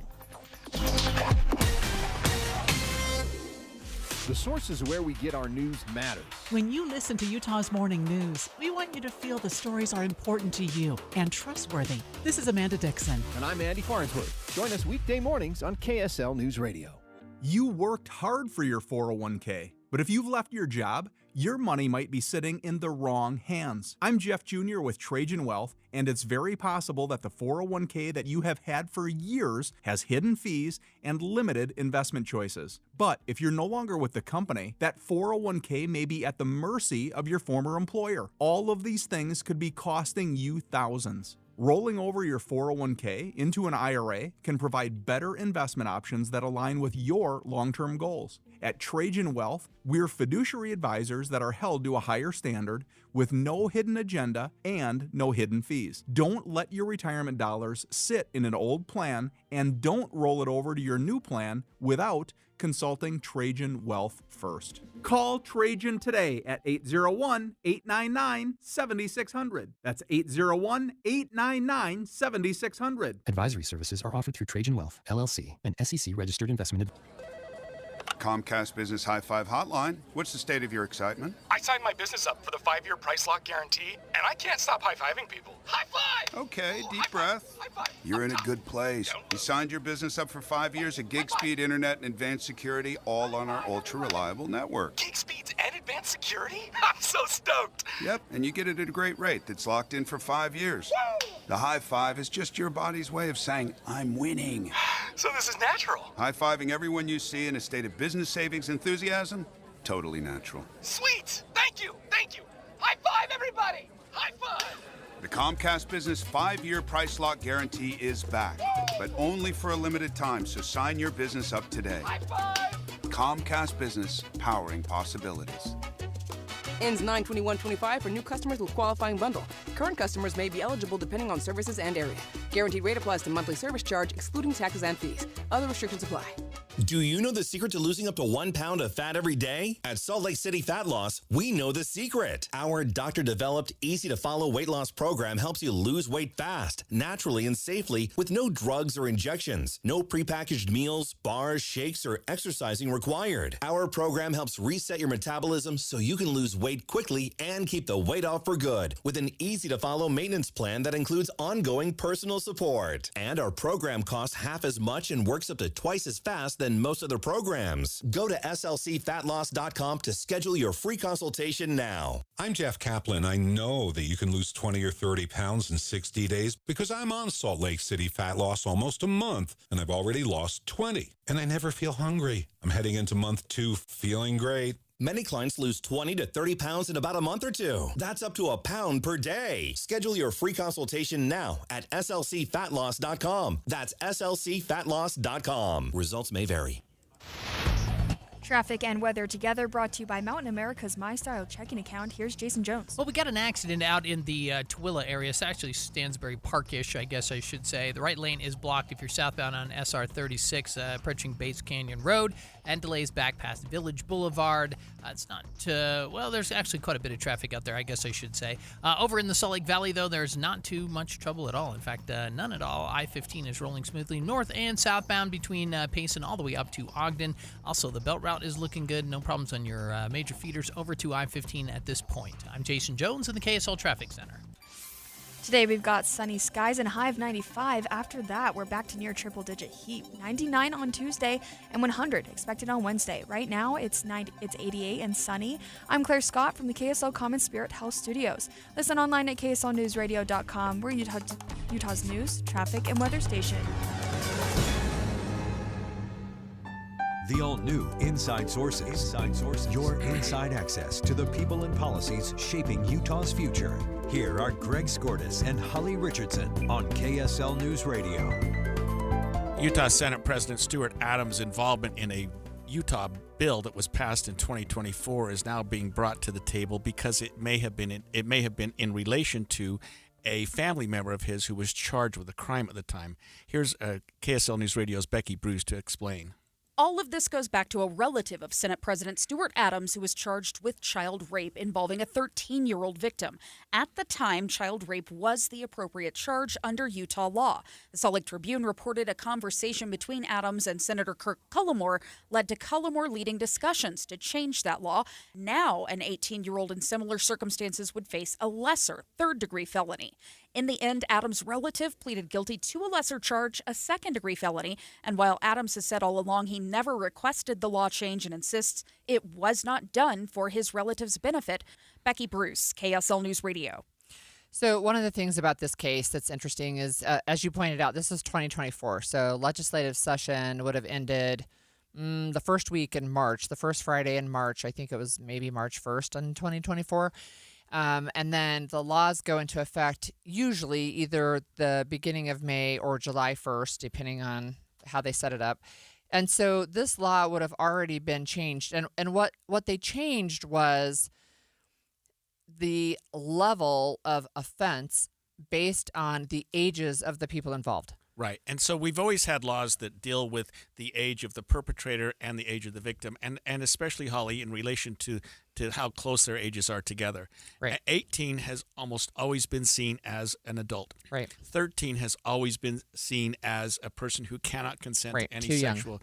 Speaker 1: The sources where we get our news matters.
Speaker 9: When you listen to Utah's Morning News, we want you to feel the stories are important to you and trustworthy. This is Amanda Dixon.
Speaker 1: And I'm Andy Farnsworth. Join us weekday mornings on KSL News Radio.
Speaker 13: You worked hard for your 401k, but if you've left your job, your money might be sitting in the wrong hands. I'm Jeff Jr. with Trajan Wealth, and it's very possible that the 401k that you have had for years has hidden fees and limited investment choices. But if you're no longer with the company, that 401k may be at the mercy of your former employer. All of these things could be costing you thousands. Rolling over your 401k into an IRA can provide better investment options that align with your long-term goals. At Trajan Wealth, we're fiduciary advisors that are held to a higher standard with no hidden agenda and no hidden fees. Don't let your retirement dollars sit in an old plan, and don't roll it over to your new plan without consulting Trajan Wealth first. Call Trajan today at 801-899-7600. That's 801-899-7600.
Speaker 25: Advisory services are offered through Trajan Wealth, LLC, an SEC-registered investment
Speaker 12: Comcast Business High Five Hotline. What's the state of your excitement?
Speaker 22: I signed my business up for the 5-year price lock guarantee, and I can't stop high-fiving people. High five!
Speaker 12: Okay, deep breath.
Speaker 22: High five.
Speaker 12: You're in a good place. You signed your business up for 5 years of gig speed internet and advanced security, all on our ultra-reliable network.
Speaker 22: Gig speeds and advanced security? I'm so stoked.
Speaker 12: Yep, and you get it at a great rate that's locked in for 5 years.
Speaker 22: Woo!
Speaker 12: The high five is just your body's way of saying, I'm winning.
Speaker 22: So this is natural.
Speaker 12: High-fiving everyone you see in a state of business savings enthusiasm? Totally natural.
Speaker 22: Sweet! Thank you! Thank you! High five, everybody! High five!
Speaker 12: The Comcast Business 5-year price lock guarantee is back, but only for a limited time, so sign your business up today.
Speaker 22: High five!
Speaker 12: Comcast Business, powering possibilities.
Speaker 24: Ends 9/21/25 for new customers with qualifying bundle. Current customers may be eligible depending on services and area. Guaranteed rate applies to monthly service charge, excluding taxes and fees. Other restrictions apply.
Speaker 3: Do you know the secret to losing up to 1 pound of fat every day? At Salt Lake City Fat Loss, we know the secret. Our doctor-developed, easy-to-follow weight loss program helps you lose weight fast, naturally and safely with no drugs or injections. No prepackaged meals, bars, shakes, or exercising required. Our program helps reset your metabolism so you can lose weight quickly and keep the weight off for good with an easy-to-follow maintenance plan that includes ongoing personal support. And our program costs half as much and works up to twice as fast than most other programs. Go to slcfatloss.com to schedule your free consultation now.
Speaker 4: I'm Jeff Kaplan. I know that you can lose 20 or 30 pounds in 60 days because I'm on Salt Lake City Fat Loss almost a month, and I've already lost 20. And I never feel hungry. I'm heading into month 2 feeling great.
Speaker 3: Many clients lose 20 to 30 pounds in about a month or two. That's up to a pound per day. Schedule your free consultation now at slcfatloss.com. That's slcfatloss.com. Results may vary.
Speaker 7: Traffic and weather together, brought to you by Mountain America's MyStyle checking account. Here's Jason Jones.
Speaker 14: Well, we got an accident out in the Tooele area. It's actually Stansbury Park-ish, I guess I should say. The right lane is blocked if you're southbound on SR 36, approaching Bates Canyon Road, and delays back past Village Boulevard. It's not, there's actually quite a bit of traffic out there, I guess I should say. Over in the Salt Lake Valley, though, there's not too much trouble at all. In fact, none at all. I-15 is rolling smoothly north and southbound between Payson all the way up to Ogden. Also, the Belt Route is looking good. No problems on your major feeders over to I-15 at this point. I'm Jason Jones in the KSL Traffic Center.
Speaker 7: Today we've got sunny skies and a high of 95. After that, we're back to near triple-digit heat. 99 on Tuesday and 100 expected on Wednesday. Right now, it's 88 and sunny. I'm Claire Scott from the KSL Common Spirit Health Studios. Listen online at kslnewsradio.com. We're Utah's news, traffic, and weather station.
Speaker 21: The all-new Inside Sources. Your inside access to the people and policies shaping Utah's future. Here are Greg Skordas and Holly Richardson on KSL News Radio.
Speaker 10: Utah Senate President Stuart Adams' involvement in a Utah bill that was passed in 2024 is now being brought to the table because it may have been in relation to a family member of his who was charged with a crime at the time. Here's KSL News Radio's Becky Bruce to explain.
Speaker 15: All of this goes back to a relative of Senate President Stuart Adams who was charged with child rape involving a 13-year-old victim. At the time, child rape was the appropriate charge under Utah law. The Salt Lake Tribune reported a conversation between Adams and Senator Kirk Cullimore led to Cullimore leading discussions to change that law. Now, an 18-year-old in similar circumstances would face a lesser third-degree felony. In the end, Adams' relative pleaded guilty to a lesser charge, a second-degree felony, and while Adams has said all along he never requested the law change and insists it was not done for his relative's benefit, Becky Bruce, KSL News Radio.
Speaker 11: So one of the things about this case that's interesting is, as you pointed out, this is 2024, so legislative session would have ended the first week in March, the first Friday in March. I think it was maybe March 1st in 2024. And then the laws go into effect usually either the beginning of May or July 1st, depending on how they set it up. And so this law would have already been changed. And what they changed was the level of offense based on the ages of the people involved.
Speaker 10: Right. And so we've always had laws that deal with the age of the perpetrator and the age of the victim, and especially, Holly, in relation to how close their ages are together.
Speaker 11: Right.
Speaker 10: 18 has almost always been seen as an adult.
Speaker 11: Right.
Speaker 10: 13 has always been seen as a person who cannot consent
Speaker 11: Right.
Speaker 10: to any
Speaker 11: Too young.
Speaker 10: sexual.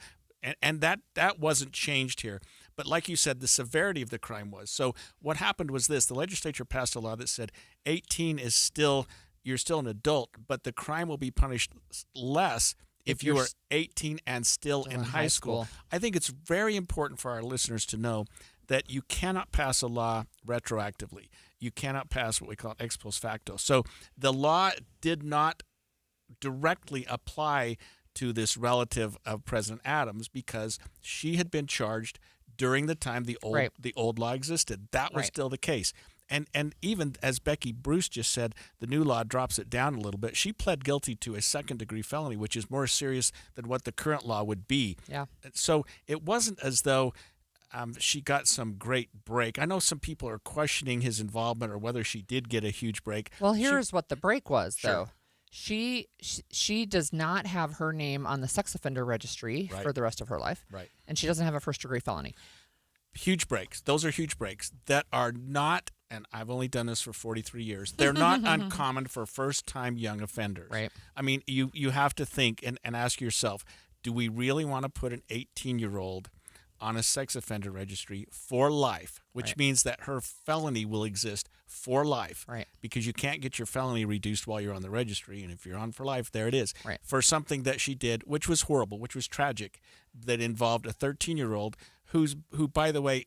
Speaker 10: And that wasn't changed here. But like you said, the severity of the crime was. So what happened was this. The legislature passed a law that said 18 is still... You're still an adult, but the crime will be punished less if you are 18 and still in high school. I think it's very important for our listeners to know that you cannot pass a law retroactively. You cannot pass what we call ex post facto. So the law did not directly apply to this relative of President Adams because she had been charged during the time the old law existed. That was still the case. And even as Becky Bruce just said, the new law drops it down a little bit. She pled guilty to a second-degree felony, which is more serious than what the current law would be.
Speaker 11: Yeah.
Speaker 10: So it wasn't as though she got some great break. I know some people are questioning his involvement or whether she did get a huge break.
Speaker 11: Well, here's what the break was, though. She does not have her name on the sex offender registry
Speaker 10: Right.
Speaker 11: for the rest of her life.
Speaker 10: Right.
Speaker 11: And she doesn't have a first-degree felony.
Speaker 10: Huge breaks. Those are huge breaks that are not, and I've only done this for 43 years, they're not uncommon for first-time young offenders.
Speaker 11: Right.
Speaker 10: I mean, you have to think and ask yourself, do we really want to put an 18-year-old on a sex offender registry for life, which
Speaker 11: Right.
Speaker 10: means that her felony will exist for life,
Speaker 11: Right.
Speaker 10: because you can't get your felony reduced while you're on the registry, and if you're on for life, there it is.
Speaker 11: Right.
Speaker 10: For something that she did, which was horrible, which was tragic, that involved a 13-year-old who, by the way,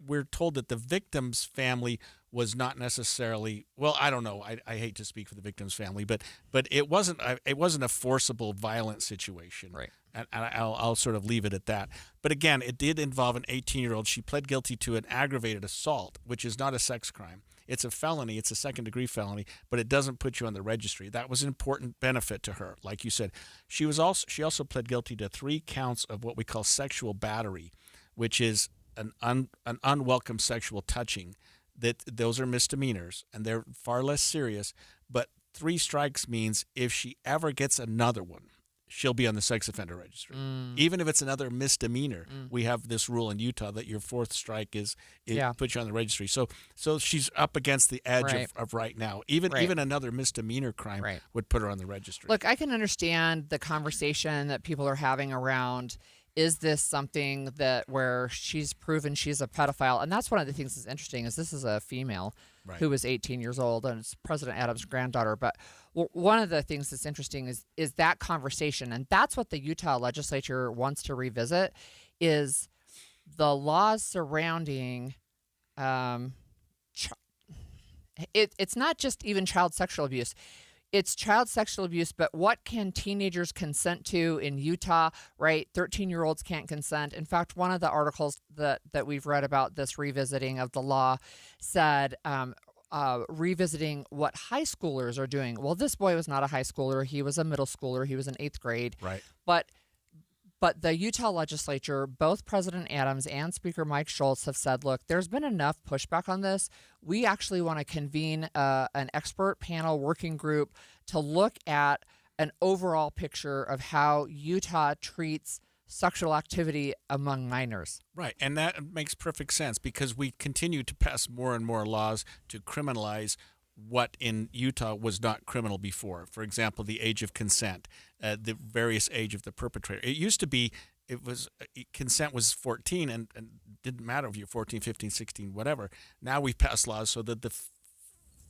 Speaker 10: we're told that the victim's family was not necessarily, well, I don't know. I hate to speak for the victim's family, but it wasn't a forcible, violent situation.
Speaker 11: Right.
Speaker 10: And I'll sort of leave it at that. But again, it did involve an 18-year-old. She pled guilty to an aggravated assault, which is not a sex crime. It's a felony. It's a second-degree felony, but it doesn't put you on the registry. That was an important benefit to her. Like you said, she also pled guilty to 3 counts of what we call sexual battery, which is an unwelcome sexual touching. Those are misdemeanors, and they're far less serious. But 3 strikes means if she ever gets another one, she'll be on the sex offender registry. Even if it's another misdemeanor, we have this rule in Utah that your 4th strike puts you on the registry. So she's up against the edge
Speaker 11: Right.
Speaker 10: of right now. Even another misdemeanor crime would put her on the registry.
Speaker 11: Look, I can understand the conversation that people are having around, is this something that where she's proven she's a pedophile? And that's one of the things that's interesting is this is a female who was 18 years old, and it's President Adams' granddaughter. But one of the things that's interesting is that conversation, and that's what the Utah legislature wants to revisit, is the laws surrounding it's not just even child sexual abuse. It's child sexual abuse, but what can teenagers consent to in Utah, right? 13-year-olds can't consent. In fact, one of the articles that we've read about this revisiting of the law said revisiting what high schoolers are doing. Well, this boy was not a high schooler. He was a middle schooler. He was in 8th grade.
Speaker 10: Right.
Speaker 11: But the Utah legislature, both President Adams and Speaker Mike Schultz have said, look, there's been enough pushback on this. We actually want to convene an expert panel working group to look at an overall picture of how Utah treats sexual activity among minors.
Speaker 10: Right, and that makes perfect sense because we continue to pass more and more laws to criminalize what in Utah was not criminal before. For example, the age of consent, the various age of the perpetrator. It used to be consent was 14 and didn't matter if you're 14, 15, 16, whatever. Now we pass laws so that the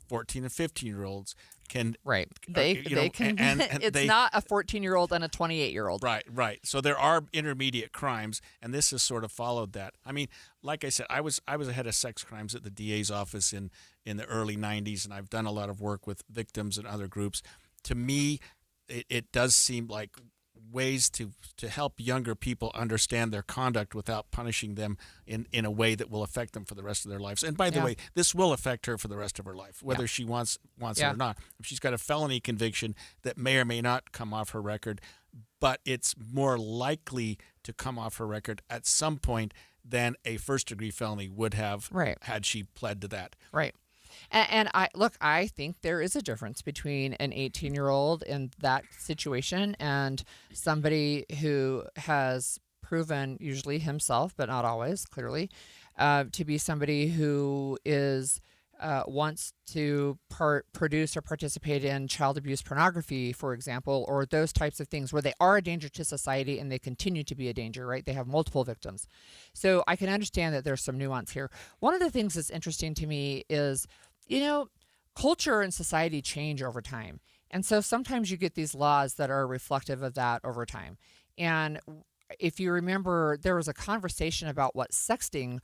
Speaker 10: 14 and 15-year-olds can
Speaker 11: they can it's not a 14-year-old and a 28-year-old.
Speaker 10: Right. So there are intermediate crimes, and this has sort of followed that. I mean, like I said, I was a head of sex crimes at the DA's office in the early 90s, and I've done a lot of work with victims and other groups. To me, it does seem like ways to help younger people understand their conduct without punishing them in a way that will affect them for the rest of their lives. And by the way, this will affect her for the rest of her life, whether she wants it or not. If she's got a felony conviction that may or may not come off her record, but it's more likely to come off her record at some point than a first-degree felony would have had she pled to that.
Speaker 11: Right. And I think there is a difference between an 18-year-old in that situation and somebody who has proven, usually himself, but not always, clearly, to be somebody who is wants to produce or participate in child abuse pornography, for example, or those types of things where they are a danger to society and they continue to be a danger, right? They have multiple victims. So I can understand that there's some nuance here. One of the things that's interesting to me is, culture and society change over time. And so sometimes you get these laws that are reflective of that over time. And if you remember, there was a conversation about what sexting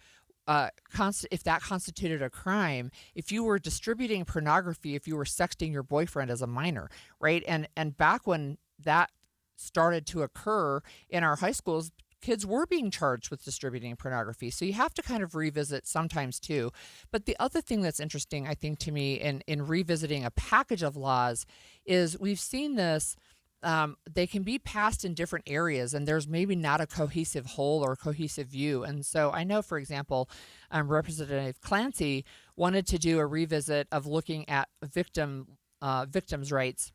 Speaker 11: if that constituted a crime, if you were distributing pornography, if you were sexting your boyfriend as a minor, right? And back when that started to occur in our high schools, kids were being charged with distributing pornography. So you have to kind of revisit sometimes too. But the other thing that's interesting, I think, to me in revisiting a package of laws is we've seen this. They can be passed in different areas, and there's maybe not a cohesive whole or cohesive view. And so I know, for example, Representative Clancy wanted to do a revisit of looking at victim victims' rights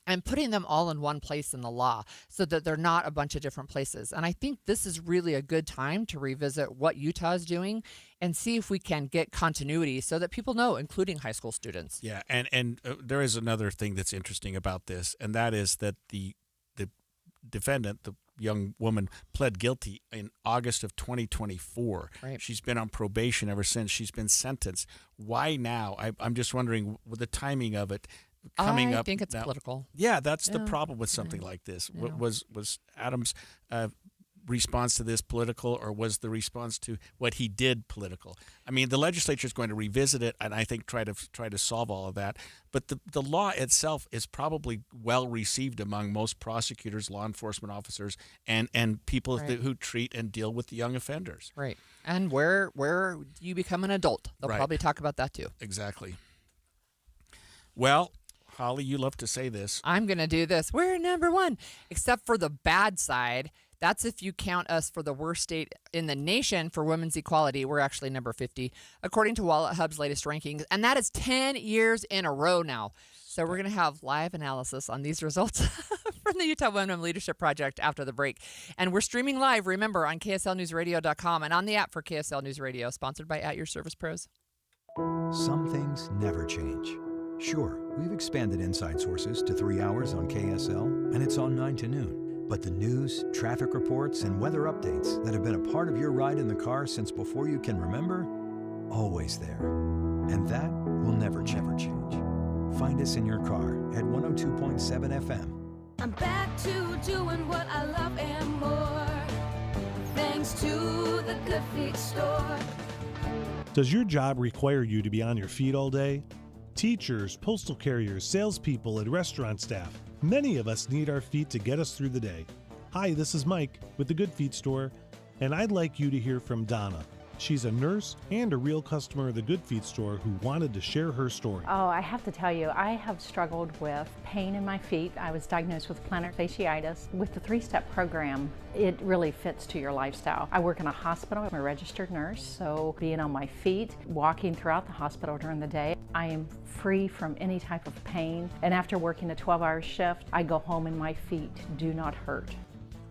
Speaker 11: and putting them all in one place in the law so that they're not a bunch of different places. And I think this is really a good time to revisit what Utah is doing and see if we can get continuity so that people know, including high school students.
Speaker 10: Yeah, and there is another thing that's interesting about this, and that is that the defendant, the young woman, pled guilty in August of 2024.
Speaker 11: Right.
Speaker 10: She's been on probation ever since. She's been sentenced. Why now? I'm just wondering with the timing of it coming up.
Speaker 11: I think it's
Speaker 10: now.
Speaker 11: political.
Speaker 10: Yeah, that's the problem with something like this.
Speaker 11: Yeah.
Speaker 10: Was Adams' response to this political, or was the response to what he did political? I mean, the legislature is going to revisit it, and I think try to solve all of that. But the law itself is probably well received among most prosecutors, law enforcement officers, and people
Speaker 11: Right.
Speaker 10: who treat and deal with the young offenders.
Speaker 11: Right. And where you become an adult. They'll
Speaker 10: Right.
Speaker 11: probably talk about that too.
Speaker 10: Exactly. Well, Holly, you love to say this.
Speaker 11: I'm going to do this. We're number one, except for the bad side. That's if you count us for the worst state in the nation for women's equality. We're actually number 50, according to Wallet Hub's latest rankings. And that is 10 years in a row now. So we're going to have live analysis on these results from the Utah Women Leadership Project after the break. And we're streaming live, remember, on KSLNewsRadio.com and on the app for KSL News Radio, sponsored by At Your Service Pros.
Speaker 21: Some things never change. Sure, we've expanded Inside Sources to 3 hours on KSL, and it's on 9 to noon. But the news, traffic reports, and weather updates that have been a part of your ride in the car since before you can remember, always there. And that will never change. Find us in your car at 102.7 FM.
Speaker 16: I'm back to doing what I love and more, thanks to the Good Feet store.
Speaker 17: Does your job require you to be on your feet all day? Teachers, postal carriers, salespeople, and restaurant staff. Many of us need our feet to get us through the day. Hi, this is Mike with the Good Feet store, and I'd like you to hear from Donna. She's a nurse and a real customer of the Good Feet store who wanted to share her story.
Speaker 18: Oh, I have to tell you, I have struggled with pain in my feet. I was diagnosed with plantar fasciitis. With the 3-step program, it really fits to your lifestyle. I work in a hospital. I'm a registered nurse, so being on my feet, walking throughout the hospital during the day, I am free from any type of pain. And after working a 12-hour shift, I go home and my feet do not hurt.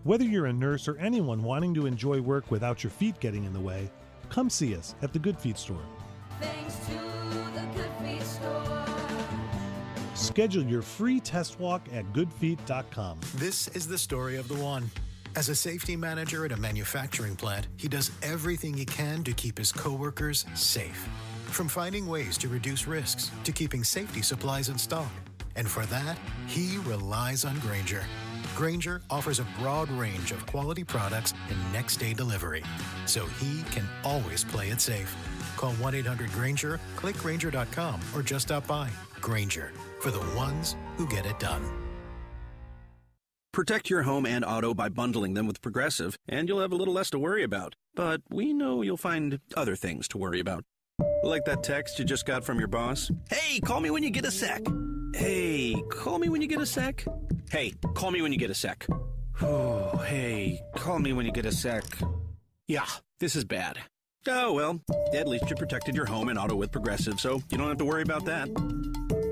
Speaker 17: Whether you're a nurse or anyone wanting to enjoy work without your feet getting in the way, come see us at the Good Feet store.
Speaker 16: Thanks to the Good Feet store.
Speaker 17: Schedule your free test walk at goodfeet.com.
Speaker 20: This is the story of the one. As a safety manager at a manufacturing plant, he does everything he can to keep his coworkers safe. From finding ways to reduce risks to keeping safety supplies in stock. And for that, he relies on Grainger. Grainger offers a broad range of quality products and next-day delivery, so he can always play it safe. Call 1-800-GRAINGER, click Grainger.com, or just stop by. Grainger, for the ones who get it done.
Speaker 23: Protect your home and auto by bundling them with Progressive, and you'll have a little less to worry about. But we know you'll find other things to worry about. Like that text you just got from your boss. Hey, call me when you get a sec. Hey, call me when you get a sec. Hey, call me when you get a sec. Oh, hey, call me when you get a sec. Yeah, this is bad. Oh, well, at least you protected your home and auto with Progressive, so you don't have to worry about that.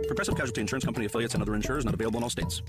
Speaker 23: Progressive Casualty Insurance Company affiliates and other insurers not available in all states.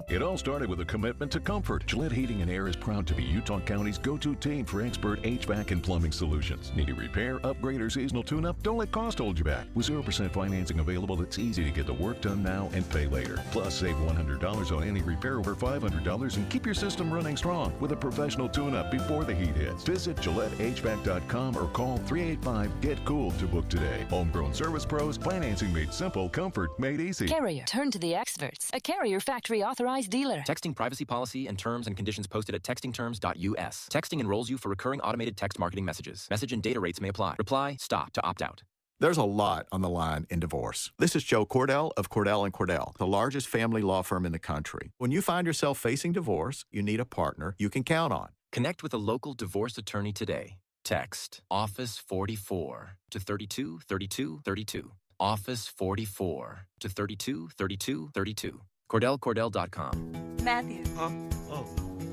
Speaker 26: It all started with a commitment to comfort. Gillette Heating and Air is proud to be Utah County's go-to team for expert HVAC and plumbing solutions. Need a repair, upgrade, or seasonal tune-up? Don't let cost hold you back. With 0% financing available, it's easy to get the work done now and pay later. Plus, save $100 on any repair over $500 and keep your system running strong with a professional tune-up before the heat hits. Visit GilletteHVAC.com or call 385-GET-COOL to book today. Homegrown service pros, financing made simple, comfort made easy.
Speaker 27: Carrier. Turn to the experts. A Carrier factory authorized dealer.
Speaker 28: Texting privacy policy and terms and conditions posted at textingterms.us. Texting enrolls you for recurring automated text marketing messages. Message and data rates may apply. Reply, stop to opt out.
Speaker 29: There's a lot on the line in divorce. This is Joe Cordell of Cordell & Cordell, the largest family law firm in the country. When you find yourself facing divorce, you need a partner you can count on.
Speaker 28: Connect with a local divorce attorney today. Text Office 44 to 32 32 32. Office 44 to 32 32 32. CordellCordell.com.
Speaker 30: Matthew.
Speaker 31: Huh? Oh,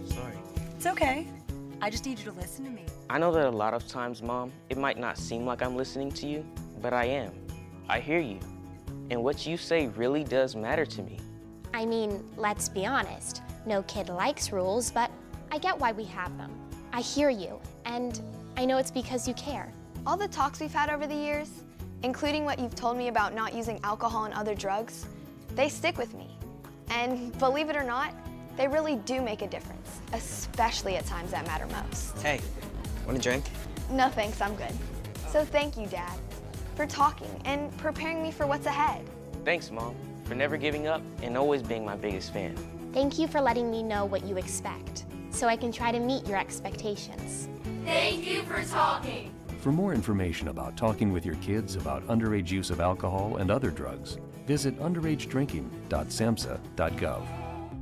Speaker 31: sorry.
Speaker 30: It's okay. I just need you to listen to me.
Speaker 32: I know that a lot of times, Mom, it might not seem like I'm listening to you, but I am. I hear you.
Speaker 1: and what you say really does matter to me.
Speaker 2: I mean, let's be honest. No kid likes rules, but I get why we have them. I hear you, and I know it's because you care.
Speaker 5: All the talks we've had over the years, including what you've told me about not using alcohol and other drugs, they stick with me. And believe it or not, they really do make a difference, especially at times that matter most.
Speaker 1: Hey, want a drink?
Speaker 5: No thanks, I'm good. So thank you, Dad, for talking and preparing me for what's ahead.
Speaker 1: Thanks, Mom, for never giving up and always being my biggest fan.
Speaker 2: Thank you for letting me know what you expect, so I can try to meet your expectations.
Speaker 16: Thank you for talking.
Speaker 6: For more information about talking with your kids about underage use of alcohol and other drugs, visit underagedrinking.samhsa.gov.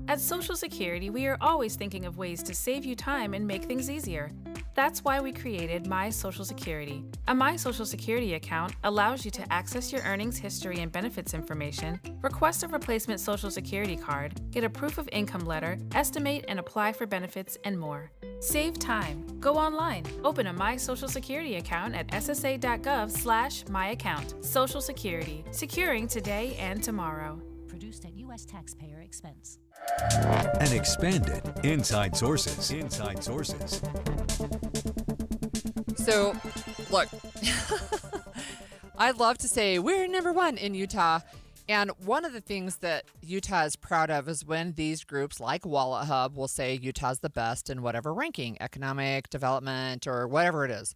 Speaker 8: At Social Security, we are always thinking of ways to save you time and make things easier. That's why we created My Social Security. A My Social Security account allows you to access your earnings history and benefits information, request a replacement Social Security card, get a proof of income letter, estimate and apply for benefits, and more. Save time. Go online. Open a My Social Security account at ssa.gov/myaccount. Social Security. Securing today and tomorrow.
Speaker 27: Produced at U.S. taxpayer expense.
Speaker 21: And expanded Inside Sources. Inside Sources.
Speaker 11: So, look, I'd love to say we're number one in Utah. And one of the things that Utah is proud of is when these groups like Wallet Hub will say Utah's the best in whatever ranking, economic development or whatever it is.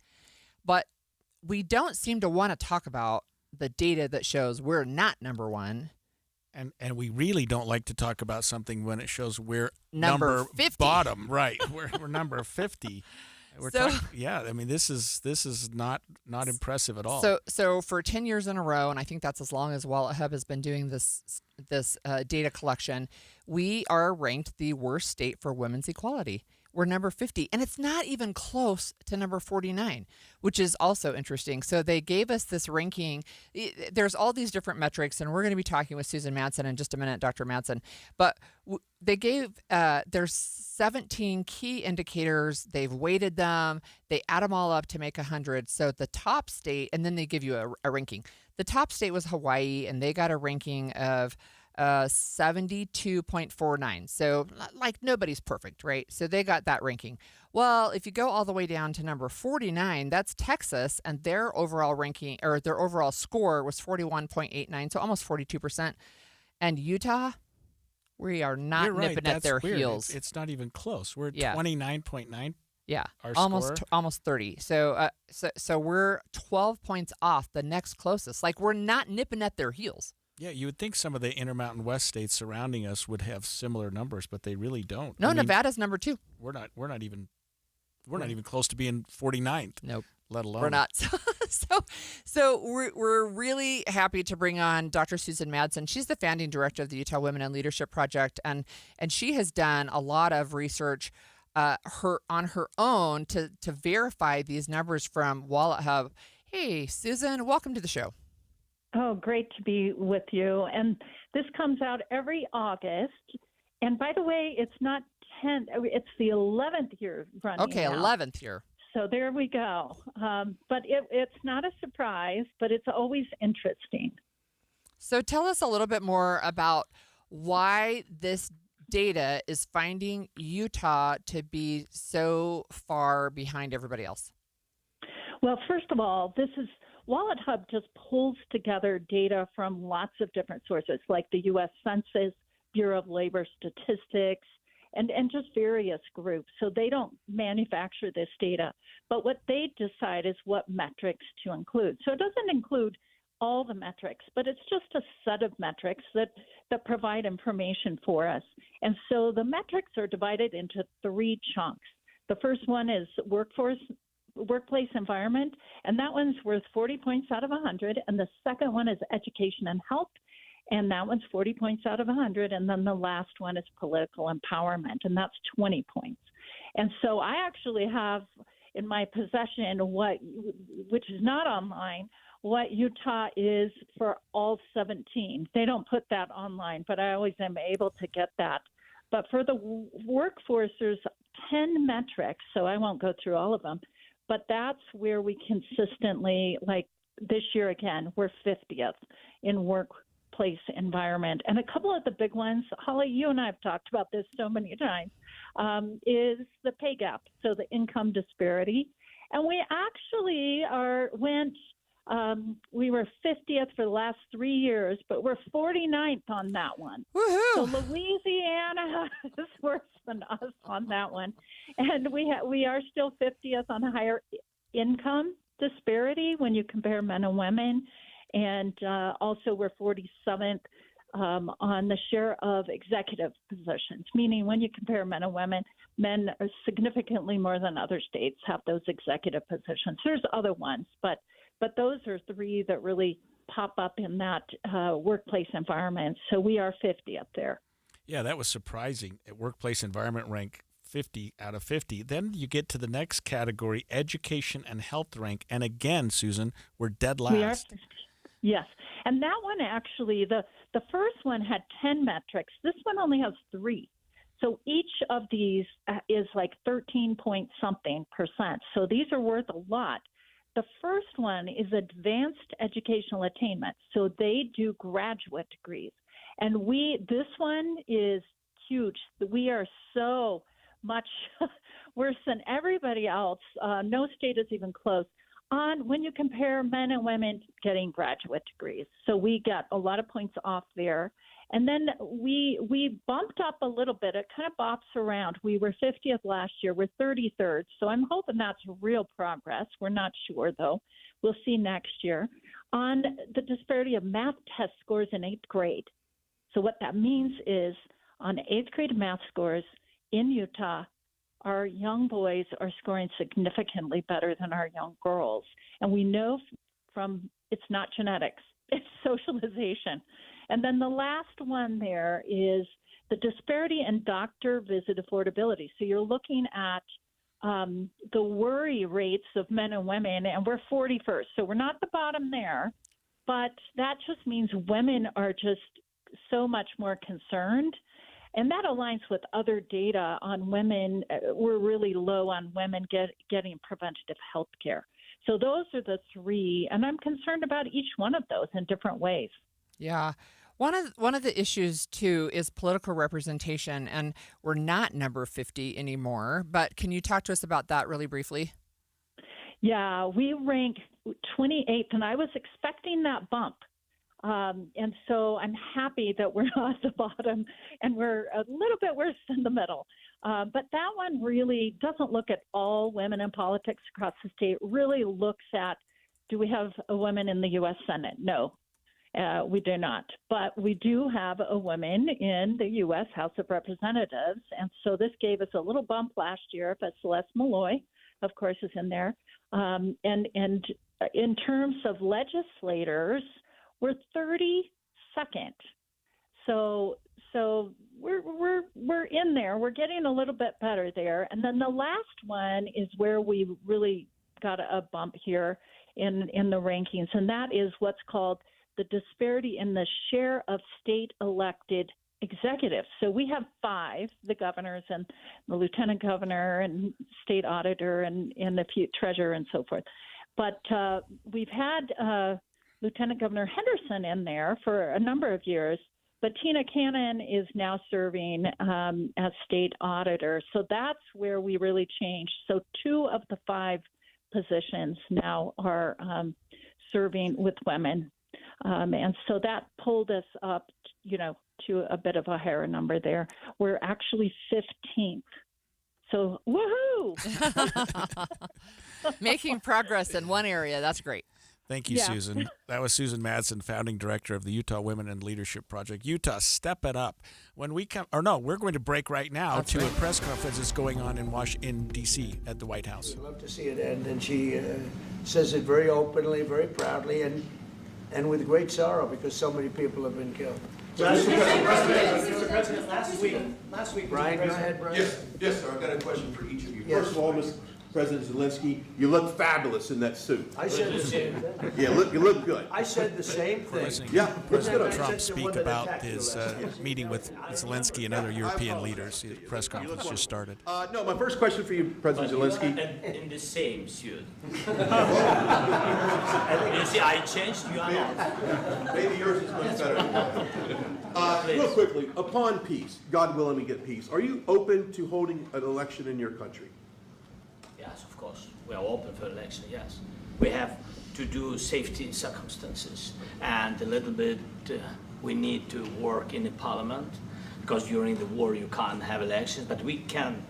Speaker 11: But we don't seem to want to talk about the data that shows we're not number one.
Speaker 10: And we really don't like to talk about something when it shows we're
Speaker 11: number 50.
Speaker 10: Bottom, right? We're number 50. Yeah, I mean this is not impressive at all.
Speaker 11: So for 10 years in a row, and I think that's as long as Wallet Hub has been doing this data collection, we are ranked the worst state for women's equality. We're number 50, and it's not even close to number 49, which is also interesting. So they gave us this ranking. There's all these different metrics, and we're going to be talking with Susan Madsen in just a minute, Dr. Madsen. But they gave, there's 17 key indicators. They've weighted them. They add them all up to make 100. So the top state, and then they give you a ranking. The top state was Hawaii, and they got a ranking of 72.49. So like nobody's perfect, right? So they got that ranking. Well, if you go all the way down to number 49, that's Texas, and their overall ranking or their overall score was 41.89, so almost 42%. And Utah, we are not nipping at their heels.
Speaker 10: It's not even close. We're at 29.9.
Speaker 11: Yeah,
Speaker 10: our
Speaker 11: almost 30. So so we're 12 points off the next closest. Like we're not nipping at their heels.
Speaker 10: Yeah, you would think some of the Intermountain West states surrounding us would have similar numbers, but they really don't.
Speaker 11: No, Nevada's number 2.
Speaker 10: We're not even close to being 49th.
Speaker 11: Nope.
Speaker 10: Let alone.
Speaker 11: We're not. So we're really happy to bring on Dr. Susan Madsen. She's the founding director of the Utah Women in Leadership Project, and she has done a lot of research on her own to verify these numbers from Wallet Hub. Hey, Susan, welcome to the show.
Speaker 9: Oh, great to be with you. And this comes out every August. And by the way, it's not 10, it's the 11th year running.
Speaker 11: Okay,
Speaker 9: now.
Speaker 11: 11th year.
Speaker 9: So there we go. But it's not a surprise, but it's always interesting.
Speaker 11: So tell us a little bit more about why this data is finding Utah to be so far behind everybody else.
Speaker 9: Well, first of all, Wallet Hub just pulls together data from lots of different sources, like the U.S. Census, Bureau of Labor Statistics, and just various groups. So they don't manufacture this data. But what they decide is what metrics to include. So it doesn't include all the metrics, but it's just a set of metrics that provide information for us. And so the metrics are divided into 3 chunks. The first one is workplace environment, and that one's worth 40 points out of 100. And the second one is education and health, and that one's 40 points out of 100. And then the last one is political empowerment, and that's 20 points. And so I actually have in my possession which is not online, what Utah is for all 17. They don't put that online, but I always am able to get that. But for the workforce, there's 10 metrics, so I won't go through all of them. But that's where we consistently, like this year again, we're 50th in workplace environment. And a couple of the big ones, Holly, you and I have talked about this so many times, is the pay gap, so the income disparity. And we actually we were 50th for the last 3 years, but we're 49th on that one.
Speaker 11: Woohoo!
Speaker 9: So Louisiana is worse than us on that one. And we are still 50th on higher income disparity when you compare men and women. And also we're 47th on the share of executive positions, meaning when you compare men and women, men are significantly more than other states have those executive positions. There's other ones, but those are three that really pop up in that workplace environment. So we are 50 up there.
Speaker 10: Yeah, that was surprising. At workplace environment rank 50 out of 50. Then you get to the next category, education and health rank. And again, Susan, we're dead last.
Speaker 9: We are 50. Yes. And that one actually, the first one had 10 metrics. This one only has 3. So each of these is like 13 point something %. So these are worth a lot. The first one is advanced educational attainment. So they do graduate degrees. And this one is huge. We are so much worse than everybody else. No state is even close on when you compare men and women getting graduate degrees. So we got a lot of points off there. And then we bumped up a little bit. It kind of bops around. We were 50th last year. We're 33rd. So I'm hoping that's real progress. We're not sure, though. We'll see next year. On the disparity of math test scores in 8th grade. So what that means is on 8th grade math scores in Utah, our young boys are scoring significantly better than our young girls. And we know from it's not genetics, it's socialization. And then the last one there is the disparity in doctor visit affordability. So you're looking at the worry rates of men and women, and we're 41st. So we're not the bottom there, but that just means women are just so much more concerned. And that aligns with other data on women. We're really low on women getting preventative health care. So those are the 3, and I'm concerned about each one of those in different ways.
Speaker 11: Yeah. One of the issues, too, is political representation, and we're not number 50 anymore. But can you talk to us about that really briefly?
Speaker 9: Yeah, we rank 28th, and I was expecting that bump. And so I'm happy that we're not at the bottom and we're a little bit worse in the middle. But that one really doesn't look at all women in politics across the state. It really looks at, do we have a woman in the U.S. Senate? No, we do not. But we do have a woman in the U.S. House of Representatives. And so this gave us a little bump last year, but Celeste Malloy, of course, is in there. And in terms of legislators, we're 32nd, so we're in there. We're getting a little bit better there. And then the last one is where we really got a bump here in the rankings, and that is what's called the disparity in the share of state-elected executives. So we have 5, the governors and the lieutenant governor and state auditor and the treasurer and so forth. But we've had Lieutenant Governor Henderson in there for a number of years, but Tina Cannon is now serving as state auditor. So that's where we really changed. So 2 of the 5 positions now are serving with women. And so that pulled us up, to a bit of a higher number there. We're actually 15th. So woohoo!
Speaker 11: Making progress in one area. That's great.
Speaker 10: Thank you, Susan. That was Susan Madsen, founding director of the Utah Women in Leadership Project. Utah, step it up. When we come, we're going to break right now to a press conference that's going on in D.C. at the White House.
Speaker 3: We'd love to see it end, and she says it very openly, very proudly, and with great sorrow because so many people have been killed.
Speaker 31: Mr. President, last week,
Speaker 3: Brian, go ahead, Brian.
Speaker 4: Yes, sir. I've got a question for each of you.
Speaker 3: Yes.
Speaker 4: First of all, President Zelensky, you look fabulous in that suit.
Speaker 3: I said the same thing.
Speaker 4: Yeah, you look good.
Speaker 3: I said the same thing.
Speaker 4: Yeah,
Speaker 10: President Trump speak about his meeting with Zelensky and other European leaders. His press conference just started.
Speaker 4: No, my first question for you, President Zelensky.
Speaker 7: In the same suit. You see, I changed, you are not.
Speaker 4: Maybe yours is much better. Real quickly, upon peace, God willing we get peace, are you open to holding an election in your country?
Speaker 7: Yes, of course. We are open for election, yes. We have to do safety circumstances, and a little bit we need to work in the parliament, because during the war you can't have elections, but we can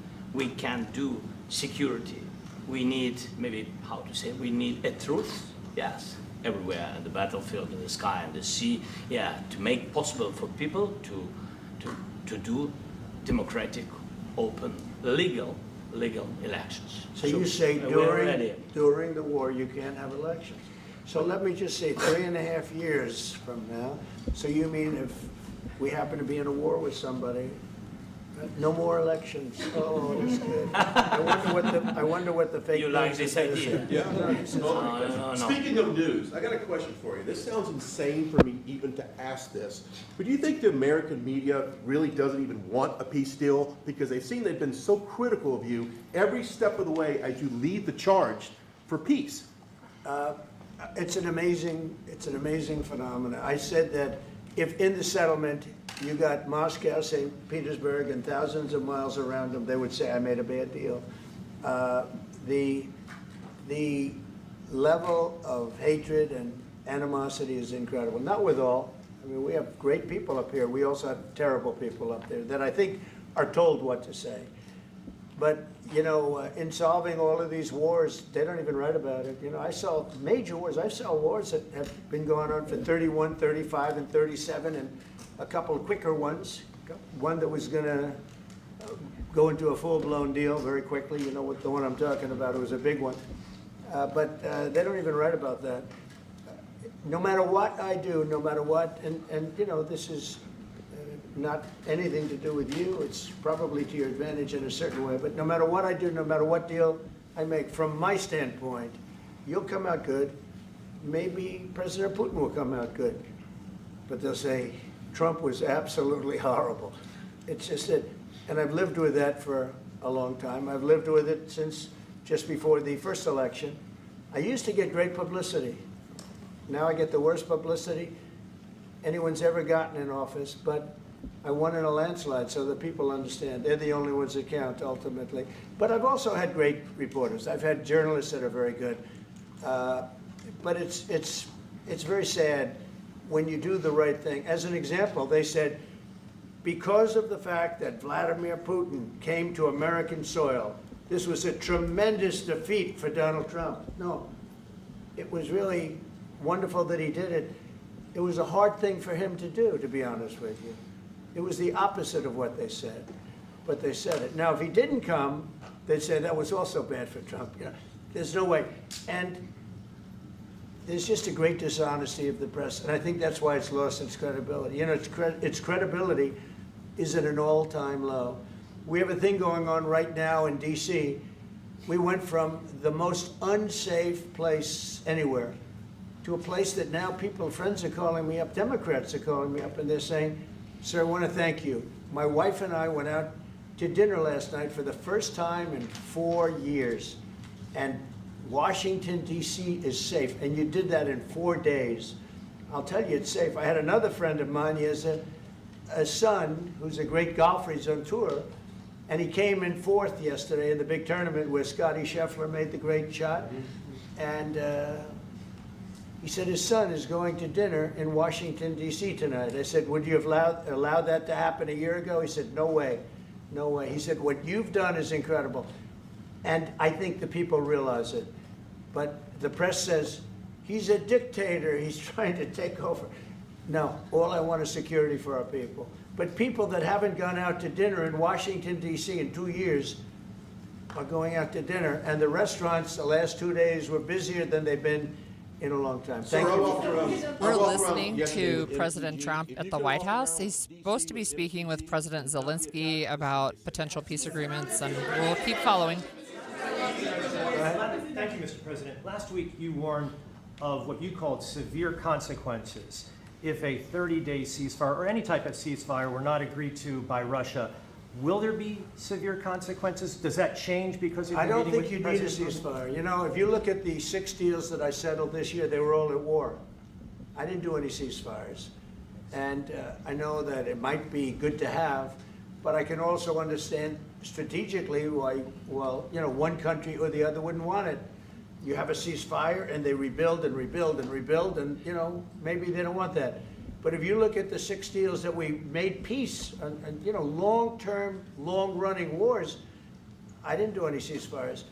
Speaker 7: do security. We need, maybe, how to say, we need a truth, yes, everywhere, in the battlefield, in the sky, in the sea, yeah, to make possible for people to do democratic, open, legal elections.
Speaker 3: So you say during the war you can't have elections. So let me just say 3.5 years from now, so you mean if we happen to be in a war with somebody, no more elections. Oh, that's good. I wonder what the fake
Speaker 7: You
Speaker 3: news
Speaker 7: like this
Speaker 3: is gonna
Speaker 7: idea?
Speaker 3: say.
Speaker 7: No.
Speaker 4: Speaking of news, I got a question for you. This sounds insane for me even to ask this, but do you think the American media really doesn't even want a peace deal because they've seen they've been so critical of you every step of the way as you lead the charge for peace?
Speaker 3: It's an amazing phenomenon. I said that if in the settlement you got Moscow, St. Petersburg, and thousands of miles around them, they would say I made a bad deal. The level of hatred and animosity is incredible. Not with all. I mean, we have great people up here. We also have terrible people up there that I think are told what to say. But, you know, in solving all of these wars, they don't even write about it. You know, I saw major wars. I saw wars that have been going on for 31, 35, and 37, and a couple of quicker ones. One that was going to go into a full-blown deal very quickly. You know what the one I'm talking about. It was a big one. But they don't even write about that. No matter what I do, no matter what, and you know, this is not anything to do with you. It's probably to your advantage in a certain way. But no matter what I do, no matter what deal I make, from my standpoint, you'll come out good. Maybe President Putin will come out good. But they'll say, Trump was absolutely horrible. It's just that, and I've lived with that for a long time. I've lived with it since just before the first election. I used to get great publicity. Now I get the worst publicity anyone's ever gotten in office, but I won in a landslide, so that people understand. They're the only ones that count, ultimately. But I've also had great reporters. I've had journalists that are very good. But it's very sad when you do the right thing. As an example, they said, because of the fact that Vladimir Putin came to American soil, this was a tremendous defeat for Donald Trump. No, it was really wonderful that he did it. It was a hard thing for him to do, to be honest with you. It was the opposite of what they said, but they said it. Now, if he didn't come, they'd say that was also bad for Trump. You know, there's no way. And there's just a great dishonesty of the press, and I think that's why it's lost its credibility. You know, its credibility is at an all-time low. We have a thing going on right now in D.C. We went from the most unsafe place anywhere to a place that now friends are calling me up, Democrats are calling me up, and they're saying, sir, I want to thank you. My wife and I went out to dinner last night for the first time in 4 years, and Washington, D.C. is safe, and you did that in 4 days. I'll tell you, it's safe. I had another friend of mine. He has a son who's a great golfer. He's on tour, and he came in fourth yesterday in the big tournament where Scotty Scheffler made the great shot, and he said his son is going to dinner in Washington, D.C. tonight. I said, would you have allowed that to happen a year ago? He said, no way, no way. He said, what you've done is incredible. And I think the people realize it. But the press says, he's a dictator, he's trying to take over. No, all I want is security for our people. But people that haven't gone out to dinner in Washington, D.C. in 2 years are going out to dinner. And the restaurants the last 2 days were busier than they've been in a long time. Thank you.
Speaker 11: We're listening to President Trump at the White House. He's supposed to be speaking with President Zelensky about potential peace agreements, and we'll keep following.
Speaker 12: Thank you, Mr. President. Last week, you warned of what you called severe consequences if a 30-day ceasefire or any type of ceasefire were not agreed to by Russia. Will there be severe consequences? Does that change because of your
Speaker 3: I don't
Speaker 12: meeting
Speaker 3: think
Speaker 12: with
Speaker 3: you need a
Speaker 12: President Putin?
Speaker 3: ceasefire. You know, if you look at the 6 deals that I settled this year, they were all at war. I didn't do any ceasefires. And I know that it might be good to have, but I can also understand strategically why, well, you know, one country or the other wouldn't want it. You have a ceasefire and they rebuild and rebuild and rebuild, and, you know, maybe they don't want that. But if you look at the 6 deals that we made peace and you know, long-term, long-running wars, I didn't do any ceasefires.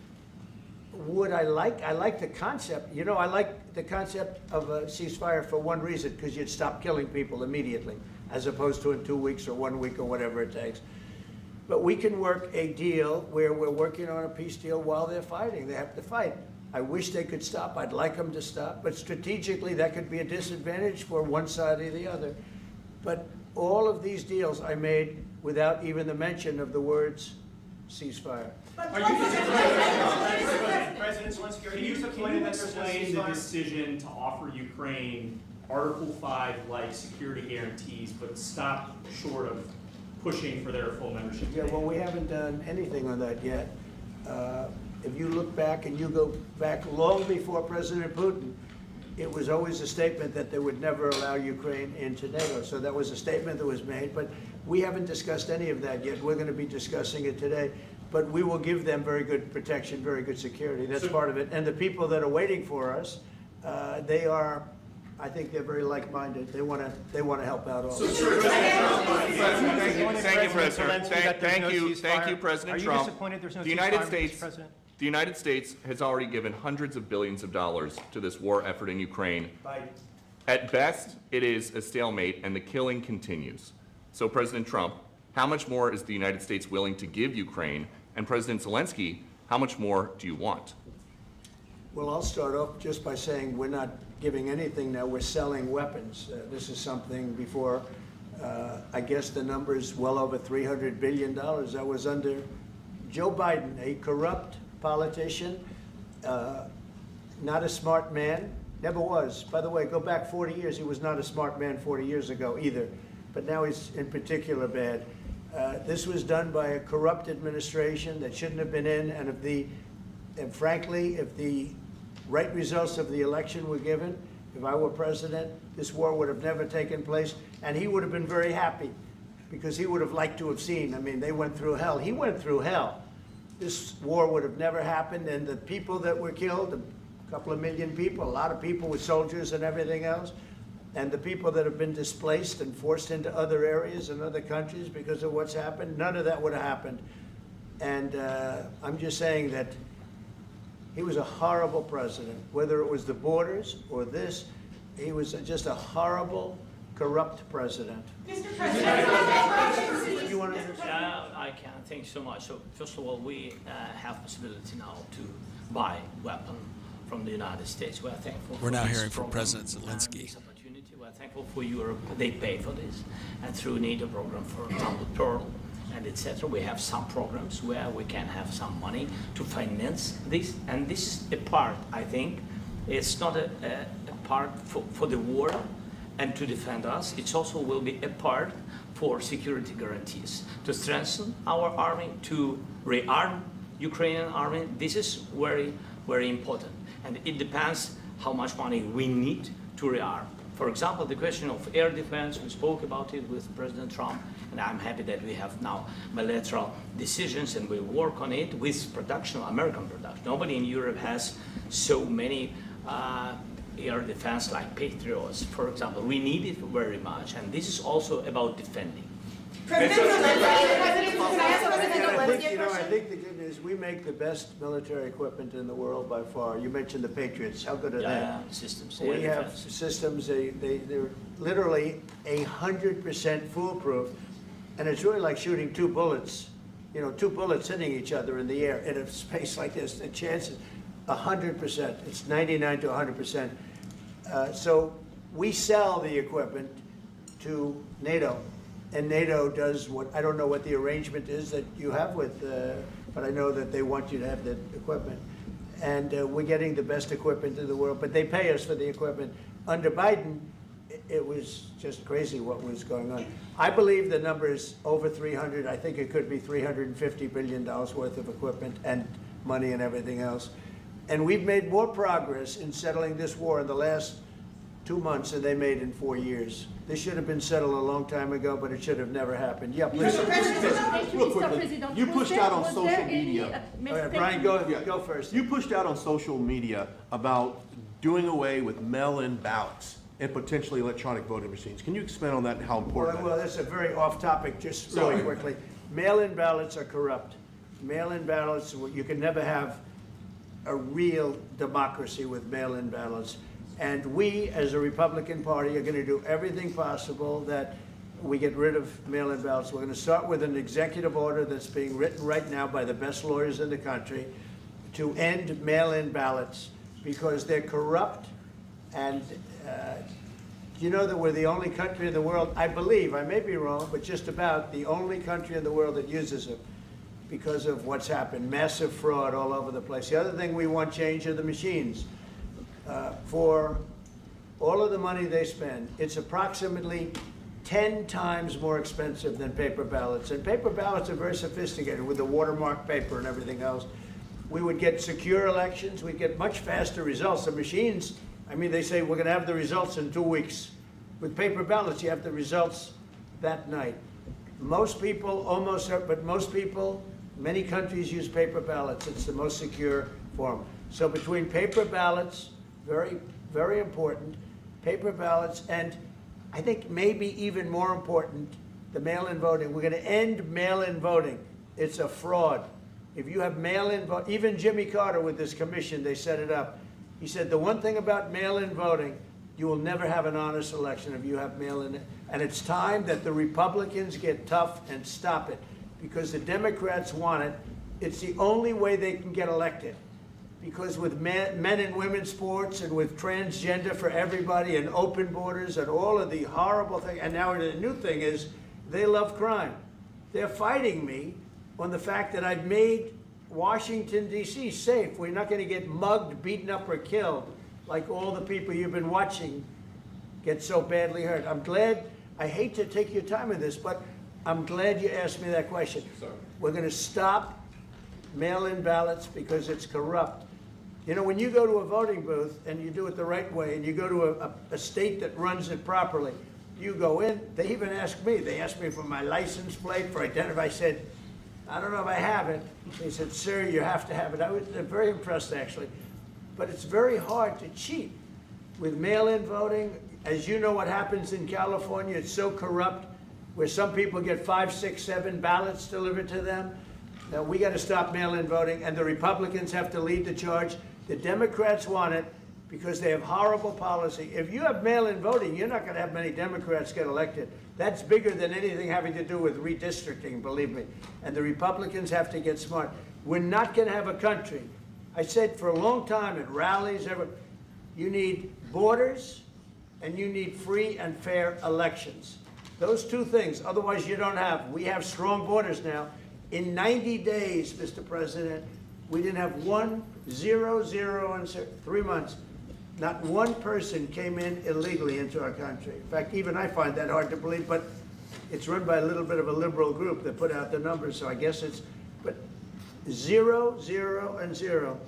Speaker 3: Would I like the concept. You know, I like the concept of a ceasefire for one reason, because you'd stop killing people immediately, as opposed to in 2 weeks or 1 week or whatever it takes. But we can work a deal where we're working on a peace deal while they're fighting. They have to fight. I wish they could stop. I'd like them to stop. But strategically, that could be a disadvantage for one side or the other. But all of these deals I made without even the mention of the words ceasefire.
Speaker 13: Are you
Speaker 12: President Zelensky,
Speaker 13: Can you explain the decision to offer Ukraine Article 5 like security guarantees, but stop short of pushing for their full membership?
Speaker 3: Yeah, well, we haven't done anything on that yet. If you look back and you go back long before President Putin, it was always a statement that they would never allow Ukraine into NATO. So that was a statement that was made, but we haven't discussed any of that yet. We're going to be discussing it today. But we will give them very good protection, very good security. That's part of it. And the people that are waiting for us, they are, I think they're very like-minded. They want to help out all.
Speaker 13: Thank you, President.
Speaker 12: Thank you,
Speaker 13: President
Speaker 12: Trump. Are you disappointed there's no ceasefire,
Speaker 13: The United States has already given hundreds of billions of dollars to this war effort in Ukraine. At best, it is a stalemate, and the killing continues. So, President Trump, how much more is the United States willing to give Ukraine? And President Zelensky, how much more do you want?
Speaker 3: Well, I'll start off just by saying we're not giving anything now. We're selling weapons. This is something before, I guess the number is well over $300 billion. That was under Joe Biden, a corrupt politician, not a smart man, never was. By the way, go back 40 years, he was not a smart man 40 years ago either, but now he's in particular bad. This was done by a corrupt administration that shouldn't have been in, and frankly, if the right results of the election were given, if I were president, this war would have never taken place, and he would have been very happy, because he would have liked to have seen. I mean, they went through hell. He went through hell. This war would have never happened, and the people that were killed, a couple of million people, a lot of people with soldiers and everything else, and the people that have been displaced and forced into other areas and other countries because of what's happened, none of that would have happened. And I'm just saying that he was a horrible president, whether it was the borders or this, he was just a horrible, corrupt president.
Speaker 13: Mr. President,
Speaker 3: you want to
Speaker 7: I can. Thank you so much. So first of all, we have possibility now to buy weapon from the United States. We are thankful.
Speaker 10: We're now
Speaker 7: this
Speaker 10: hearing from
Speaker 7: program
Speaker 10: President Zelensky.
Speaker 7: This opportunity. We are thankful for Europe. They pay for this, and through NATO program, for example, Pearl and etc. We have some programs where we can have some money to finance this, and this is a part. I think it's not a part for the war and to defend us. It also will be a part for security guarantees, to strengthen our army, to rearm Ukrainian army. This is very, very important. And it depends how much money we need to rearm. For example, the question of air defense, we spoke about it with President Trump, and I'm happy that we have now bilateral decisions and we work on it with production, American production. Nobody in Europe has so many air defense like Patriots, for example. We need it very much, and this is also about defending.
Speaker 13: President Zelensky,
Speaker 3: I think the good news, we make the best military equipment in the world by far. You mentioned the Patriots. How good are they?
Speaker 7: Systems.
Speaker 3: We have systems, they're literally 100% foolproof. And it's really like shooting two bullets, you know, two bullets hitting each other in the air in a space like this. The chance is 100%. It's 99 to 100%. So we sell the equipment to NATO. And NATO does what, I don't know what the arrangement is that you have with, but I know that they want you to have the equipment. And we're getting the best equipment in the world, but they pay us for the equipment. Under Biden, it was just crazy what was going on. I believe the number is over 300. I think it could be $350 billion worth of equipment and money and everything else. And we've made more progress in settling this war in the last 2 months than they made in 4 years. This should have been settled a long time ago, but it should have never happened. Yeah, please.
Speaker 4: Real quickly, you pushed out on social media.
Speaker 3: All right, Brian, go first.
Speaker 4: You pushed out on social media about doing away with mail-in ballots and potentially electronic voting machines. Can you expand on that and how important
Speaker 3: Well, that's a very off-topic, just really quickly. Mail-in ballots are corrupt. Mail-in ballots, you can never have a real democracy with mail-in ballots. And we, as a Republican Party, are going to do everything possible that we get rid of mail-in ballots. We're going to start with an executive order that's being written right now by the best lawyers in the country to end mail-in ballots because they're corrupt. And you know that we're the only country in the world, I believe, I may be wrong, but just about the only country in the world that uses them because of what's happened, massive fraud all over the place. The other thing we want change are the machines. For all of the money they spend, it's approximately 10 times more expensive than paper ballots. And paper ballots are very sophisticated with the watermark paper and everything else. We would get secure elections, we'd get much faster results. The machines, I mean, they say we're going to have the results in 2 weeks. With paper ballots, you have the results that night. Most people, but most people, many countries use paper ballots. It's the most secure form. So between paper ballots, very, very important, paper ballots, and I think maybe even more important, the mail-in voting. We're going to end mail-in voting. It's a fraud. If you have mail-in vote, even Jimmy Carter with this commission, they set it up. He said the one thing about mail-in voting, you will never have an honest election if you have mail-in. And it's time that the Republicans get tough and stop it because the Democrats want it. It's the only way they can get elected. Because with men and women's sports and with transgender for everybody and open borders and all of the horrible things, and now the new thing is they love crime. They're fighting me on the fact that I've made Washington, D.C. safe. We're not going to get mugged, beaten up, or killed like all the people you've been watching get so badly hurt. I'm glad, I hate to take your time in this, but I'm glad you asked me that question. Sorry. We're going to stop mail-in ballots because it's corrupt. You know, when you go to a voting booth and you do it the right way and you go to a state that runs it properly, you go in, they even ask me, they asked me for my license plate, for identity. I said, I don't know if I have it. They said, sir, you have to have it. I was very impressed, actually. But it's very hard to cheat with mail-in voting. As you know what happens in California, it's so corrupt, where some people get 5, 6, 7 ballots delivered to them. Now, we got to stop mail-in voting, and the Republicans have to lead the charge. The Democrats want it because they have horrible policy. If you have mail-in voting, you're not going to have many Democrats get elected. That's bigger than anything having to do with redistricting, believe me. And the Republicans have to get smart. We're not going to have a country. I said for a long time at rallies, you need borders and you need free and fair elections. Those two things, otherwise you don't have. We have strong borders now. In 90 days, Mr. President, we didn't have 1, 0, 0, and 3 months. Not one person came in illegally into our country. In fact, even I find that hard to believe, but it's run by a little bit of a liberal group that put out the numbers, so I guess it's, but 0, 0, and 0.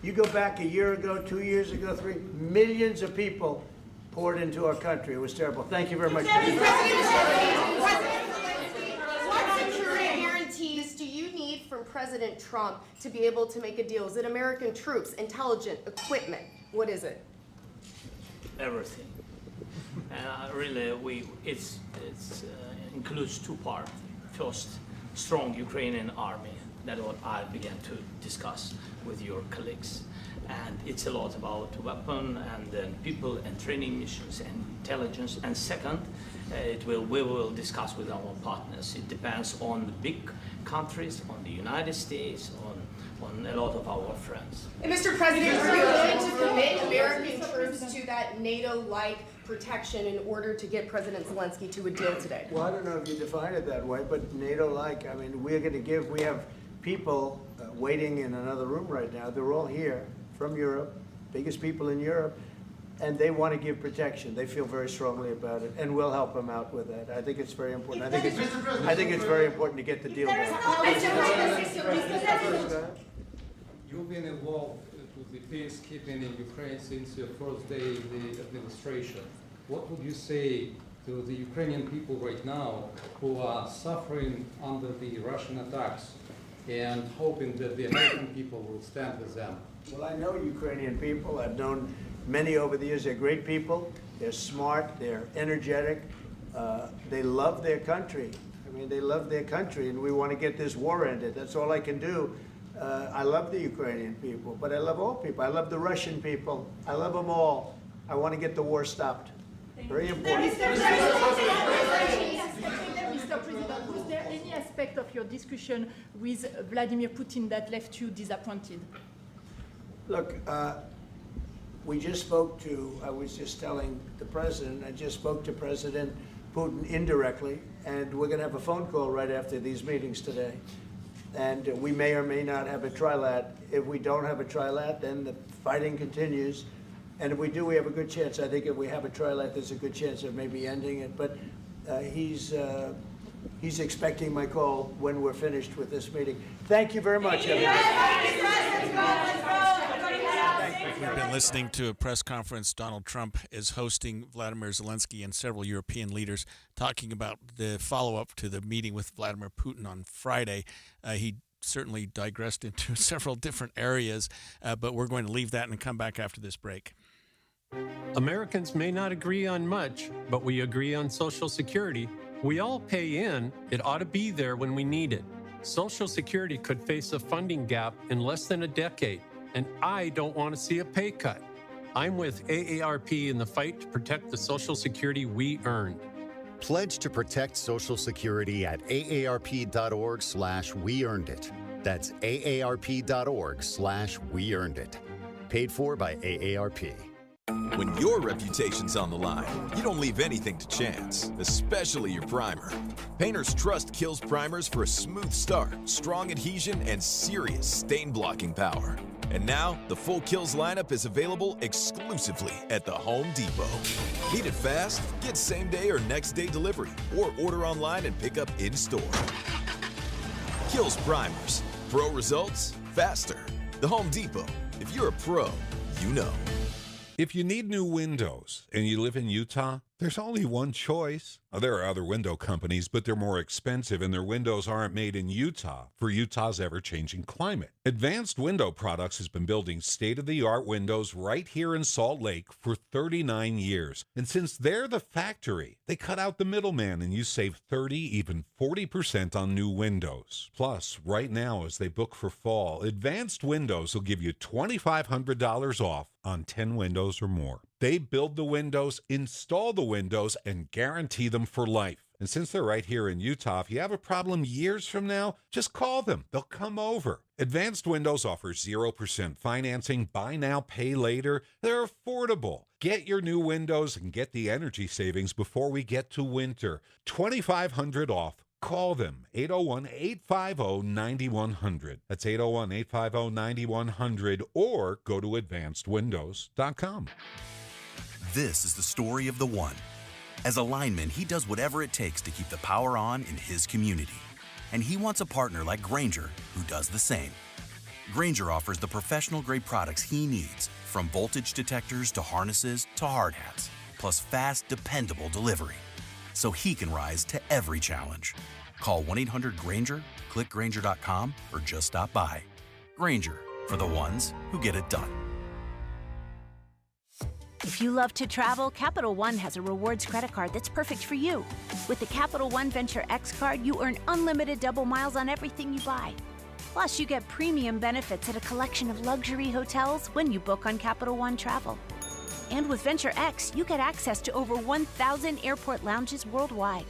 Speaker 3: You go back a year ago, 2 years ago, 3, millions of people poured into our country. It was terrible. Thank you very much.
Speaker 14: What security guarantees do you need from President Trump to be able to make a deal? Is it American troops, intelligence, equipment? What is it?
Speaker 7: Everything. And really, it includes 2 parts. First, strong Ukrainian army. That's what I began to discuss with your colleagues. And it's a lot about weapon and then people and training missions and intelligence. And second, we will discuss with our partners. It depends on the big countries, on the United States, on a lot of our friends.
Speaker 14: And Mr. President, are you willing to commit American troops to that NATO-like protection in order to get President Zelensky to a deal today?
Speaker 3: Well, I don't know if you define it that way, but NATO-like, I mean, we have people waiting in another room right now. They're all here from Europe, biggest people in Europe, and they want to give protection. They feel very strongly about it, and we'll help them out with that. I think it's very important. I think it's very important to get the deal done.
Speaker 15: You've been involved with the peacekeeping in Ukraine since your first day in the administration. What would you say to the Ukrainian people right now who are suffering under the Russian attacks and hoping that the American people will stand with them?
Speaker 3: Well, I know Ukrainian people. I've known many over the years. They're great people. They're smart. They're energetic. They love their country. I mean, they love their country, and we want to get this war ended. That's all I can do. I love the Ukrainian people, but I love all people. I love the Russian people. I love them all. I want to get the war stopped. Very important.
Speaker 17: Mr. President, was there any aspect of your discussion with Vladimir Putin that left you disappointed?
Speaker 3: Look, we just spoke to, I was just telling the president, I just spoke to President Putin indirectly, and we're going to have a phone call right after these meetings today. And we may or may not have a trilat. If we don't have a trilat, then the fighting continues. And if we do, we have a good chance. I think if we have a trilat, there's a good chance of maybe ending it. But he's expecting my call when we're finished with this meeting. Thank you very much,
Speaker 10: We've been listening to a press conference Donald Trump is hosting Vladimir Zelensky and several European leaders talking about the follow-up to the meeting with Vladimir Putin on Friday. He certainly digressed into several different areas, but we're going to leave that and come back after this break.
Speaker 18: Americans may not agree on much, but we agree on Social Security. We all pay in. It ought to be there when we need it. Social Security could face a funding gap in less than a decade, and I don't want to see a pay cut. I'm with AARP in the fight to protect the Social Security we earned.
Speaker 19: Pledge to protect Social Security at aarp.org/weearnedit. That's aarp.org/weearnedit. Paid for by AARP.
Speaker 20: When your reputation's on the line, you don't leave anything to chance, especially your primer. Painters trust Kilz primers for a smooth start, strong adhesion, and serious stain-blocking power. And now, the full Kilz lineup is available exclusively at the Home Depot. Need it fast? Get same-day or next-day delivery, or order online and pick up in-store. Kilz primers. Pro results, faster. The Home Depot. If you're a pro, you know.
Speaker 22: If you need new windows and you live in Utah, there's only one choice. There are other window companies, but they're more expensive and their windows aren't made in Utah for Utah's ever-changing climate. Advanced Window Products has been building state-of-the-art windows right here in Salt Lake for 39 years. And since they're the factory, they cut out the middleman and you save 30, even 40% on new windows. Plus, right now as they book for fall, Advanced Windows will give you $2,500 off on 10 windows or more. They build the windows, install the windows, and guarantee them for life. And since they're right here in Utah, if you have a problem years from now, just call them. They'll come over. Advanced Windows offers 0% financing, buy now, pay later. They're affordable. Get your new windows and get the energy savings before we get to winter. $2,500 off. Call them, 801-850-9100. That's 801-850-9100, or go to advancedwindows.com.
Speaker 23: This is the story of the one. As a lineman, he does whatever it takes to keep the power on in his community. And he wants a partner like Grainger who does the same. Grainger offers the professional-grade products he needs, from voltage detectors to harnesses to hard hats, plus fast, dependable delivery, so he can rise to every challenge. Call 1-800-GRAINGER, click Grainger.com, or just stop by. Grainger, for the ones who get it done.
Speaker 24: If you love to travel, Capital One has a rewards credit card that's perfect for you. With the Capital One Venture X card, you earn unlimited double miles on everything you buy. Plus, you get premium benefits at a collection of luxury hotels when you book on Capital One Travel. And with Venture X, you get access to over 1,000 airport lounges worldwide.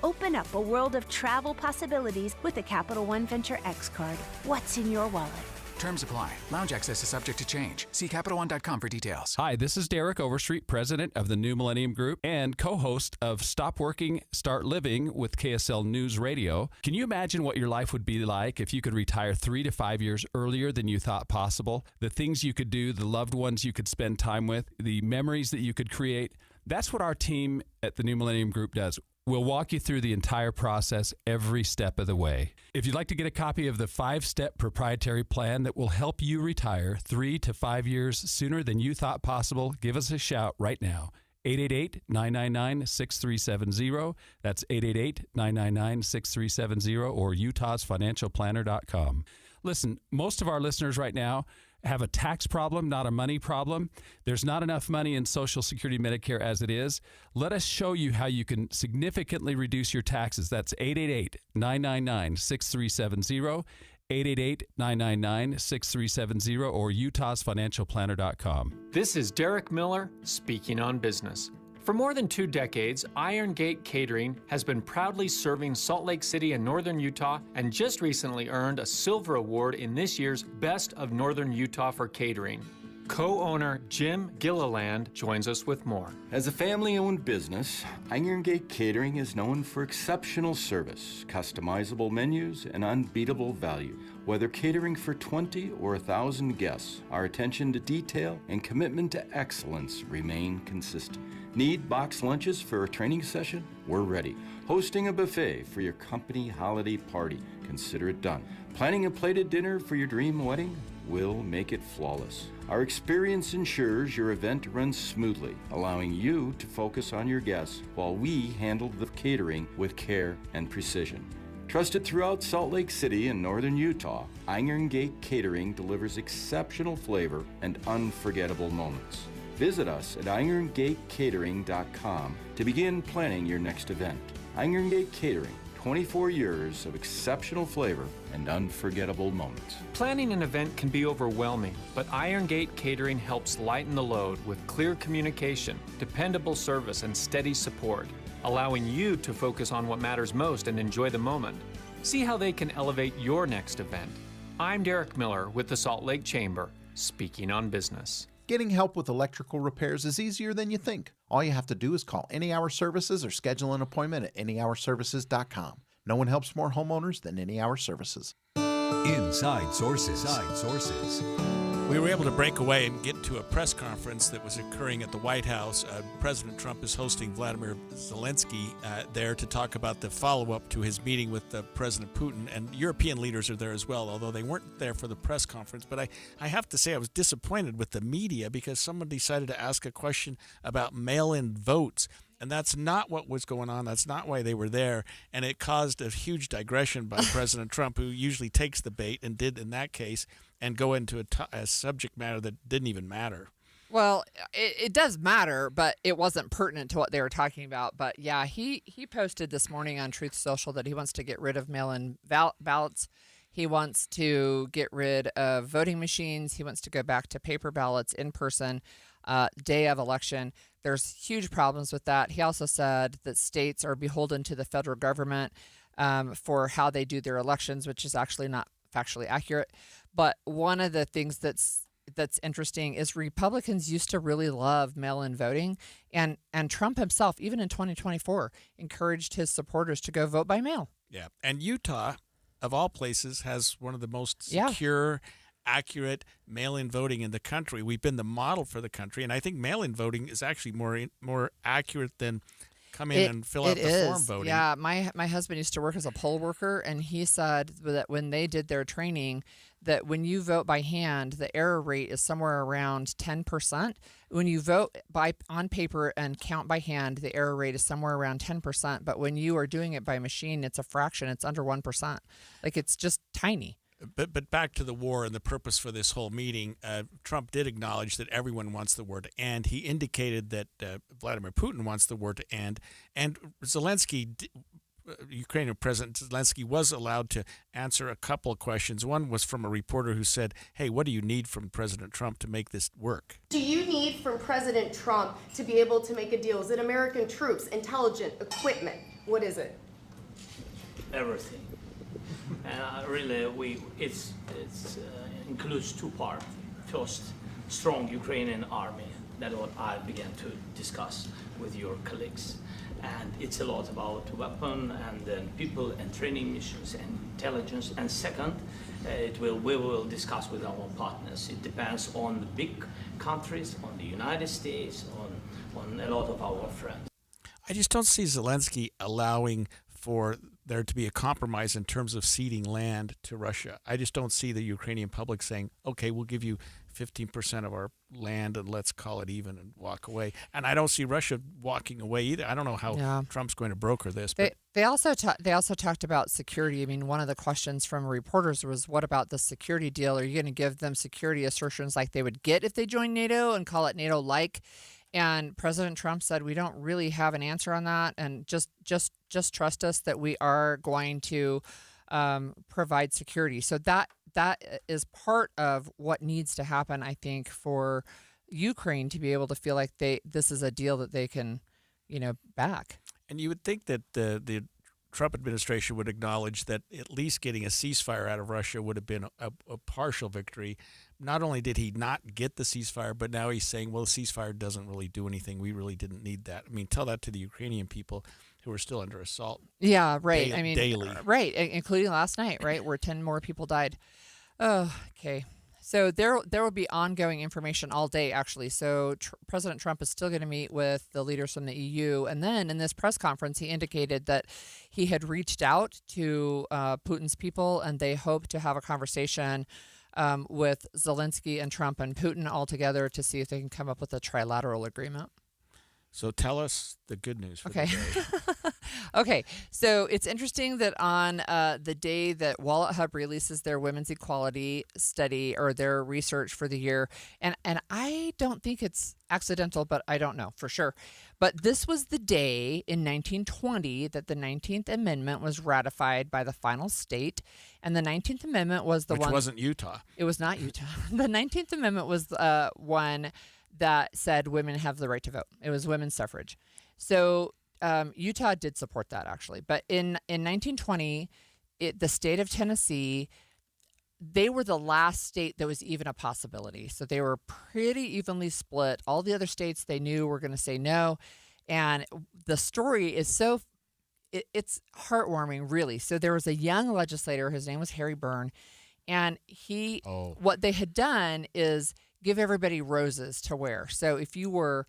Speaker 24: Open up a world of travel possibilities with the Capital One Venture X card. What's in your wallet?
Speaker 1: Terms apply. Lounge access is subject to change. See CapitalOne.com for details.
Speaker 2: Hi, this is Derek Overstreet, president of the New Millennium Group and co-host of Stop Working, Start Living with KSL News Radio. Can you imagine what your life would be like if you could retire 3 to 5 years earlier than you thought possible? The things you could do, the loved ones you could spend time with, the memories that you could create. That's what our team at the New Millennium Group does. We'll walk you through the entire process every step of the way. If you'd like to get a copy of the 5-step proprietary plan that will help you retire 3 to 5 years sooner than you thought possible, give us a shout right now. 888-999-6370. That's 888-999-6370 or utahsfinancialplanner.com. Listen, most of our listeners right now have a tax problem, not a money problem. There's not enough money in Social Security Medicare as it is. Let us show you how you can significantly reduce your taxes. That's 888-999-6370, 888-999-6370, or utahsfinancialplanner.com.
Speaker 18: This is Derek Miller speaking on business. For more than 2 decades, Iron Gate Catering has been proudly serving Salt Lake City and Northern Utah and just recently earned a silver award in this year's Best of Northern Utah for Catering. Co-owner Jim Gilliland joins us with more.
Speaker 5: As a family-owned business, Iron Gate Catering is known for exceptional service, customizable menus, and unbeatable value. Whether catering for 20 or 1,000 guests, our attention to detail and commitment to excellence remain consistent. Need boxed lunches for a training session? We're ready. Hosting a buffet for your company holiday party? Consider it done. Planning a plated dinner for your dream wedding? We'll make it flawless. Our experience ensures your event runs smoothly, allowing you to focus on your guests while we handle the catering with care and precision. Trusted throughout Salt Lake City and Northern Utah, Iron Gate Catering delivers exceptional flavor and unforgettable moments. Visit us at IronGateCatering.com to begin planning your next event. Iron Gate Catering, 24 years of exceptional flavor and unforgettable moments.
Speaker 18: Planning an event can be overwhelming, but Iron Gate Catering helps lighten the load with clear communication, dependable service, and steady support, allowing you to focus on what matters most and enjoy the moment. See how they can elevate your next event. I'm Derek Miller with the Salt Lake Chamber, speaking on business.
Speaker 6: Getting help with electrical repairs is easier than you think. All you have to do is call Any Hour Services or schedule an appointment at anyhourservices.com. No one helps more homeowners than Any Hour Services.
Speaker 21: Inside Sources. Inside Sources.
Speaker 10: We were able to break away and get to a press conference that was occurring at the White House. President Trump is hosting Vladimir Zelensky there to talk about the follow-up to his meeting with President Putin, and European leaders are there as well, although they weren't there for the press conference. But I have to say I was disappointed with the media because someone decided to ask a question about mail-in votes. And that's not what was going on. That's not why they were there. And it caused a huge digression by President Trump, who usually takes the bait and did in that case, and go into a subject matter that didn't even matter.
Speaker 11: Well, it does matter, but it wasn't pertinent to what they were talking about. But yeah, he posted this morning on Truth Social that he wants to get rid of mail-in ballots. He wants to get rid of voting machines. He wants to go back to paper ballots in person day of election. There's huge problems with that. He also said that states are beholden to the federal government for how they do their elections, which is actually not factually accurate. But one of the things that's interesting is Republicans used to really love mail-in voting, and Trump himself, even in 2024, encouraged his supporters to go vote by mail.
Speaker 10: Yeah, and Utah, of all places, has one of the most secure, accurate mail-in voting in the country. We've been the model for the country, and I think mail-in voting is actually more accurate than come in and fill out the form voting.
Speaker 11: Yeah, my husband used to work as a poll worker, and he said that when they did their training, that when you vote by hand, the error rate is somewhere around 10%. When you vote on paper and count by hand, the error rate is somewhere around 10%. But when you are doing it by machine, it's a fraction. It's under 1%. Like, it's just tiny.
Speaker 10: But back to the war and the purpose for this whole meeting, Trump did acknowledge that everyone wants the word "and." He indicated that Vladimir Putin wants the word "and." And Zelensky, Ukrainian President Zelensky, was allowed to answer a couple of questions. One was from a reporter who said, "Hey, what do you need from President Trump to make this work?"
Speaker 14: Do you need from President Trump to be able to make a deal? Is it American troops, intelligence, equipment? What is it?
Speaker 7: Everything. And really, it includes two parts. First, strong Ukrainian army. That's what I began to discuss with your colleagues. And it's a lot about weapon and then people and training missions and intelligence. And second, we will discuss with our partners. It depends on the big countries, on the United States, on a lot of our friends.
Speaker 10: I just don't see Zelensky allowing for there to be a compromise in terms of ceding land to Russia. I just don't see the Ukrainian public saying, okay, we'll give you 15% of our land and let's call it even and walk away. And I don't see Russia walking away either. I don't know how Trump's going to broker this. But
Speaker 11: They also talked about security. I mean, one of the questions from reporters was, what about the security deal? Are you going to give them security assertions like they would get if they joined NATO and call it NATO-like? And President Trump said, we don't really have an answer on that, and just trust us that we are going to provide security. So that is part of what needs to happen, I think, for Ukraine to be able to feel like this is a deal that they can, back.
Speaker 10: And you would think that the Trump administration would acknowledge that at least getting a ceasefire out of Russia would have been a partial victory. Not only did he not get the ceasefire, but now he's saying, well, the ceasefire doesn't really do anything. We really didn't need that. I mean, tell that to the Ukrainian people who are still under assault.
Speaker 11: Yeah, right.
Speaker 10: Daily.
Speaker 11: Right, including last night, right, where 10 more people died. Oh, okay. So there will be ongoing information all day, actually. So President Trump is still going to meet with the leaders from the EU. And then in this press conference, he indicated that he had reached out to Putin's people, and they hope to have a conversation with Zelensky and Trump and Putin all together to see if they can come up with a trilateral agreement.
Speaker 10: So tell us the good news for the day.
Speaker 11: Okay, so it's interesting that on the day that WalletHub releases their women's equality study or their research for the year, and I don't think it's accidental, but I don't know for sure. But this was the day in 1920 that the 19th Amendment was ratified by the final state, and the 19th Amendment was the one...
Speaker 10: Which wasn't Utah.
Speaker 11: It was not Utah. The 19th Amendment was one that said women have the right to vote. It was women's suffrage. So Utah did support that, actually. But in 1920, the state of Tennessee, they were the last state that was even a possibility. So they were pretty evenly split. All the other states they knew were going to say no. And the story is it's heartwarming, really. So there was a young legislator. His name was Harry Byrne. And what they had done is give everybody roses to wear. So if you were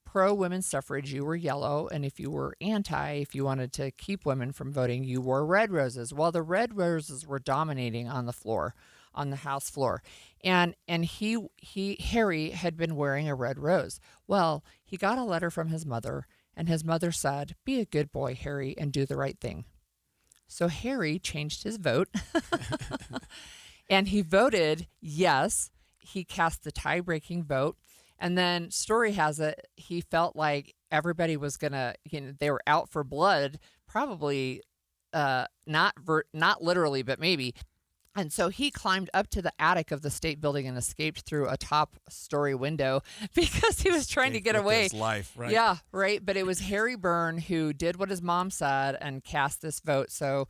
Speaker 11: pro-women's suffrage, you were yellow. And if you were anti, if you wanted to keep women from voting, you wore red roses. Well, the red roses were dominating on the floor, on the House floor. And Harry had been wearing a red rose. Well, he got a letter from his mother, and his mother said, "Be a good boy, Harry, and do the right thing." So Harry changed his vote, and he voted yes. He cast the tie-breaking vote. And then story has it, he felt like everybody was going to, they were out for blood, probably not literally, but maybe. And so he climbed up to the attic of the state building and escaped through a top story window because he was trying to get away.
Speaker 10: His life, right?
Speaker 11: Yeah, right. But it was Harry Byrne who did what his mom said and cast this vote. So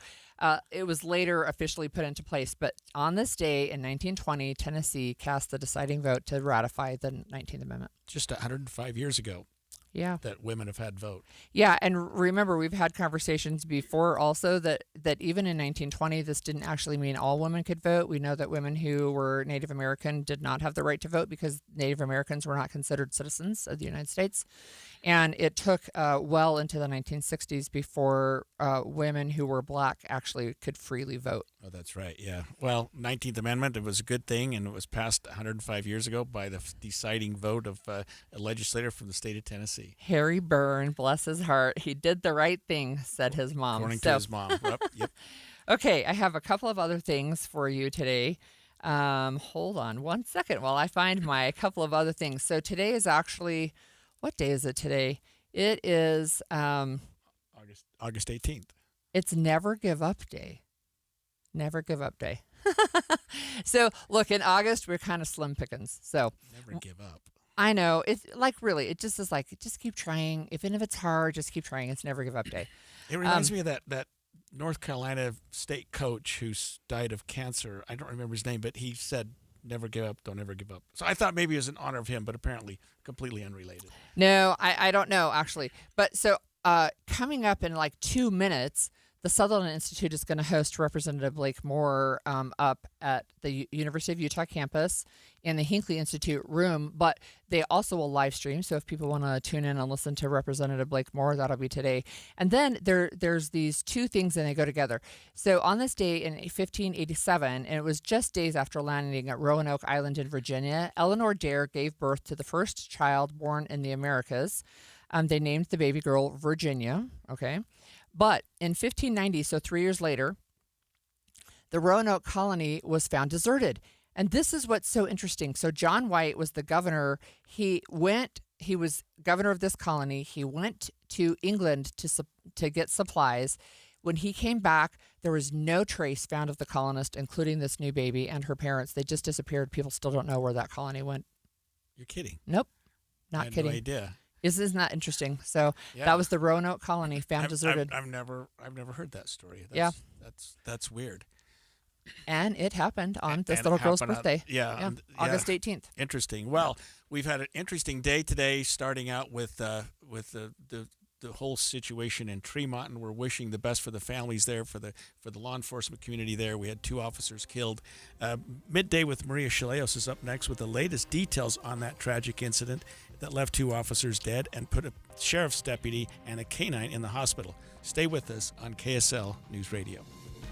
Speaker 11: it was later officially put into place. But on this day in 1920, Tennessee cast the deciding vote to ratify the 19th Amendment.
Speaker 10: Just 105 years ago.
Speaker 11: Yeah.
Speaker 10: That women have had vote.
Speaker 11: Yeah, and remember, we've had conversations before also that even in 1920, this didn't actually mean all women could vote. We know that women who were Native American did not have the right to vote because Native Americans were not considered citizens of the United States. And it took well into the 1960s before women who were black actually could freely vote.
Speaker 10: Oh, that's right. Yeah. Well, 19th Amendment, it was a good thing, and it was passed 105 years ago by the deciding vote of a legislator from the state of Tennessee.
Speaker 11: Harry Byrne, bless his heart. He did the right thing, said his mom.
Speaker 10: According to his mom. Yep.
Speaker 11: Okay, I have a couple of other things for you today. Hold on one second while I find my couple of other things. So today is actually, what day is it today? It is
Speaker 10: August 18th.
Speaker 11: It's Never Give Up Day. Never Give Up Day. So look, in August we're kind of slim pickings. So
Speaker 10: never give up.
Speaker 11: I know. It's like, really, it just is like, just keep trying. Even if it's hard, just keep trying. It's never give up day.
Speaker 10: It reminds me of that North Carolina state coach who died of cancer. I don't remember his name, but he said, never give up, don't ever give up. So I thought maybe it was in honor of him, but apparently completely unrelated.
Speaker 11: No, I don't know, actually. But so coming up in like 2 minutes, the Sutherland Institute is going to host Representative Blake Moore up at the University of Utah campus in the Hinckley Institute room, but they also will live stream. So if people want to tune in and listen to Representative Blake Moore, that'll be today. And then there's these two things and they go together. So on this day in 1587, and it was just days after landing at Roanoke Island in Virginia, Eleanor Dare gave birth to the first child born in the Americas. They named the baby girl Virginia, okay? But in 1590, so 3 years later, the Roanoke colony was found deserted. And this is what's so interesting. So John White was the governor. He was governor of this colony. He went to England to get supplies. When he came back, there was no trace found of the colonist, including this new baby and her parents. They just disappeared. People still don't know where that colony went.
Speaker 10: You're kidding.
Speaker 11: Nope, not
Speaker 10: I had
Speaker 11: kidding.
Speaker 10: No idea.
Speaker 11: Isn't that interesting? So
Speaker 10: Yeah.
Speaker 11: that was the Roanoke colony found deserted.
Speaker 10: I've never heard that story.
Speaker 11: Yeah.
Speaker 10: That's weird.
Speaker 11: And it happened on this
Speaker 10: And
Speaker 11: little
Speaker 10: it
Speaker 11: girl's
Speaker 10: happened on-
Speaker 11: birthday.
Speaker 10: yeah,
Speaker 11: August 18th.
Speaker 10: Interesting. Well, we've had an interesting day today, starting out with the whole situation in Tremont, and we're wishing the best for the families there, for the law enforcement community there. We had 2 officers killed. Midday with Maria Chaleos is up next with the latest details on that tragic incident that left 2 officers dead and put a sheriff's deputy and a canine in the hospital. Stay with us on KSL News Radio.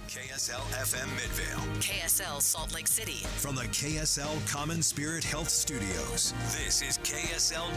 Speaker 21: KSL FM Midvale.
Speaker 8: KSL Salt Lake City.
Speaker 21: From the KSL Common Spirit Health Studios, this is KSL